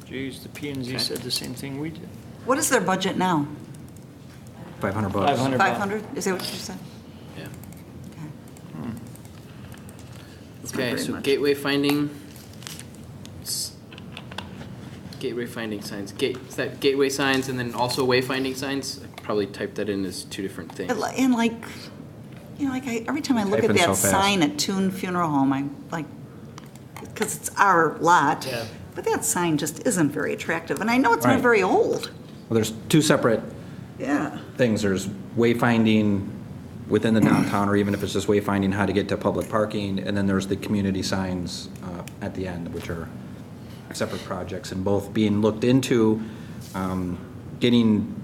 Geez, the P and Z Okay. said the same thing we did. What is their budget now? $500. 500 bucks. 500? Is that what you said? Yeah. Okay. It's not Okay, very so much. gateway finding. Gateway finding signs. Is that gateway signs and then also wayfinding signs? I probably typed that in as two different things. And every time I look at Typing so that fast. sign at Toon Funeral Home, I'm like, because it's our lot, Yeah. but that sign just isn't very attractive. And I know it's not Right. very old. Well, there's two separate Yeah. things. There's wayfinding within the downtown, or even if it's just wayfinding how to get to public parking. And then there's the community signs at the end, which are separate projects, and both being looked into, getting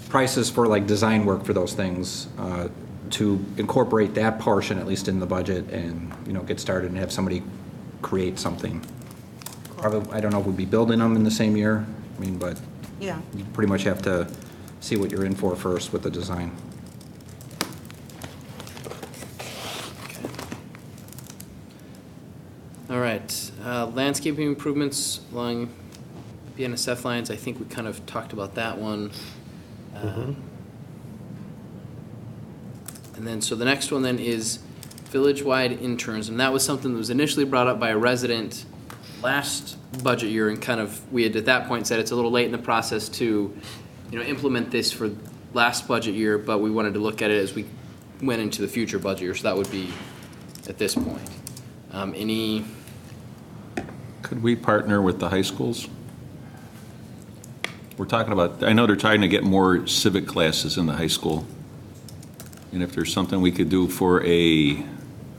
prices for like design work for those things, to incorporate that portion at least in the budget, and get started and have somebody create something. Probably, I don't know if we'd be building them in the same year. I mean, but Yeah. you pretty much have to see what you're in for first with the design. All right, landscaping improvements along BNSF lines, I think we kind of talked about that one. And then, so the next one then is village-wide interns, and that was something that was initially brought up by a resident last budget year, and kind of, we had at that point said it's a little late in the process to, implement this for last budget year, but we wanted to look at it as we went into the future budget year, so that would be at this point. Could we partner with the high schools? We're talking about, I know they're trying to get more civic classes in the high school. And if there's something we could do for a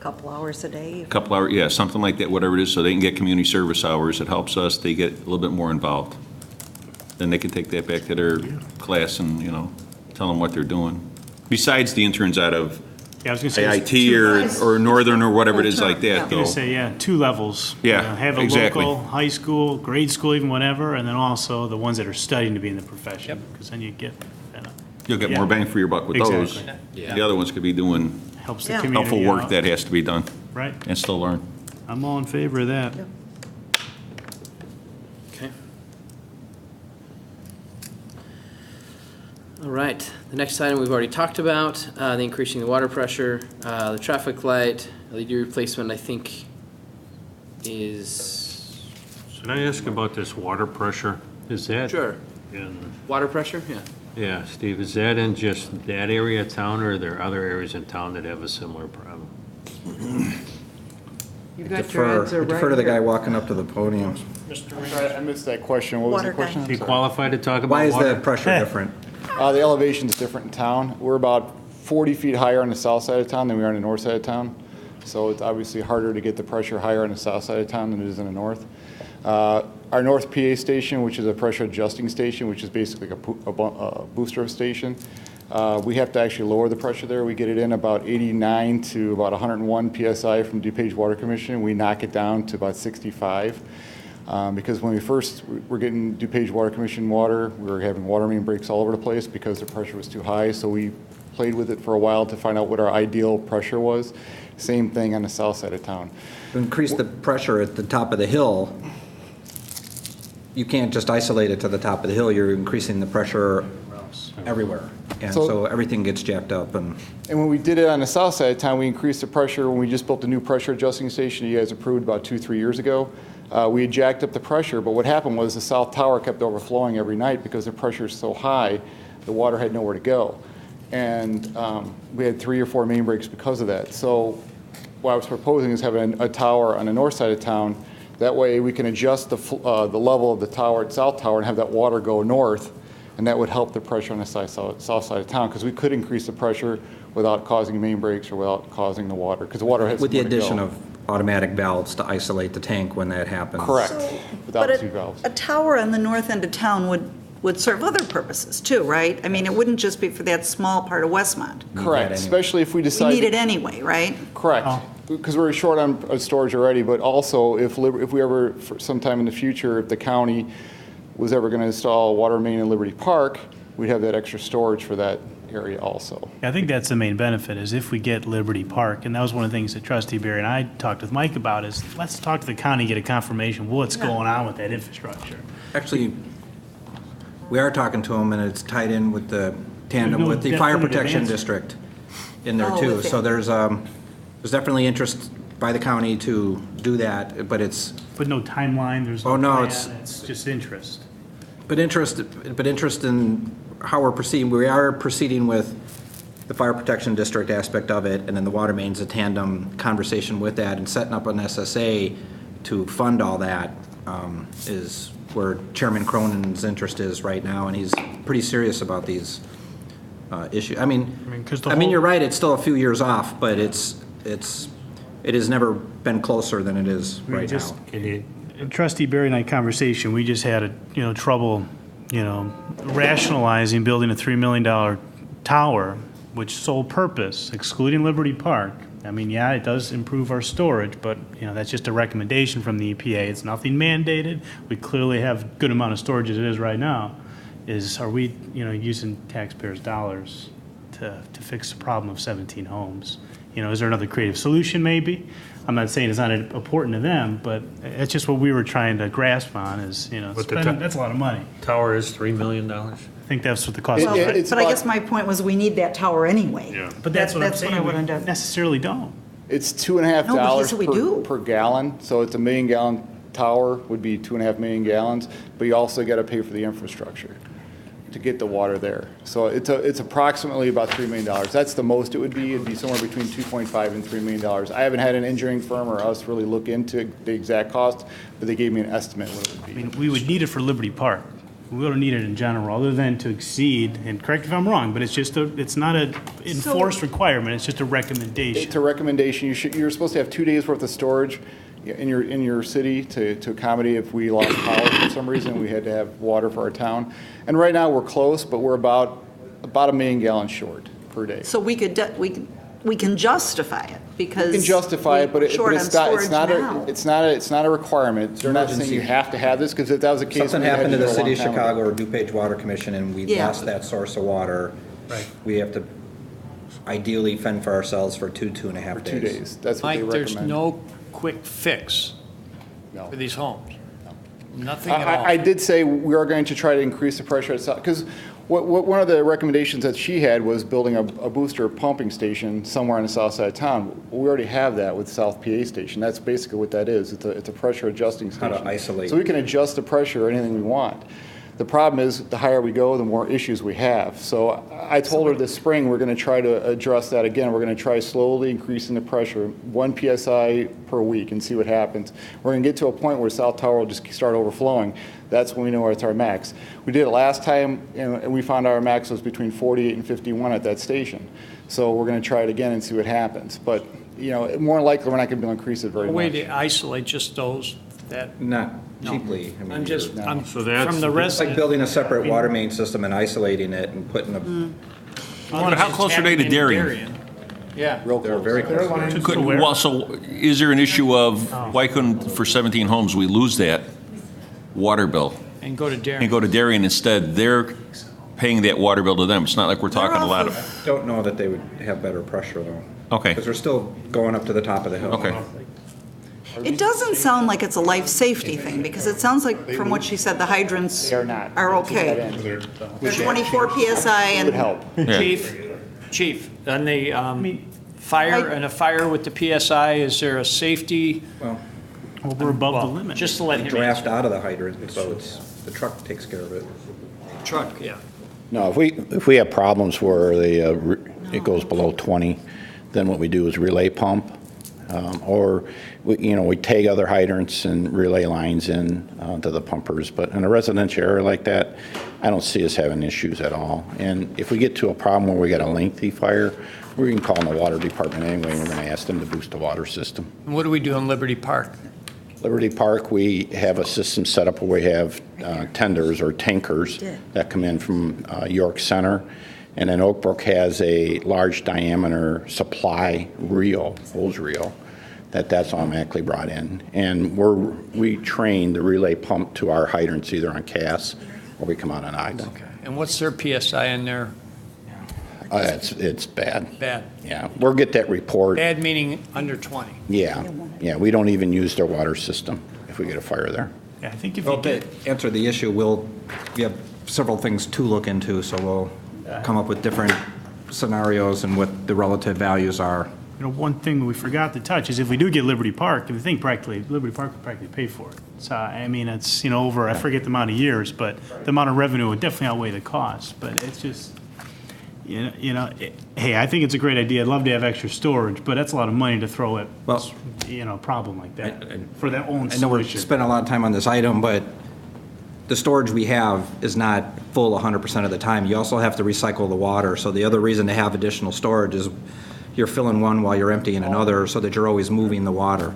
Couple hours a day. couple hour, yeah, something like that, whatever it is, so they can get community service hours, it helps us, they get a little bit more involved. Then they can take that back to their class and, tell them what they're doing. Besides the interns out of Yeah, I was gonna say. AIT or Northern or whatever it is like Yeah. that, I was gonna though. say, yeah, 2 levels. Yeah, Have a exactly. local, high school, grade school, even whatever, and then also the ones that are studying to be in the profession, because then you get, You'll get more bang for your buck with those. Exactly. Yeah. The other ones could be doing helps the Yeah. community helpful work out. that has to be done Right, and still learn. I'm all in favor of that. Okay. All right, the next item we've already talked about, the increasing the water pressure, the traffic light, LED replacement, I think is, Should I ask about this water pressure? Is that? sure, In, water pressure, yeah. yeah, Steve, is that in just that area of town, or are there other areas in town that have a similar problem? You've got your answer right Defer to the guy here. walking up to the podium. I'm sorry, I missed that question. What was Water the question? Are you qualified to talk about Why is water? the pressure different? The elevation's different in town. We're about 40 feet higher on the south side of town than we are on the north side of town. So it's obviously harder to get the pressure higher on the south side of town than it is in the north. Our north PA station, which is a pressure adjusting station, which is basically a booster station, we have to actually lower the pressure there. We get it in about 89 to about 101 PSI from DuPage Water Commission. We knock it down to about 65. Because when we first were getting DuPage Water Commission water, we were having water main breaks all over the place because the pressure was too high. So we played with it for a while to find out what our ideal pressure was. Same thing on the south side of town. To increase the pressure at the top of the hill, you can't just isolate it to the top of the hill, you're increasing the pressure everywhere. And So- so everything gets jacked up and. And when we did it on the south side of town, we increased the pressure when we just built the new pressure adjusting station you guys approved about 2-3 years ago. We had jacked up the pressure, but what happened was the south tower kept overflowing every night because the pressure is so high, the water had nowhere to go. And we had 3 or 4 main breaks because of that. So what I was proposing is having a tower on the north side of town. That way we can adjust the level of the tower, south tower, and have that water go north, and that would help the pressure on the south side of town, because we could increase the pressure without causing main breaks or without causing the water, because the water has With the somewhere to go. addition of automatic valves to isolate the tank when that happens. Correct, without But the 2 valves. a tower on the north end of town would serve other purposes too, right? I mean, it wouldn't just be for that small part of Westmont. Correct, anyway. especially if we We decide. need it anyway, right? Correct, because we're short on storage already, but also if we ever, for sometime in the future, if the county was ever going to install a water main in Liberty Park, we'd have that extra storage for that area also. I think that's the main benefit, is if we get Liberty Park, and that was one of the things that Trustee Barry and I talked with Mike about, is let's talk to the county, get a confirmation what's going on with that infrastructure. Actually, we are talking to them, and it's tied in with the tandem There's no with the fire definitive protection answer. district in there Oh, too. with So it. there's definitely interest by the county to do that, but it's, But no timeline, there's no Oh, no, plan, it's- it's just interest. but interest in how we're proceeding. We are proceeding with the fire protection district aspect of it, and then the water main's a tandem conversation with that, and setting up an SSA to fund all that is where Chairman Cronin's interest is right now, and he's pretty serious about these issue. I I mean, mean, 'cause the whole- you're right, it's still a few years off, but it has never been closer than it is We right just- now. in Trustee Barry and I conversation, we just had trouble, rationalizing building a $3 million tower, which sole purpose, excluding Liberty Park. I mean, yeah, it does improve our storage, but, that's just a recommendation from the EPA. It's nothing mandated. We clearly have a good amount of storage as it is right now. Are we, using taxpayers' dollars to fix the problem of 17 homes? Is there another creative solution maybe? I'm not saying it's not important to them, but it's just what we were trying to grasp on is, that's a lot of money. Tower is $3 million. I think that's what the cost is, Well, right? it's But I about- guess my point was, we need that tower anyway. Yeah. But that's what I'm That's what I saying, would we end up- necessarily don't. It's $2.5 No, but yes, we do. per gallon, so it's a 1 million gallon tower would be 2.5 million gallons, but you also got to pay for the infrastructure to get the water there. So it's approximately about $3 million. That's the most it would be. It'd be somewhere between 2.5 and $3 million. I haven't had an engineering firm or us really look into the exact cost, but they gave me an estimate what it would I be. mean, we would need it for Liberty Park. We don't need it in general, other than to exceed, and correct if I'm wrong, but it's not an enforced requirement, it's just a recommendation. It's a recommendation. You're supposed to have 2 days worth of storage in your city to accommodate if we lost power for some reason, we had to have water for our town. And right now, we're close, but we're about 1 million gallons short per day. So we can justify it because. You can justify it, but we're short on it's storage not now. it's not a requirement. They're not saying emergency. you have to have this, because if that was the case. Something we'd have happened to do the it a city of long time ago. Chicago or DuPage Water Commission, and we Yeah. lost that source of water. Right. We have to ideally fend for ourselves for 2.5 For days. 2 days. That's what they Mike, recommend. there's no quick fix No. for these homes. Nothing at all. I did say we are going to try to increase the pressure at South, because one of the recommendations that she had was building a booster pumping station somewhere on the south side of town. We already have that with South PA Station. That's basically what that is. It's a pressure adjusting How station. to isolate. So we can adjust the pressure anything we want. The problem is, the higher we go, the more issues we have. So I told her this spring, we're going to try to address that again. We're going to try slowly increasing the pressure, 1 PSI per week, and see what happens. We're going to get to a point where South Tower will just start overflowing. That's when we know it's our max. We did it last time, and we found our max was between 48 and 51 at that station. So we're going to try it again and see what happens. But, more likely, we're not going to be able to increase it very A way much. to isolate just those that, Not No. cheaply. I mean, I'm just, No. I'm, So that's- from the it's It's like resident. building a separate water main system and isolating it and putting a, How close are they to Darien? Yeah. Real they're close. very close. Well, so is there an issue of, why couldn't, for 17 homes, we lose that water bill And go to and Darien. go to Darien instead? They're paying that water bill to them. It's not like we're talking a lot of, Don't know that they would have better pressure, though. okay, Because they're still going up to the top of the hill. okay. It doesn't sound like it's a life safety thing, because it sounds like, from what she said, the hydrants They are not. are To that okay. end. They're 24 PSI It would and, help. Yeah. Chief, on the fire, and a fire with the PSI, is there a safety? Well, Well, we're above the Well, limit. just to let him draft answer. out of the hydrant, so the truck takes care of it. Truck, yeah. No, if we have problems where it goes below 20, then what we do is relay pump, or we tag other hydrants and relay lines in to the pumpers. But in a residential area like that, I don't see us having issues at all. And if we get to a problem where we got a lengthy fire, we can call in the water department anyway, and we're going to ask them to boost the water system. And what do we do in Liberty Park? Liberty Park, we have a system set up where we have tenders or tankers that come in from York Center. And then Oak Brook has a large diameter supply reel, hose reel, that's automatically brought in. And we train the relay pump to our hydrants either on CAS or we come out on idle. Okay. And what's their PSI in there? It's bad. Bad. Yeah, we'll get that report. Bad meaning under 20. Yeah, we don't even use their water system if we get a fire there. Yeah, I think if Well, you to get, answer the issue, we have several things to look into, so we'll come up with different scenarios and what the relative values are. one thing we forgot to touch is if we do get Liberty Park, if we think Liberty Park would practically pay for it. So, I mean, it's, over, I forget the amount of years, but the amount of revenue would definitely outweigh the cost. But it's just, hey, I think it's a great idea. I'd love to have extra storage, but that's a lot of money to throw at, a problem like that for that own I know we're solution. spending a lot of time on this item, but the storage we have is not full 100% of the time. You also have to recycle the water. So the other reason to have additional storage is you're filling one while you're emptying another, so that you're always moving the water.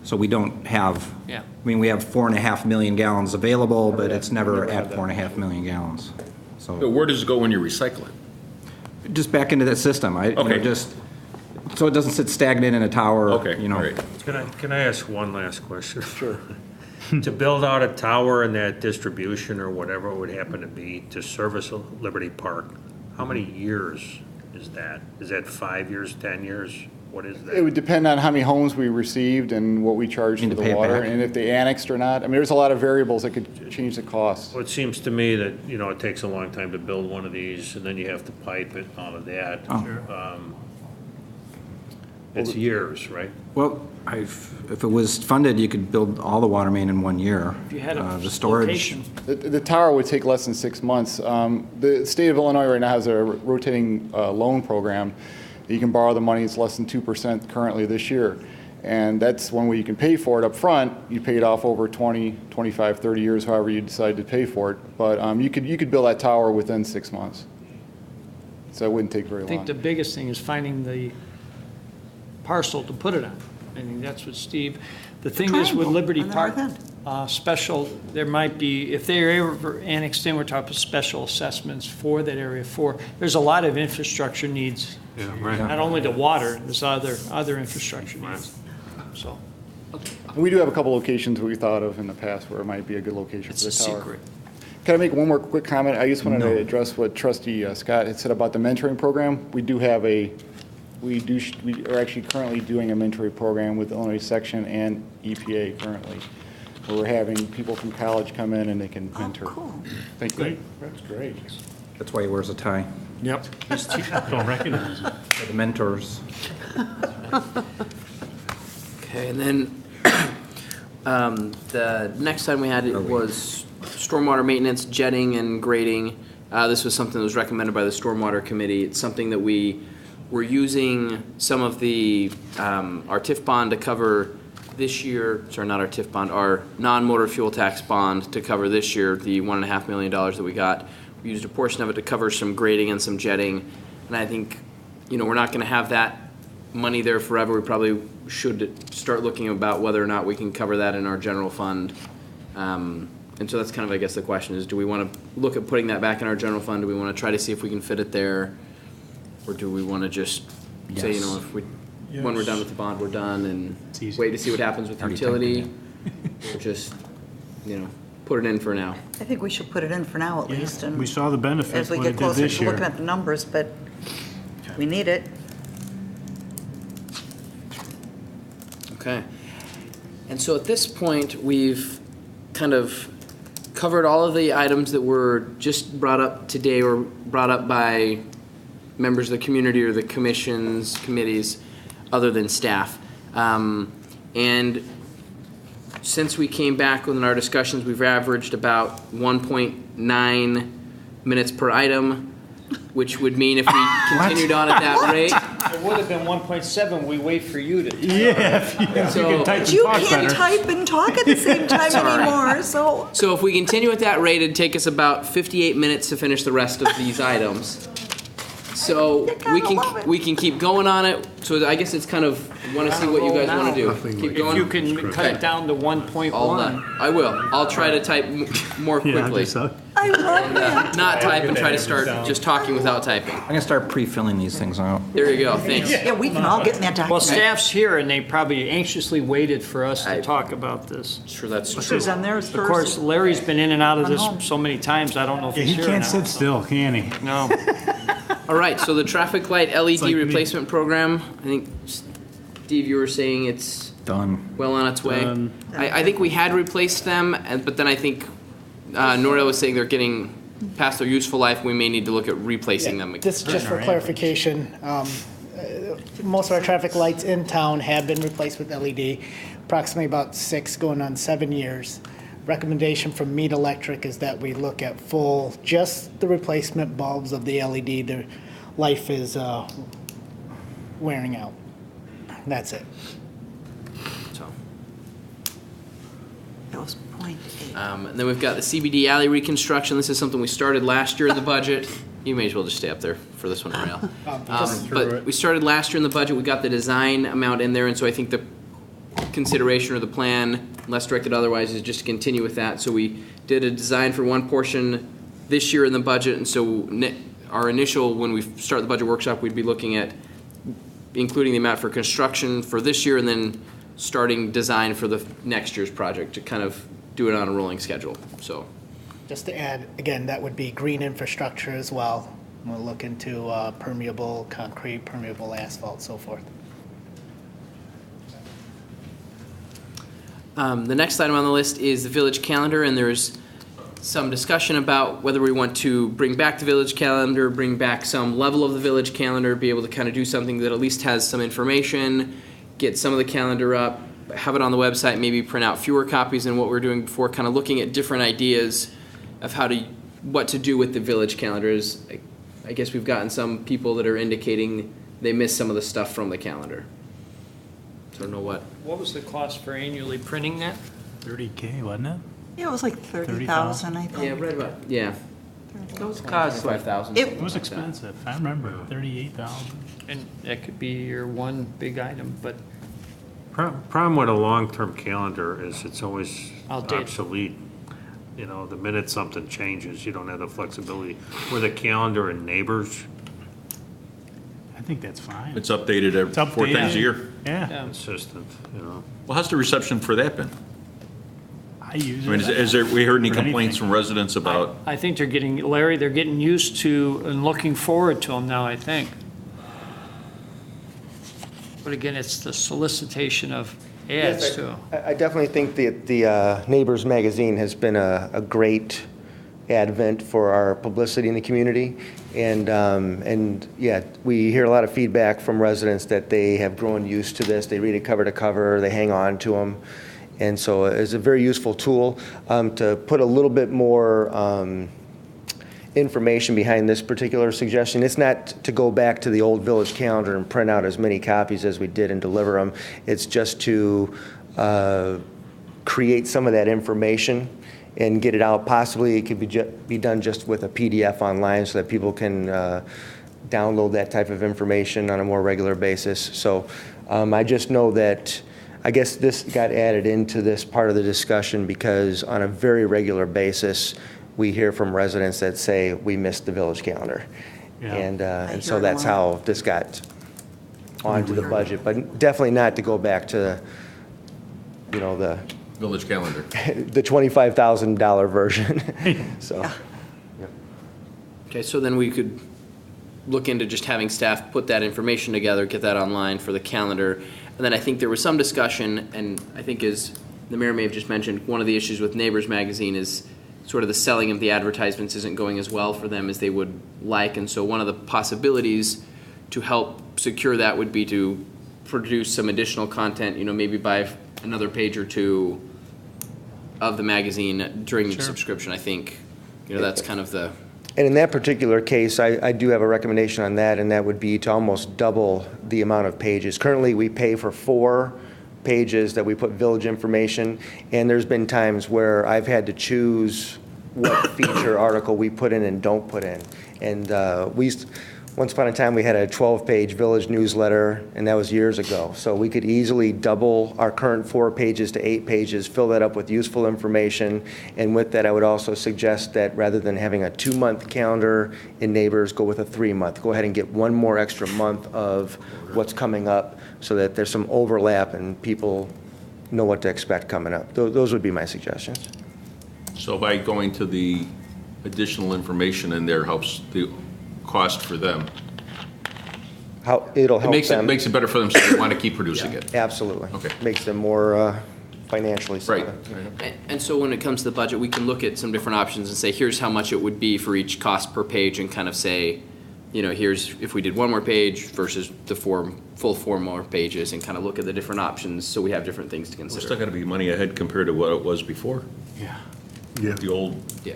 So we don't have, Yeah. I mean, we have 4.5 million gallons available, but it's never at 4.5 million gallons. So So where does it go when you recycle it? just back into that system. You know, Okay. just so it doesn't sit stagnant in a tower. Okay, You know. all right. Can I ask one last question? Sure. To build out a tower in that distribution or whatever it would happen to be to service Liberty Park, how many years is that? Is that 5 years, 10 years? What is that? It would depend on how many homes we received and what we charged Need for to pay the it water, back. and if they annexed or not. I mean, there's a lot of variables that could change the cost. Well, it seems to me that, you know, it takes a long time to build one of these, and then you have to pipe it, all of that. It's years, right? Well, if it was funded, you could build all the water main in 1 year. If you had a The storage. location. The tower would take less than 6 months. The state of Illinois right now has a rotating loan program. You can borrow the money, it's less than 2% currently this year. And that's one way you can pay for it up front. You pay it off over 20, 25, 30 years, however you decide to pay for it. But you could build that tower within 6 months. So it wouldn't take very I think long. the biggest thing is finding the parcel to put it on. I think that's what Steve, the thing is with Triangle Liberty on the Park, north special, there might be, if they're ever annexed in, we're talking special assessments for that area there's a lot of infrastructure needs. Yeah, right. Not only the water, there's other infrastructure needs. So, We do have a couple locations we thought of in the past where it might be a good location it's for a the tower. secret. Can I make one more quick comment? I just wanted to address what Trustee Scott had said about the mentoring program. We are actually currently doing a mentoring program with Illinois Section and EPA currently, where we're having people from college come in and they can mentor. Cool. Thank you. That's great. That's why he wears a tie. Yep. Don't recognize it. For the mentors. Okay, and then the next time we had it was stormwater maintenance, jetting, and grading. This was something that was recommended by the Stormwater Committee. It's something that we were using some of the, our TIF bond to cover this year, sorry, not our TIF bond, our non-motor fuel tax bond to cover this year, the $1.5 million that we got. We used a portion of it to cover some grading and some jetting. And I think, you know, we're not gonna have that money there forever. We probably should start looking about whether or not we can cover that in our general fund. And so that's kind of, I guess, the question is, do we want to look at putting that back in our general fund? Do we want to try to see if we can fit it there? Or do we want to just say, you know, if we, when we're done with the bond, we're done and wait to see what happens with utility? Or just, you know, put it in for now? I think we should put it in for now at least. And We saw the benefits as we when get it did closer this to looking year. at the numbers, but we need it. Okay. And so at this point, we've kind of covered all of the items that were just brought up today or brought up by members of the community or the commissions, committees, other than staff. And since we came back in our discussions, we've averaged about 1.9 minutes per item, which would mean if we continued on at that rate. It would have been 1.7, we wait for you to. Yeah, if you can type and You talk can't better. type and talk at the same time all right. anymore, so. So if we continue at that rate, it'd take us about 58 minutes to finish the rest of these items. So we can keep going on it. So I guess it's kind of, want to see what you guys want to do. Keep If going. you can cut it down to 1.1. All done. I will. I'll try to type more Yeah, I quickly. think so. I love that. Not type and try to start just talking without typing. I'm gonna start pre-filling these things out. There you go. Thanks. Yeah, we can all get in that Well, document. staff's here, and they probably anxiously waited for us to talk about this. Sure, that's true. Who's on theirs Of first? course, Larry's been in and out of Run this home. so many times, I don't know if Yeah, he's he here or can't not. sit still, can he? No. All right, so the traffic light LED like me. replacement program, I think, Steve, you were saying it's Done. well on its way. Done. I think we had replaced them, but then I think Nordale was saying they're getting past their useful life. We may need to look at replacing them again. This is just for clarification. Most of our traffic lights in town have been replaced with LED, approximately about 6 going on 7 years. Recommendation from Mead Electric is that we look at just the replacement bulbs of the LED. Their life is wearing out. That's it. So, That was .8. And then we've got the CBD alley reconstruction. This is something we started last year in the budget. You may as well just stay up there for this one, Rail. But we started last year in the budget. We got the design amount in there, and so I think the consideration or the plan, unless directed otherwise, is just to continue with that. So we did a design for one portion this year in the budget, and so our initial, when we start the budget workshop, we'd be looking at including the amount for construction for this year and then starting design for the next year's project to kind of do it on a rolling schedule, so. Just to add, again, that would be green infrastructure as well. We'll look into permeable concrete, permeable asphalt, so forth. The next item on the list is the village calendar, and there's some discussion about whether we want to bring back the village calendar, bring back some level of the village calendar, be able to kind of do something that at least has some information, get some of the calendar up, have it on the website, maybe print out fewer copies than what we were doing before, kind of looking at different ideas of what to do with the village calendars. I guess we've gotten some people that are indicating they miss some of the stuff from the calendar. So I don't know what. What was the cost for annually printing that? $30K, wasn't it? Yeah, it was like 30,000, I think. Yeah, right about, yeah. Those cost like 5,000. It It was expensive. I remember, 38,000. And that could be your one big item, but Problem with a long-term calendar is it's always Outdated. obsolete. You know, the minute something changes, you don't have the flexibility. With a calendar and neighbors, I think that's fine. It's updated It's every 4 times a updated. year. Yeah, consistent, you know. Well, how's the reception for that been? I use I mean, it. is there, we heard any For complaints anything. from residents about, I think they're getting, Larry, they're getting used to and looking forward to them now, I think. But again, it's the solicitation of ads Yes, too. I definitely think that the Neighbors magazine has been a great advent for our publicity in the community. And yeah, we hear a lot of feedback from residents that they have grown used to this. They read it cover to cover, they hang on to them. And so it's a very useful tool to put a little bit more information behind this particular suggestion. It's not to go back to the old village calendar and print out as many copies as we did and deliver them. It's just to create some of that information and get it out. Possibly it could be done just with a PDF online so that people can download that type of information on a more regular basis. So I just know that I guess this got added into this part of the discussion because on a very regular basis, we hear from residents that say, we missed the village calendar. Yeah. And so that's how this got onto the budget, but definitely not to go back to, you know, the village calendar? the $25,000 version, so. Okay, so then we could look into just having staff put that information together, get that online for the calendar. And then I think there was some discussion, and I think as the mayor may have just mentioned, one of the issues with Neighbors Magazine is sort of the selling of the advertisements isn't going as well for them as they would like. And so one of the possibilities to help secure that would be to produce some additional content, you know, maybe buy another page or two of the magazine during the subscription. I think, you know, that's kind of the... And in that particular case, I do have a recommendation on that, and that would be to almost double the amount of pages. Currently, we pay for 4 pages that we put village information, and there's been times where I've had to choose what feature article we put in and don't put in. And once upon a time, we had a 12-page village newsletter, and that was years ago. So we could easily double our current 4 pages to 8 pages, fill that up with useful information. And with that, I would also suggest that rather than having a 2-month calendar in Neighbors, go with a 3-month. Go ahead and get 1 more extra month of what's coming up so that there's some overlap and people know what to expect coming up. Those would be my suggestions. So by going to the additional information in there helps the cost for them. How it'll help them. It makes it better for them, so they want to keep producing it. Absolutely. Okay. Makes them more financially Right. solid. And so when it comes to the budget, we can look at some different options and say, here's how much it would be for each cost per page, and kind of say, you know, here's if we did 1 more page versus the full 4 more pages, and kind of look at the different options so we have different things to We're consider. still got to be money ahead compared to what it was before. Yeah. The old, Yeah.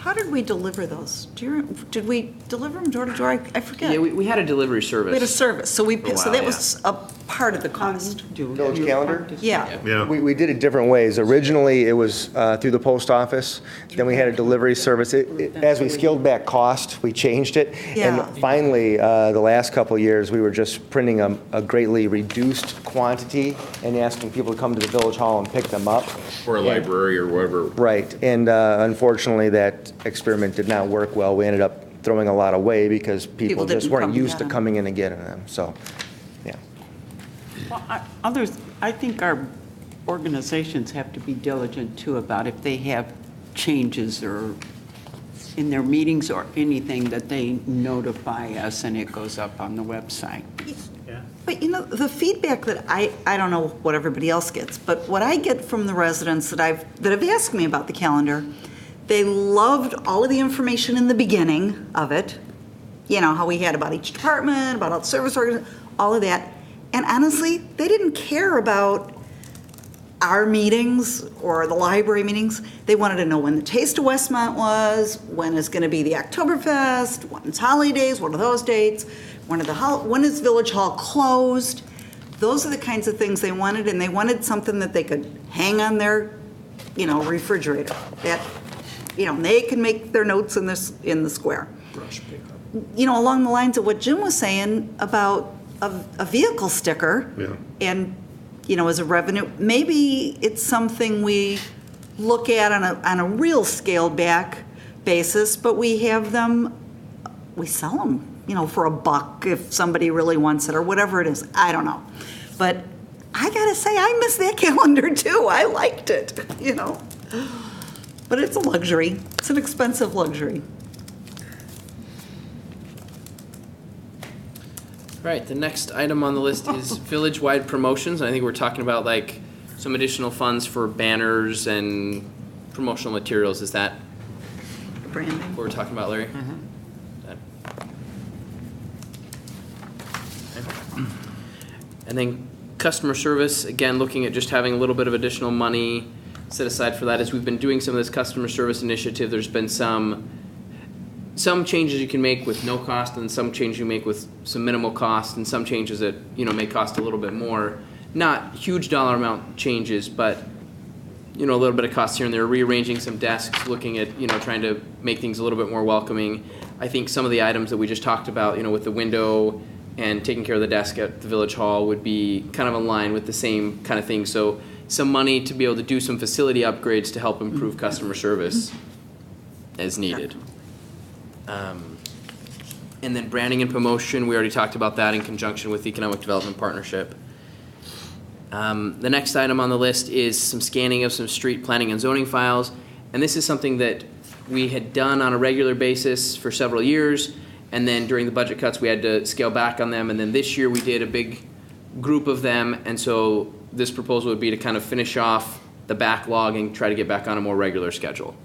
How did we deliver those? Did we deliver them door to door? I forget. Yeah, we had a delivery service. We had a service, so we, For a so while, that yeah. was a part of the cost. Village calendar? Yeah. Yeah. We did it different ways. Originally, it was through the post office. Then we had a delivery service. As we scaled back cost, we changed it. Yeah. And finally, the last couple of years, we were just printing a greatly reduced quantity and asking people to come to the village hall and pick them up. Or a library or whatever. Right. And unfortunately, that experiment did not work well. We ended up throwing a lot away because people just didn't weren't come to used get to 'em. coming in and getting them. So, yeah. Well, I think our organizations have to be diligent too about if they have changes or in their meetings or anything that they notify us and it goes up on the website. But you know, the feedback that I don't know what everybody else gets, but what I get from the residents that have asked me about the calendar, they loved all of the information in the beginning of it. You know, how we had about each department, about all the service organs, all of that. And honestly, they didn't care about our meetings or the library meetings. They wanted to know when the Taste of Westmont was, when is going to be the Oktoberfest, when's holidays, what are those dates, when is Village Hall closed. Those are the kinds of things they wanted, and they wanted something that they could hang on their, you know, refrigerator. That, you know, they can make their notes in the square. You know, along the lines of what Jim was saying about a vehicle sticker. Yeah. And, you know, as a revenue, maybe it's something we look at on a real scaled back basis, but we have them, we sell them, you know, for $1 if somebody really wants it or whatever it is. I don't know. But I gotta say, I miss that calendar too. I liked it, you know. But it's a luxury. It's an expensive luxury. Right, the next item on the list is village-wide promotions. I think we're talking about like some additional funds for banners and promotional materials. Is that Branding. what we're talking about, Larry? That- Okay. And then customer service, again, looking at just having a little bit of additional money set aside for that. As we've been doing some of this customer service initiative, there's been some changes you can make with no cost and some changes you make with some minimal cost and some changes that, you know, may cost a little bit more. Not huge dollar amount changes, but, you know, a little bit of cost here and there, rearranging some desks, looking at, you know, trying to make things a little bit more welcoming. I think some of the items that we just talked about, you know, with the window and taking care of the desk at the Village Hall would be kind of in line with the same kind of thing. So some money to be able to do some facility upgrades to help improve customer service as needed. And then branding and promotion, we already talked about that in conjunction with the Economic Development Partnership. The next item on the list is some scanning of some street planning and zoning files. And this is something that we had done on a regular basis for several years. And then during the budget cuts, we had to scale back on them. And then this year we did a big group of them. And so this proposal would be to kind of finish off the backlog and try to get back on a more regular schedule.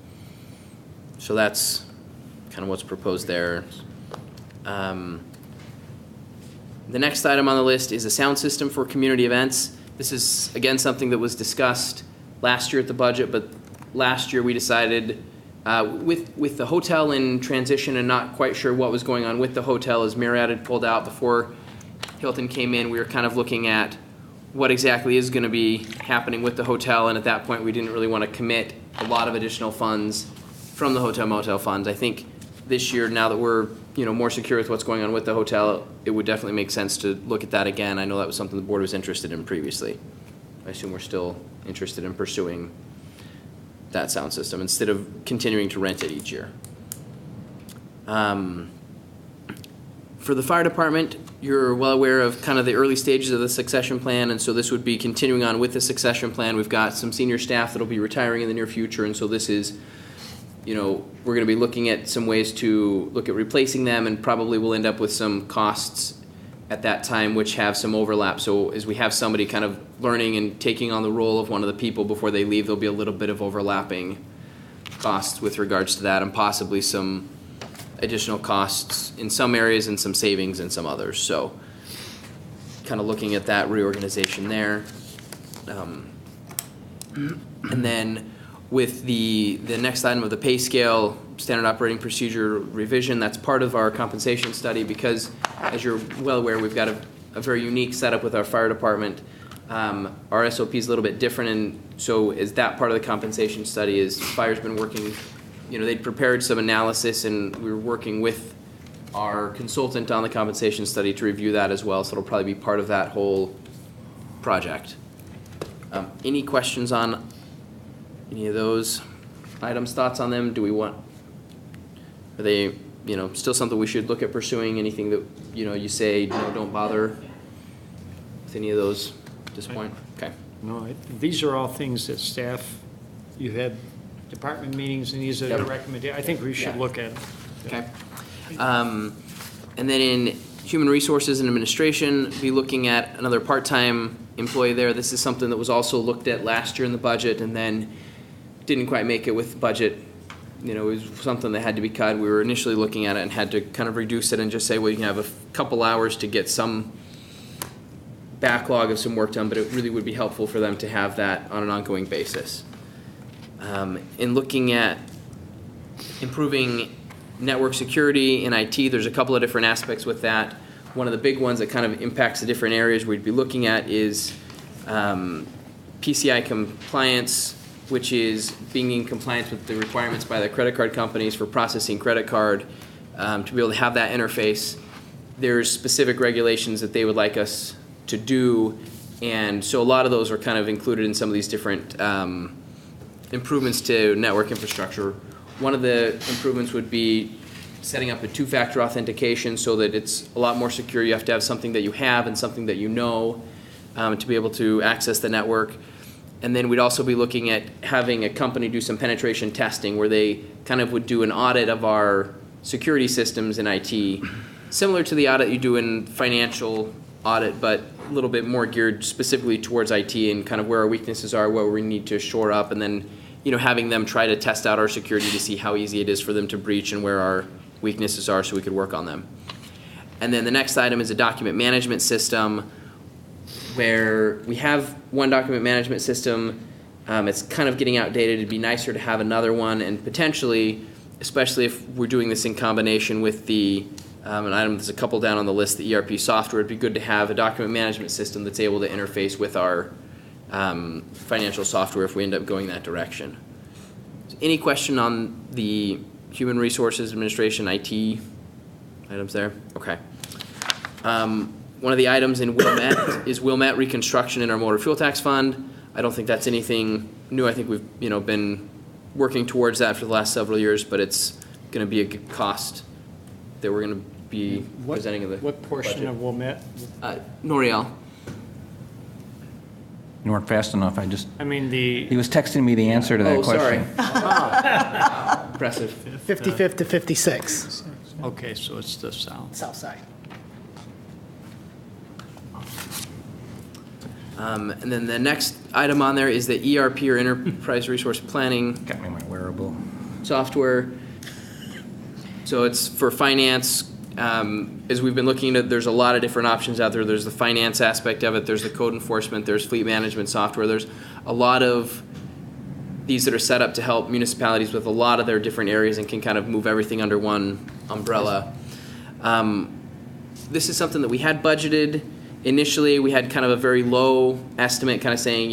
So that's kind of what's proposed there. The next item on the list is a sound system for community events. This is, again, something that was discussed last year at the budget, but last year we decided with the hotel in transition and not quite sure what was going on with the hotel as Marriott had pulled out before Hilton came in, we were kind of looking at what exactly is going to be happening with the hotel, and at that point we didn't really want to commit a lot of additional funds from the hotel motel funds. I think this year, now that we're, you know, more secure with what's going on with the hotel, it would definitely make sense to look at that again. I know that was something the board was interested in previously. I assume we're still interested in pursuing that sound system instead of continuing to rent it each year. For the fire department, you're well aware of kind of the early stages of the succession plan, and so this would be continuing on with the succession plan. We've got some senior staff that'll be retiring in the near future, and so this is, you know, we're going to be looking at some ways to look at replacing them, and probably we'll end up with some costs at that time which have some overlap. So as we have somebody kind of learning and taking on the role of one of the people before they leave, there'll be a little bit of overlapping costs with regards to that, and possibly some additional costs in some areas and some savings in some others. So kind of looking at that reorganization there. And then with the next item of the pay scale, standard operating procedure revision, that's part of our compensation study because, as you're well aware, we've got a very unique setup with our fire department. Our SOP is a little bit different, and so is that part of the compensation study is fire's been working, they'd prepared some analysis and we were working with our consultant on the compensation study to review that as well, so it'll probably be part of that whole project. Any questions on any of those items, thoughts on them? Are they, still something we should look at pursuing? Anything that, you say, no, don't bother with any of those at this point? Okay. No, these are all things that staff, you had department meetings, and these are the recommendations. I think we should look at. Okay. And then in human resources and administration, be looking at another part-time employee there. This is something that was also looked at last year in the budget and then didn't quite make it with the budget. It was something that had to be cut. We were initially looking at it and had to kind of reduce it and just say, well, you can have a couple hours to get some backlog of some work done, but it really would be helpful for them to have that on an ongoing basis. In looking at improving network security in IT, there's a couple of different aspects with that. One of the big ones that kind of impacts the different areas we'd be looking at is PCI compliance, which is being in compliance with the requirements by the credit card companies for processing credit card, to be able to have that interface. There's specific regulations that they would like us to do, and so a lot of those are kind of included in some of these different improvements to network infrastructure. One of the improvements would be setting up a two-factor authentication so that it's a lot more secure. You have to have something that you have and something that you know to be able to access the network. And then we'd also be looking at having a company do some penetration testing where they kind of would do an audit of our security systems in IT, similar to the audit you do in financial audit, but a little bit more geared specifically towards IT and kind of where our weaknesses are, where we need to shore up, and then having them try to test out our security to see how easy it is for them to breach and where our weaknesses are so we could work on them. And then the next item is a document management system where we have one document management system. It's kind of getting outdated. It'd be nicer to have another one, and potentially, especially if we're doing this in combination with the an item that's a couple down on the list, the ERP software, it'd be good to have a document management system that's able to interface with our financial software if we end up going that direction. Any question on the human resources administration IT items there? Okay. One of the items in Wilmette is Wilmette reconstruction in our motor fuel tax fund. I don't think that's anything new. I think we've been working towards that for the last several years, but it's going to be a cost that we're going to be presenting in the What portion budget. of Wilmette? Noriel. You weren't fast enough, he was texting me the answer to that question. Sorry. Impressive. 55th to 56, Okay, so it's the south. south side. And then the next item on there is the ERP or Enterprise Resource Planning Got me my wearable. software. So it's for finance. As we've been looking at, there's a lot of different options out there. There's the finance aspect of it. There's the code enforcement. There's fleet management software. There's a lot of these that are set up to help municipalities with a lot of their different areas and can kind of move everything under one umbrella. This is something that we had budgeted. Initially, we had kind of a very low estimate, kind of saying,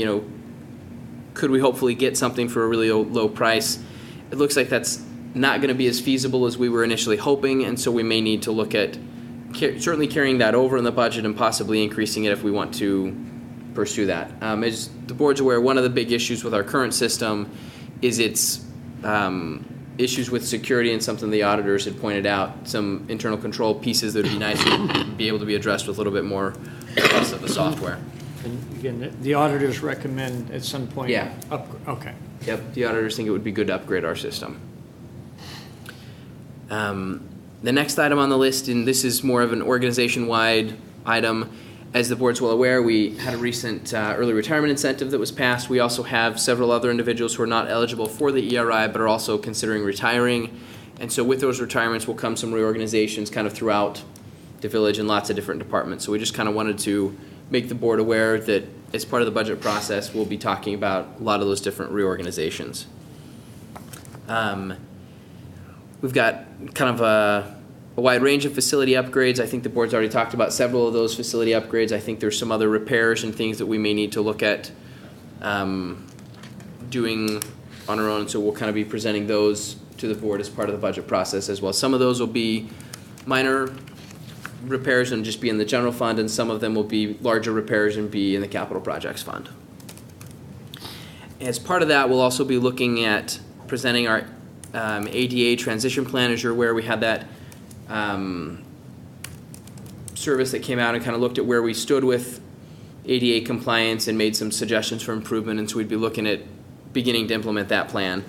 could we hopefully get something for a really low price? It looks like that's not going to be as feasible as we were initially hoping, and so we may need to look at certainly carrying that over in the budget and possibly increasing it if we want to pursue that. As the board's aware, one of the big issues with our current system is its issues with security, and something the auditors had pointed out, some internal control pieces that would be nice to be able to be addressed with a little bit more cost of the software. And again, the auditors recommend at some point. Yeah. Okay. Yep, the auditors think it would be good to upgrade our system. The next item on the list, and this is more of an organization-wide item, as the board's well aware, we had a recent early retirement incentive that was passed. We also have several other individuals who are not eligible for the ERI but are also considering retiring. And so with those retirements will come some reorganizations kind of throughout the village in lots of different departments. So we just kind of wanted to make the board aware that as part of the budget process, we'll be talking about a lot of those different reorganizations. We've got kind of a wide range of facility upgrades. I think the board's already talked about several of those facility upgrades. I think there's some other repairs and things that we may need to look at doing on our own, so we'll kind of be presenting those to the board as part of the budget process as well. Some of those will be minor repairs and just be in the general fund, and some of them will be larger repairs and be in the capital projects fund. As part of that, we'll also be looking at presenting our ADA transition plan. As you're aware, we had that service that came out and kind of looked at where we stood with ADA compliance and made some suggestions for improvement, and so we'd be looking at beginning to implement that plan.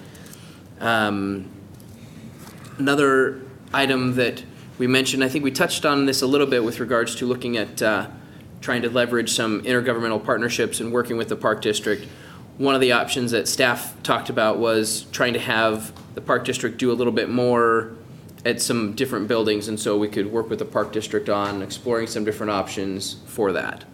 Another item that we mentioned, I think we touched on this a little bit with regards to looking at trying to leverage some intergovernmental partnerships and working with the Park District. One of the options that staff talked about was trying to have the Park District do a little bit more at some different buildings, and so we could work with the Park District on exploring some different options for that.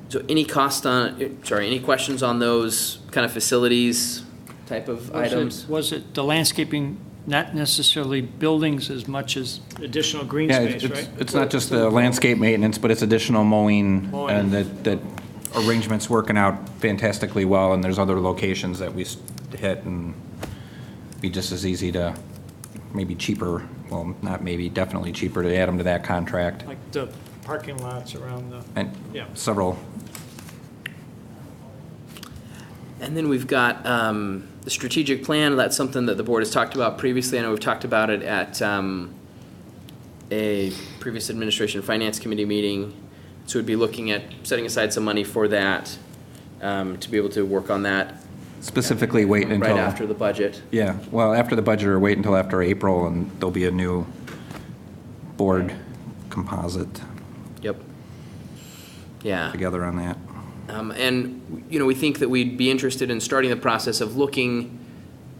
So any questions on those kind of facilities type of items? Was it the landscaping, not necessarily buildings as much as additional green space, right? It's not just the landscape maintenance, but it's additional mowing, and that arrangement's working out fantastically well, and there's other locations that we hit, and be just as easy to, maybe cheaper, well, not maybe, definitely cheaper to add them to that contract. Like the parking lots around the, And yeah. several. And then we've got the strategic plan. That's something that the board has talked about previously. I know we've talked about it at a previous administration finance committee meeting. So we'd be looking at setting aside some money for that to be able to work on that. Specifically wait until. Right after the budget. Yeah, well, after the budget, or wait until after April, and there'll be a new board composite. Yep. Yeah. Together on that. And, you know, we think that we'd be interested in starting the process of looking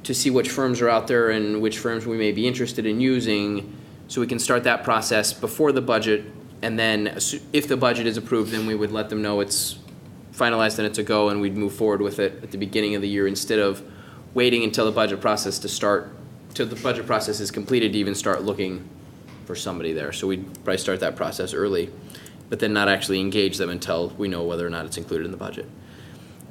to see which firms are out there and which firms we may be interested in using, so we can start that process before the budget, and then if the budget is approved, then we would let them know it's finalized and it's a go, and we'd move forward with it at the beginning of the year instead of waiting until the budget process till the budget process is completed to even start looking for somebody there. So we'd probably start that process early, but then not actually engage them until we know whether or not it's included in the budget.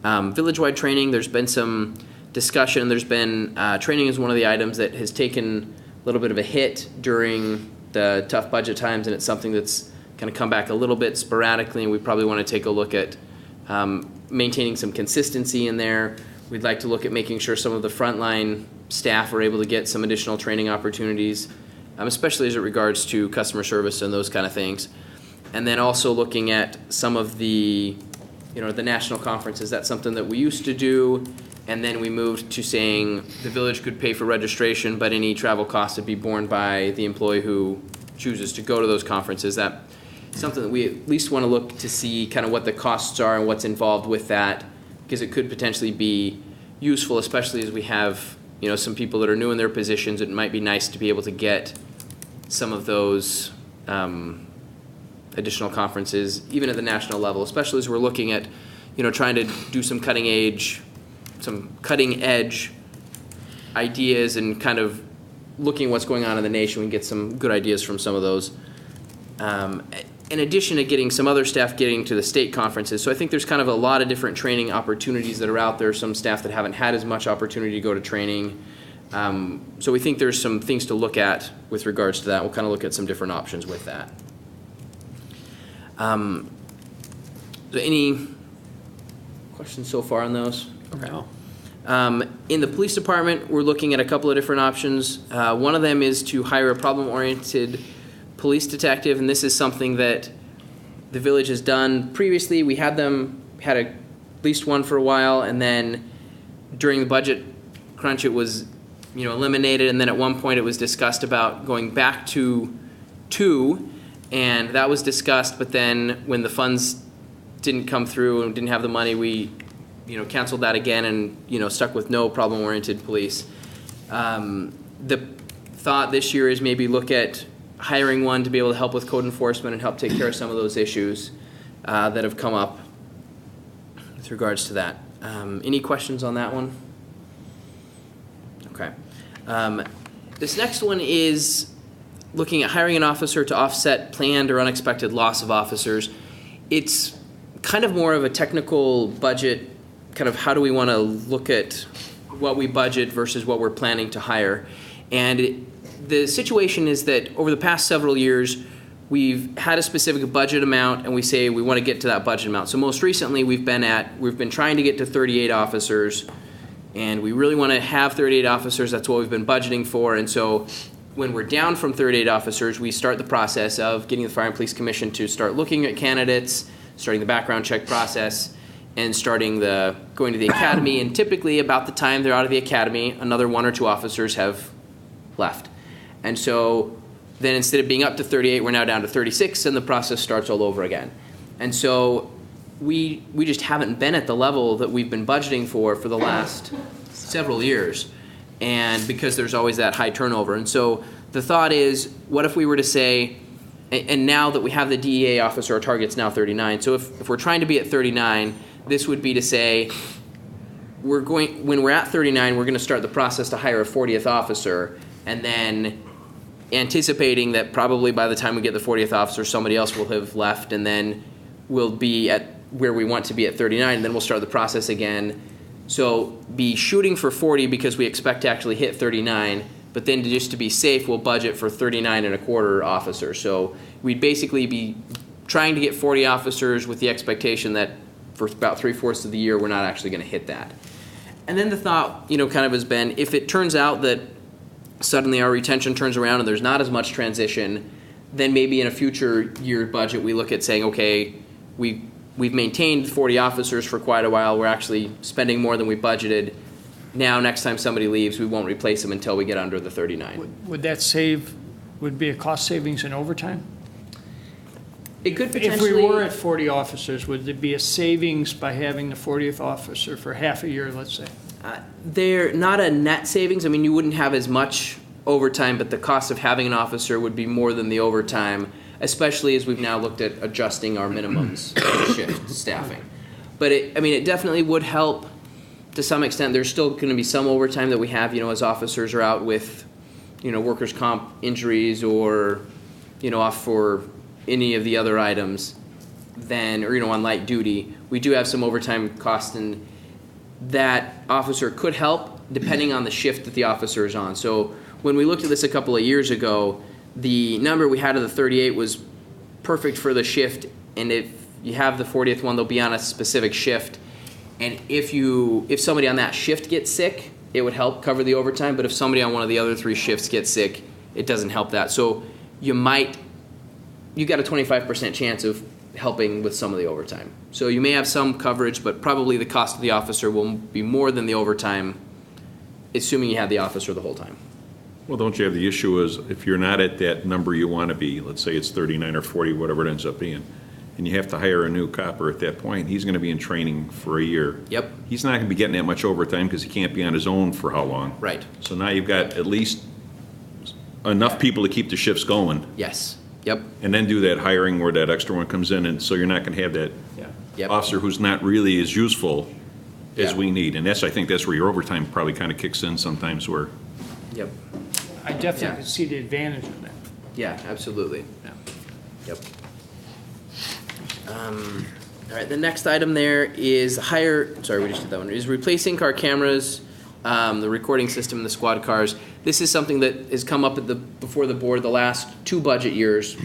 Village-wide training, there's been some discussion. There's been, training is one of the items that has taken a little bit of a hit during the tough budget times, and it's something that's kind of come back a little bit sporadically, and we probably want to take a look at maintaining some consistency in there. We'd like to look at making sure some of the frontline staff are able to get some additional training opportunities, especially as it regards to customer service and those kind of things. And then also looking at some of the, the national conferences. That's something that we used to do, and then we moved to saying the village could pay for registration, but any travel costs would be borne by the employee who chooses to go to those conferences. That's something that we at least want to look to see kind of what the costs are and what's involved with that, because it could potentially be useful, especially as we have, some people that are new in their positions. It might be nice to be able to get some of those additional conferences, even at the national level, especially as we're looking at, trying to do some cutting edge ideas and kind of looking at what's going on in the nation. We can get some good ideas from some of those. In addition to getting some other staff getting to the state conferences. So I think there's kind of a lot of different training opportunities that are out there. Some staff that haven't had as much opportunity to go to training. So we think there's some things to look at with regards to that. We'll kind of look at some different options with that. So any questions so far on those? Okay. No. In the police department, we're looking at a couple of different options. One of them is to hire a problem-oriented police detective, and this is something that the village has done previously. We had at least one for a while, and then during the budget crunch, it was, eliminated, and then at one point it was discussed about going back to 2, and that was discussed, but then when the funds didn't come through and didn't have the money, we, canceled that again and, stuck with no problem-oriented police. The thought this year is maybe look at hiring one to be able to help with code enforcement and help take care of some of those issues that have come up with regards to that. Any questions on that one? Okay. This next one is looking at hiring an officer to offset planned or unexpected loss of officers. It's kind of more of a technical budget, kind of how do we want to look at what we budget versus what we're planning to hire. And the situation is that over the past several years, we've had a specific budget amount and we say we want to get to that budget amount. So most recently we've been trying to get to 38 officers, and we really want to have 38 officers. That's what we've been budgeting for. And so when we're down from 38 officers, we start the process of getting the Fire and Police Commission to start looking at candidates, starting the background check process, and starting going to the academy. And typically about the time they're out of the academy, another 1 or 2 officers have left. And so then instead of being up to 38, we're now down to 36, and the process starts all over again. And so we just haven't been at the level that we've been budgeting for the last several years, and because there's always that high turnover. And so the thought is, what if we were to say, and now that we have the DEA officer, our target's now 39. So if we're trying to be at 39, this would be to say, when we're at 39, we're going to start the process to hire a 40th officer, and then anticipating that probably by the time we get the 40th officer, somebody else will have left, and then we'll be at where we want to be at 39, and then we'll start the process again. So be shooting for 40 because we expect to actually hit 39, but then just to be safe, we'll budget for 39 and a quarter officers. So we'd basically be trying to get 40 officers with the expectation that for about 3/4 of the year, we're not actually going to hit that. And then the thought, kind of has been, if it turns out that suddenly our retention turns around and there's not as much transition, then maybe in a future year budget, we look at saying, okay, we've maintained 40 officers for quite a while. We're actually spending more than we budgeted. Now, next time somebody leaves, we won't replace them until we get under the 39. Would be a cost savings in overtime? It could If potentially. we were at 40 officers, would there be a savings by having the 40th officer for half a year, let's say? They're not a net savings. I mean, you wouldn't have as much overtime, but the cost of having an officer would be more than the overtime, especially as we've now looked at adjusting our minimums for shift staffing. But it definitely would help to some extent. There's still going to be some overtime that we have, as officers are out with, workers' comp injuries or, off for any of the other items or on light duty. We do have some overtime costs, and that officer could help depending on the shift that the officer is on. So when we looked at this a couple of years ago, the number we had of the 38 was perfect for the shift, and if you have the 40th one, they'll be on a specific shift. And if somebody on that shift gets sick, it would help cover the overtime, but if somebody on one of the other 3 shifts gets sick, it doesn't help that. So you got a 25% chance of helping with some of the overtime. So you may have some coverage, but probably the cost of the officer will be more than the overtime, assuming you have the officer the whole time. Well, don't you have the issue is if you're not at that number you want to be, let's say it's 39 or 40, whatever it ends up being, and you have to hire a new copper at that point, he's going to be in training for a year. Yep. He's not going to be getting that much overtime because he can't be on his own for how long? Right. So now you've got at least enough people to keep the shifts going. Yes. Yep. And then do that hiring where that extra one comes in, and so you're not going to have that Yep. officer who's not really as useful as Yeah. we need. And I think that's where your overtime probably kind of kicks in sometimes where. Yep. I definitely Yeah. see the advantage of that. Yeah, absolutely. Yeah. Yep. All right, the next item there is we just did that one, is replacing car cameras, the recording system in the squad cars. This is something that has come up before the board the last 2 budget years.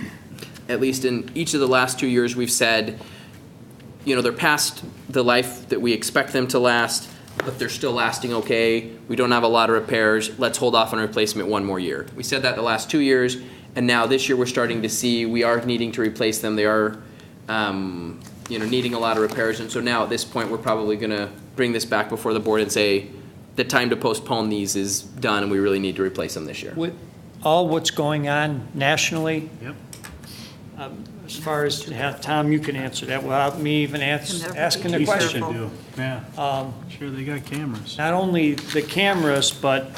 At least in each of the last 2 years, we've said, they're past the life that we expect them to last, but they're still lasting okay. We don't have a lot of repairs. Let's hold off on replacement 1 more year. We said that the last 2 years, and now this year we're starting to see we are needing to replace them. They are, needing a lot of repairs. And so now at this point, we're probably going to bring this back before the board and say the time to postpone these is done, and we really need to replace them this year. With all what's going on nationally, Yep. as far as, Tom, you can answer that without me even asking the Be question. careful. Yeah. Sure, they got cameras. Not only the cameras, but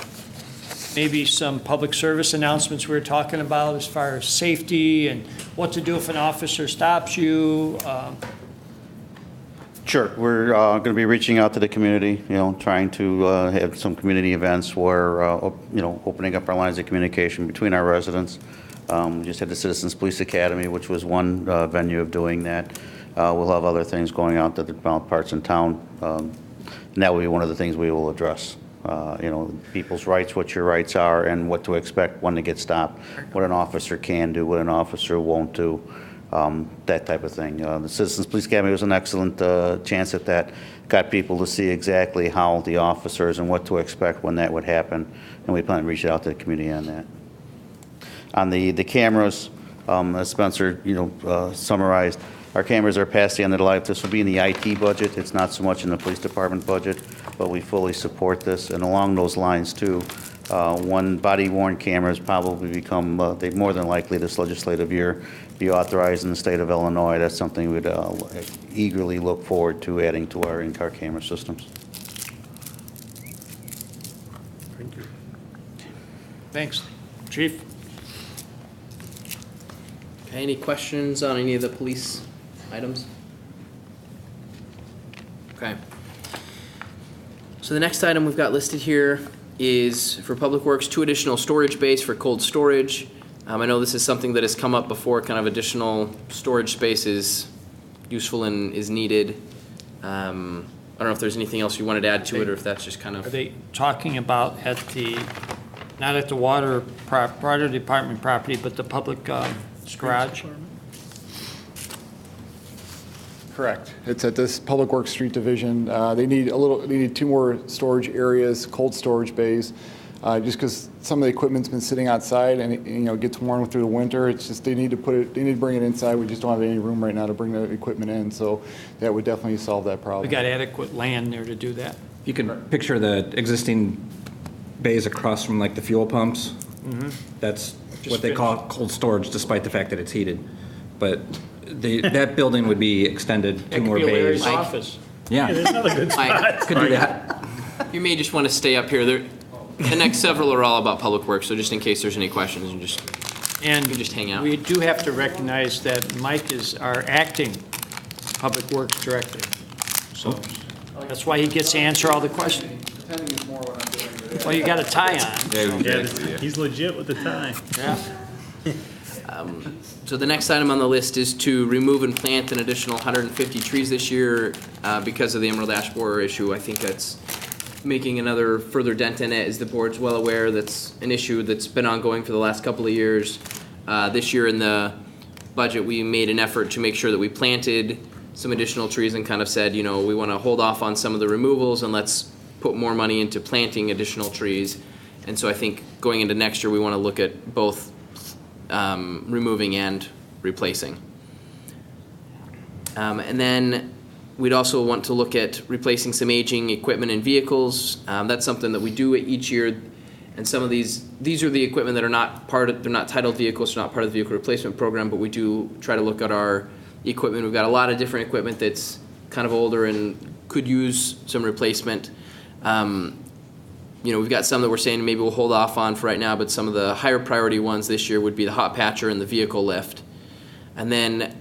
maybe some public service announcements we were talking about as far as safety and what to do if an officer stops you. Sure. We're going to be reaching out to the community, trying to have some community events where, opening up our lines of communication between our residents. We just had the Citizens Police Academy, which was one venue of doing that. We'll have other things going out to the parts in town. And that will be one of the things we will address. People's rights, what your rights are, and what to expect when they get stopped, what an officer can do, what an officer won't do. That type of thing. The Citizens Police Academy was an excellent chance at that. Got people to see exactly how the officers and what to expect when that would happen, and we plan to reach out to the community on that. On the cameras, as Spencer summarized, our cameras are past the end of their life. This will be in the IT budget. It's not so much in the police department budget, but we fully support this. And along those lines too, when body-worn cameras probably become, they more than likely this legislative year be authorized in the state of Illinois. That's something we'd eagerly look forward to adding to our in-car camera systems. Thanks. Chief? Okay, any questions on any of the police items? Okay. So the next item we've got listed here is for Public Works, 2 additional storage bays for cold storage. I know this is something that has come up before, kind of additional storage space is useful and is needed. I don't know if there's anything else you wanted to add to it, or if that's just kind of... Are they talking about not at the water department property, but the public garage? Correct. It's at this Public Works Street Division. They need 2 more storage areas, cold storage bays, just because some of the equipment's been sitting outside and it gets worn through the winter. It's just they need to bring it inside. We just don't have any room right now to bring the equipment in, so that would definitely solve that problem. We got adequate land there to do that. You can picture the existing bays across from like the fuel pumps. Mm-hmm. That's what they call cold storage, despite the fact that it's heated. But that building would be extended 2 more It could be bays. Larry's office. Yeah. There's another good spot. Could do that. You may just want to stay up here. The next several are all about Public Works, so just in case there's any questions, you can just hang out. We do have to recognize that Mike is our acting Public Works Director. So that's why he gets to answer all the questions. Well, you got a tie on. Yeah, he's legit with the tie. Yeah. So the next item on the list is to remove and plant an additional 150 trees this year because of the emerald ash borer issue. I think that's making another further dent in it. As the board's well aware, that's an issue that's been ongoing for the last couple of years. This year in the budget, we made an effort to make sure that we planted some additional trees and kind of said, we want to hold off on some of the removals and let's put more money into planting additional trees. And so I think going into next year, we want to look at both removing and replacing. And then we'd also want to look at replacing some aging equipment and vehicles. That's something that we do each year. And some of these are the equipment that are not they're not titled vehicles, they're not part of the vehicle replacement program, but we do try to look at our equipment. We've got a lot of different equipment that's kind of older and could use some replacement. We've got some that we're saying maybe we'll hold off on for right now, but some of the higher priority ones this year would be the hot patcher and the vehicle lift. And then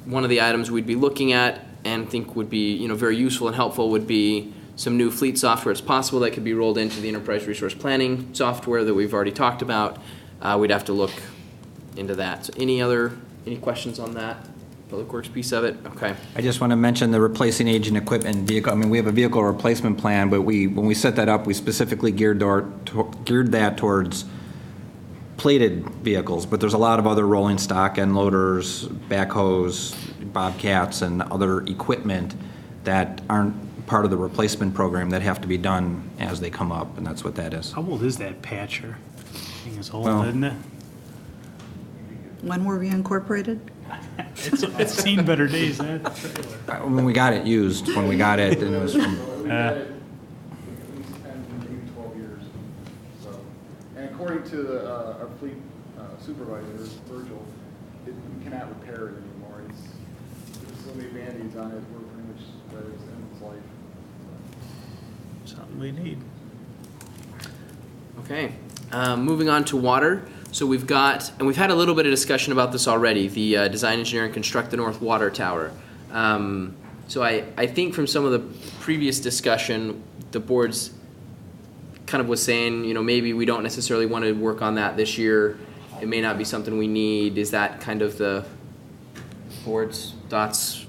one of the items we'd be looking at and think would be very useful and helpful would be some new fleet software. It's possible that could be rolled into the enterprise resource planning software that we've already talked about. We'd have to look into that. So any questions on that? Public Works piece of it? Okay. I just want to mention the replacing aging equipment and vehicle. I mean, we have a vehicle replacement plan, but when we set that up, we specifically geared that towards plated vehicles. But there's a lot of other rolling stock, end loaders, backhoes, bobcats, and other equipment that aren't part of the replacement program that have to be done as they come up, and that's what that is. How old is that patcher? I think it's old, Well, isn't it? When were we incorporated? It's seen better days, man. When we got it used, when we got it, and it was from, 10, maybe 12 years. So, and according to our fleet supervisor, Virgil, we cannot repair it anymore. There's so many Band-Aids on it, we're pretty much at its end of its life. Something we need. Okay. Moving on to water. So we've got, and we've had a little bit of discussion about this already, the design, engineer, and construct the North Water Tower. So I think from some of the previous discussion, the board's kind of was saying, you know, maybe we don't necessarily want to work on that this year. It may not be something we need. Is that kind of the board's thoughts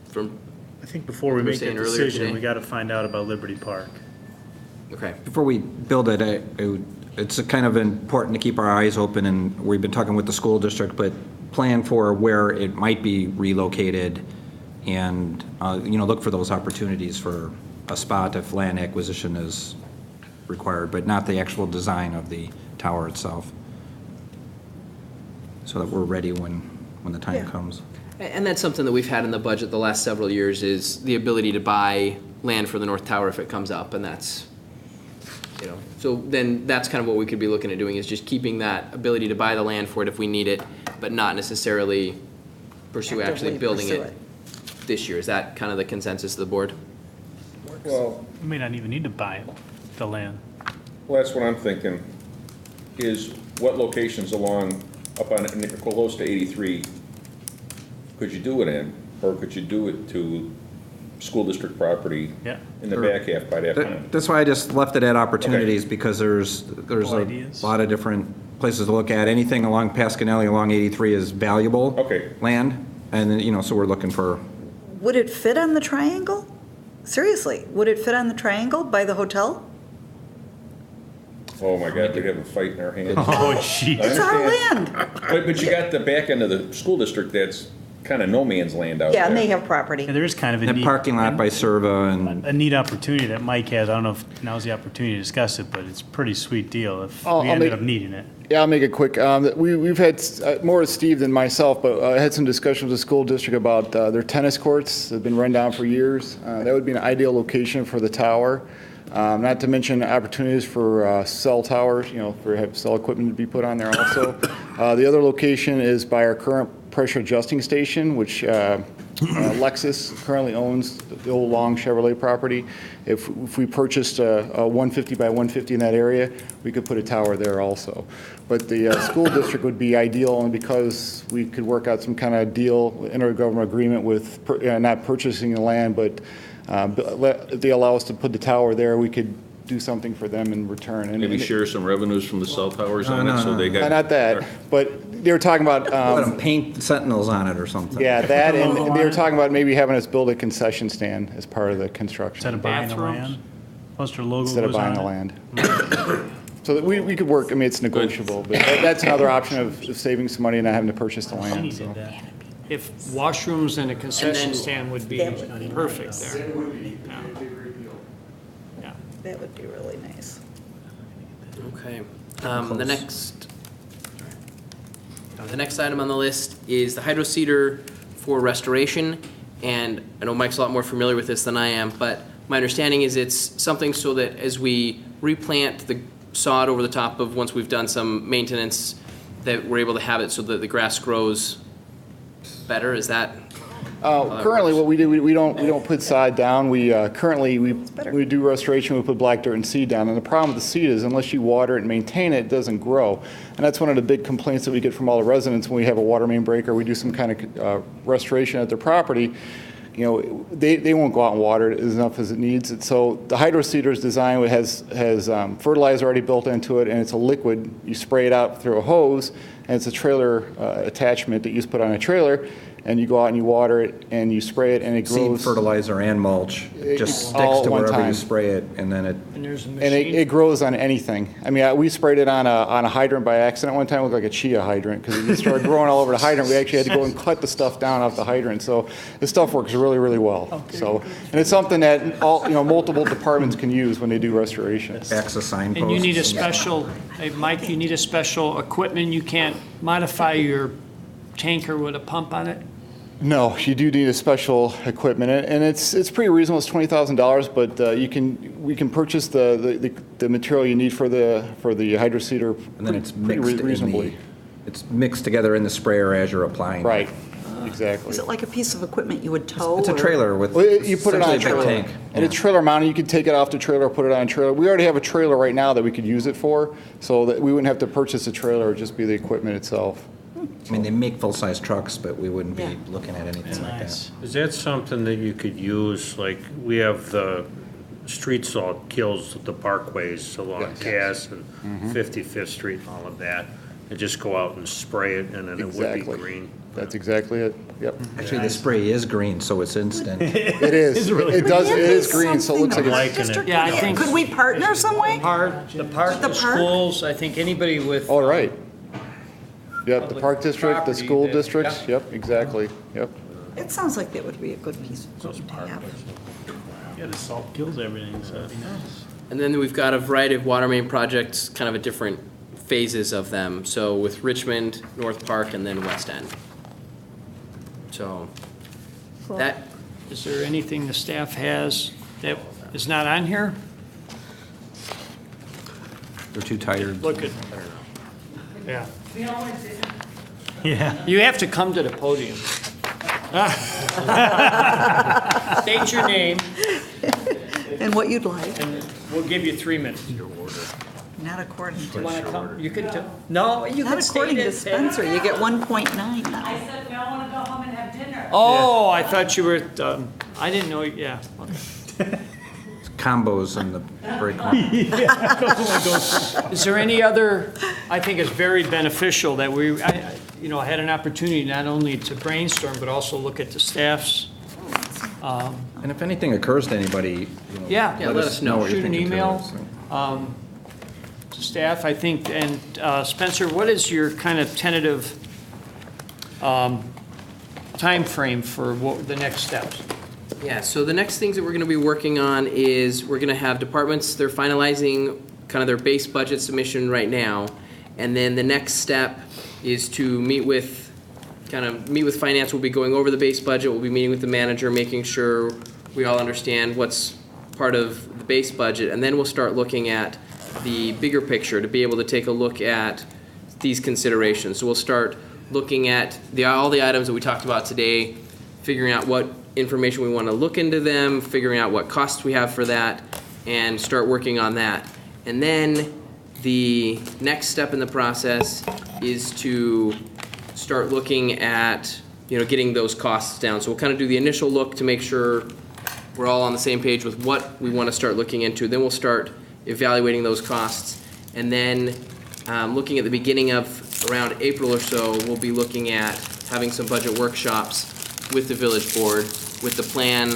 from? I think before we What we were make that saying earlier decision, today. we got to find out about Liberty Park. Okay. Before we build it, it's kind of important to keep our eyes open, and we've been talking with the school district, but plan for where it might be relocated and, look for those opportunities for a spot if land acquisition is required, but not the actual design of the tower itself. So that we're ready when the time comes. And that's something that we've had in the budget the last several years is the ability to buy land for the North Tower if it comes up, and that's, so then that's kind of what we could be looking at doing is just keeping that ability to buy the land for it if we need it, but not necessarily pursue actually building it this year. Is that kind of the consensus of the board? Well, We may not even need to buy the land. well, that's what I'm thinking, is what locations along, up on, close to 83, could you do it in? Or could you do it to school district property Yeah. in the back half by that time? That's why I just left it at opportunities, because there's Couple a ideas. lot of different places to look at. Anything along Pasquinelli, along 83 is valuable Okay. land, and, so we're looking for, Would it fit on the triangle? Seriously, would it fit on the triangle by the hotel? Oh my God, we'd have a fight in our hands. Oh, jeez. It's our land. But you got the back end of the school district that's kind of no man's land out there. Yeah, and they have property. Yeah, there is kind of a that neat, parking lot by Serva, and a neat opportunity that Mike has. I don't know if now's the opportunity to discuss it, but it's a pretty sweet deal if I'll we ended make- up needing it. Yeah, I'll make it quick. We've had more with Steve than myself, but I had some discussions with the school district about their tennis courts. They've been run down for years. That would be an ideal location for the tower. Not to mention opportunities for cell towers, for have cell equipment to be put on there also. The other location is by our current pressure adjusting station, which Lexus currently owns, the old Long Chevrolet property. If we purchased a 150 by 150 in that area, we could put a tower there also. But the school district would be ideal only because we could work out some kind of deal, intergovernmental agreement with not purchasing the land, but if they allow us to put the tower there, we could do something for them in return. Maybe share some revenues from the cell towers on it, so they got. Not that, but they were talking about. let them paint sentinels on it or something. Yeah, that, and they were talking about maybe having us build a concession stand as part of the construction. Instead of buying the land, plus their logo Instead of goes buying on the it. land. So that we could work, it's negotiable, but that's another option of saving some money and not having to purchase the land, Kenny so. did that. If washrooms and a concession then- stand would be perfect there. Yeah. That would be really nice. Okay. The next item on the list is the hydro seeder for restoration. And I know Mike's a lot more familiar with this than I am, but my understanding is it's something so that as we replant the sod over the top of, once we've done some maintenance, that we're able to have it so that the grass grows better. Is that? Currently, what we do, we don't put sod down. We currently, we do restoration, we put black dirt and seed down. And the problem with the seed is unless you water it and maintain it, it doesn't grow. And that's one of the big complaints that we get from all the residents when we have a water main break or we do some kind of restoration at their property. They won't go out and water it as enough as it needs. So the hydro seeder's design has fertilizer already built into it, and it's a liquid. You spray it out through a hose, and it's a trailer attachment that you just put on a trailer, and you go out and you water it, and you spray it, and it grows. Seed, fertilizer, and mulch just all sticks at to one wherever you time. spray it, and then it. And there's a And machine. it grows on anything. We sprayed it on a hydrant by accident one time. It looked like a chia hydrant because it started growing all over the hydrant. We actually had to go and cut the stuff down off the hydrant. So this stuff works really, really well. So, and it's something that multiple departments can use when they do restoration. Acts as signposts. And you need a special, hey, Mike, you need a special equipment. You can't modify your tanker with a pump on it? No, you do need a special equipment, and it's pretty reasonable. It's $20,000, but we can purchase the material you need for the hydro seeder. And then it's pretty mixed reasonably. It's mixed together in the sprayer as you're applying. Right, exactly. Is it like a piece of equipment you would tow? It's a or- trailer with. Well, you put it on a essentially trailer, big tank. and it's trailer mounted. You could take it off the trailer, put it on a trailer. We already have a trailer right now that we could use it for, so that we wouldn't have to purchase a trailer; it'd just be the equipment itself. I mean, they make full-size trucks, but we wouldn't be Yeah. looking at anything like that. Is that something that you could use, like, we have the street salt kills the parkways along Yes. Cass and 55th Street and all of that, and just go out and spray it, and then it would be Exactly. green? That's exactly it. Yep. Actually, the spray is green, so it's instant. It is. It does, it is green, so it looks like I'm it's. liking it. Yeah, I think Could we partner some way? the park, the the park? schools, I think anybody with. All right. Yep, the Public park district, the property school that- districts, yep, exactly, yep. It sounds like that would be a good piece of equipment to have. Yeah, the salt kills everything, so it'd be nice. And then we've got a variety of water main projects, kind of at different phases of them. So with Richmond, North Park, and then West End. So that, Is there anything the staff has that is not on here? They're too tired. Look at, yeah. Yeah. You have to come to the podium. State your name, And what you'd like, and we'll give you 3 minutes. not according You to, want to come? You could, no, you not could according state to it. Spencer, you get 1.9 now. said we all want to go home and have dinner. Oh, I thought you were, I didn't know, yeah. Okay. Combos in the break room. Is there any other, I think it's very beneficial that we, had an opportunity not only to brainstorm, but also look at the staff's. And if anything occurs to anybody, Yeah. let us know what you're Shoot an thinking. email to staff, I think, and Spencer, what is your kind of tentative timeframe for the next steps? yeah, so the next things that we're gonna be working on is we're gonna have departments, they're finalizing kind of their base budget submission right now. And then the next step is to meet with finance. We'll be going over the base budget. We'll be meeting with the manager, making sure we all understand what's part of the base budget. And then we'll start looking at the bigger picture to be able to take a look at these considerations. So we'll start looking at all the items that we talked about today, figuring out what information we want to look into them, figuring out what costs we have for that, and start working on that. And then the next step in the process is to start looking at, getting those costs down. So we'll kind of do the initial look to make sure we're all on the same page with what we want to start looking into. Then we'll start evaluating those costs. And then looking at the beginning of around April or so, we'll be looking at having some budget workshops with the village board with the plan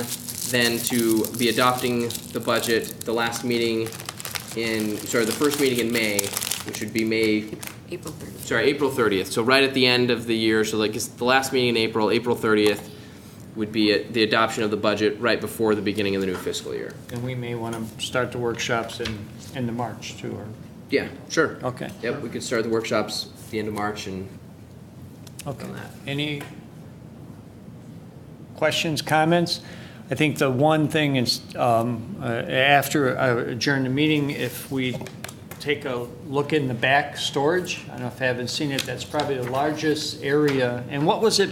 then to be adopting the budget, the first meeting in May, which would be April 30th. So right at the end of the year, so like it's the last meeting in April 30th would be the adoption of the budget right before the beginning of the new fiscal year. And we may want to start the workshops in the March too, or? Yeah, sure. Okay. Yep, we could start the workshops at the end of March and Okay. Any questions, comments? I think the one thing is, after I adjourn the meeting, if we take a look in the back storage, I don't know if I haven't seen it, that's probably the largest area. And what was it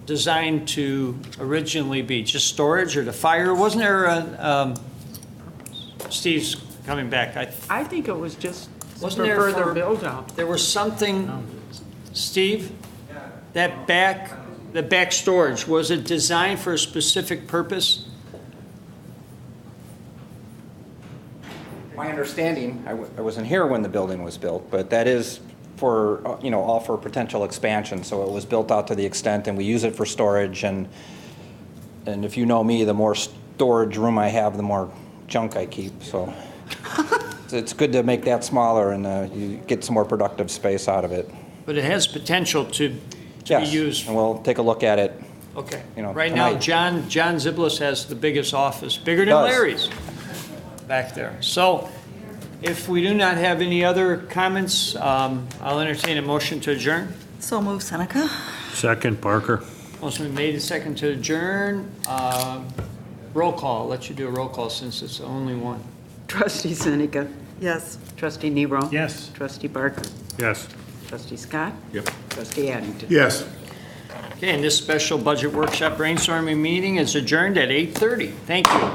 designed to originally be? Just storage or the fire? Wasn't there a, Steve's coming back. I think it was just for Wasn't there further build-up. There was something, Steve, the back storage, was it designed for a specific purpose? My understanding, I wasn't here when the building was built, but that is for, all for potential expansion. So it was built out to the extent, and we use it for storage. And if you know me, the more storage room I have, the more junk I keep. So it's good to make that smaller, and you get some more productive space out of it. But it has potential to be Yes, used. and we'll take a look at it. Okay. Right now, John Ziblis has the biggest office, bigger than Larry's, back there. So if we do not have any other comments, I'll entertain a motion to adjourn. So move, Seneca. Second, Parker. Motion been made, a second to adjourn. Roll call. I'll let you do a roll call since it's the only one. Trustee Seneca. Yes. Trustee Nero. Yes. Trustee Barker. Yes. Trustee Scott. Yep. Trustee Addington. Yes. Okay, and this special budget workshop brainstorming meeting is adjourned at 8:30. Thank you.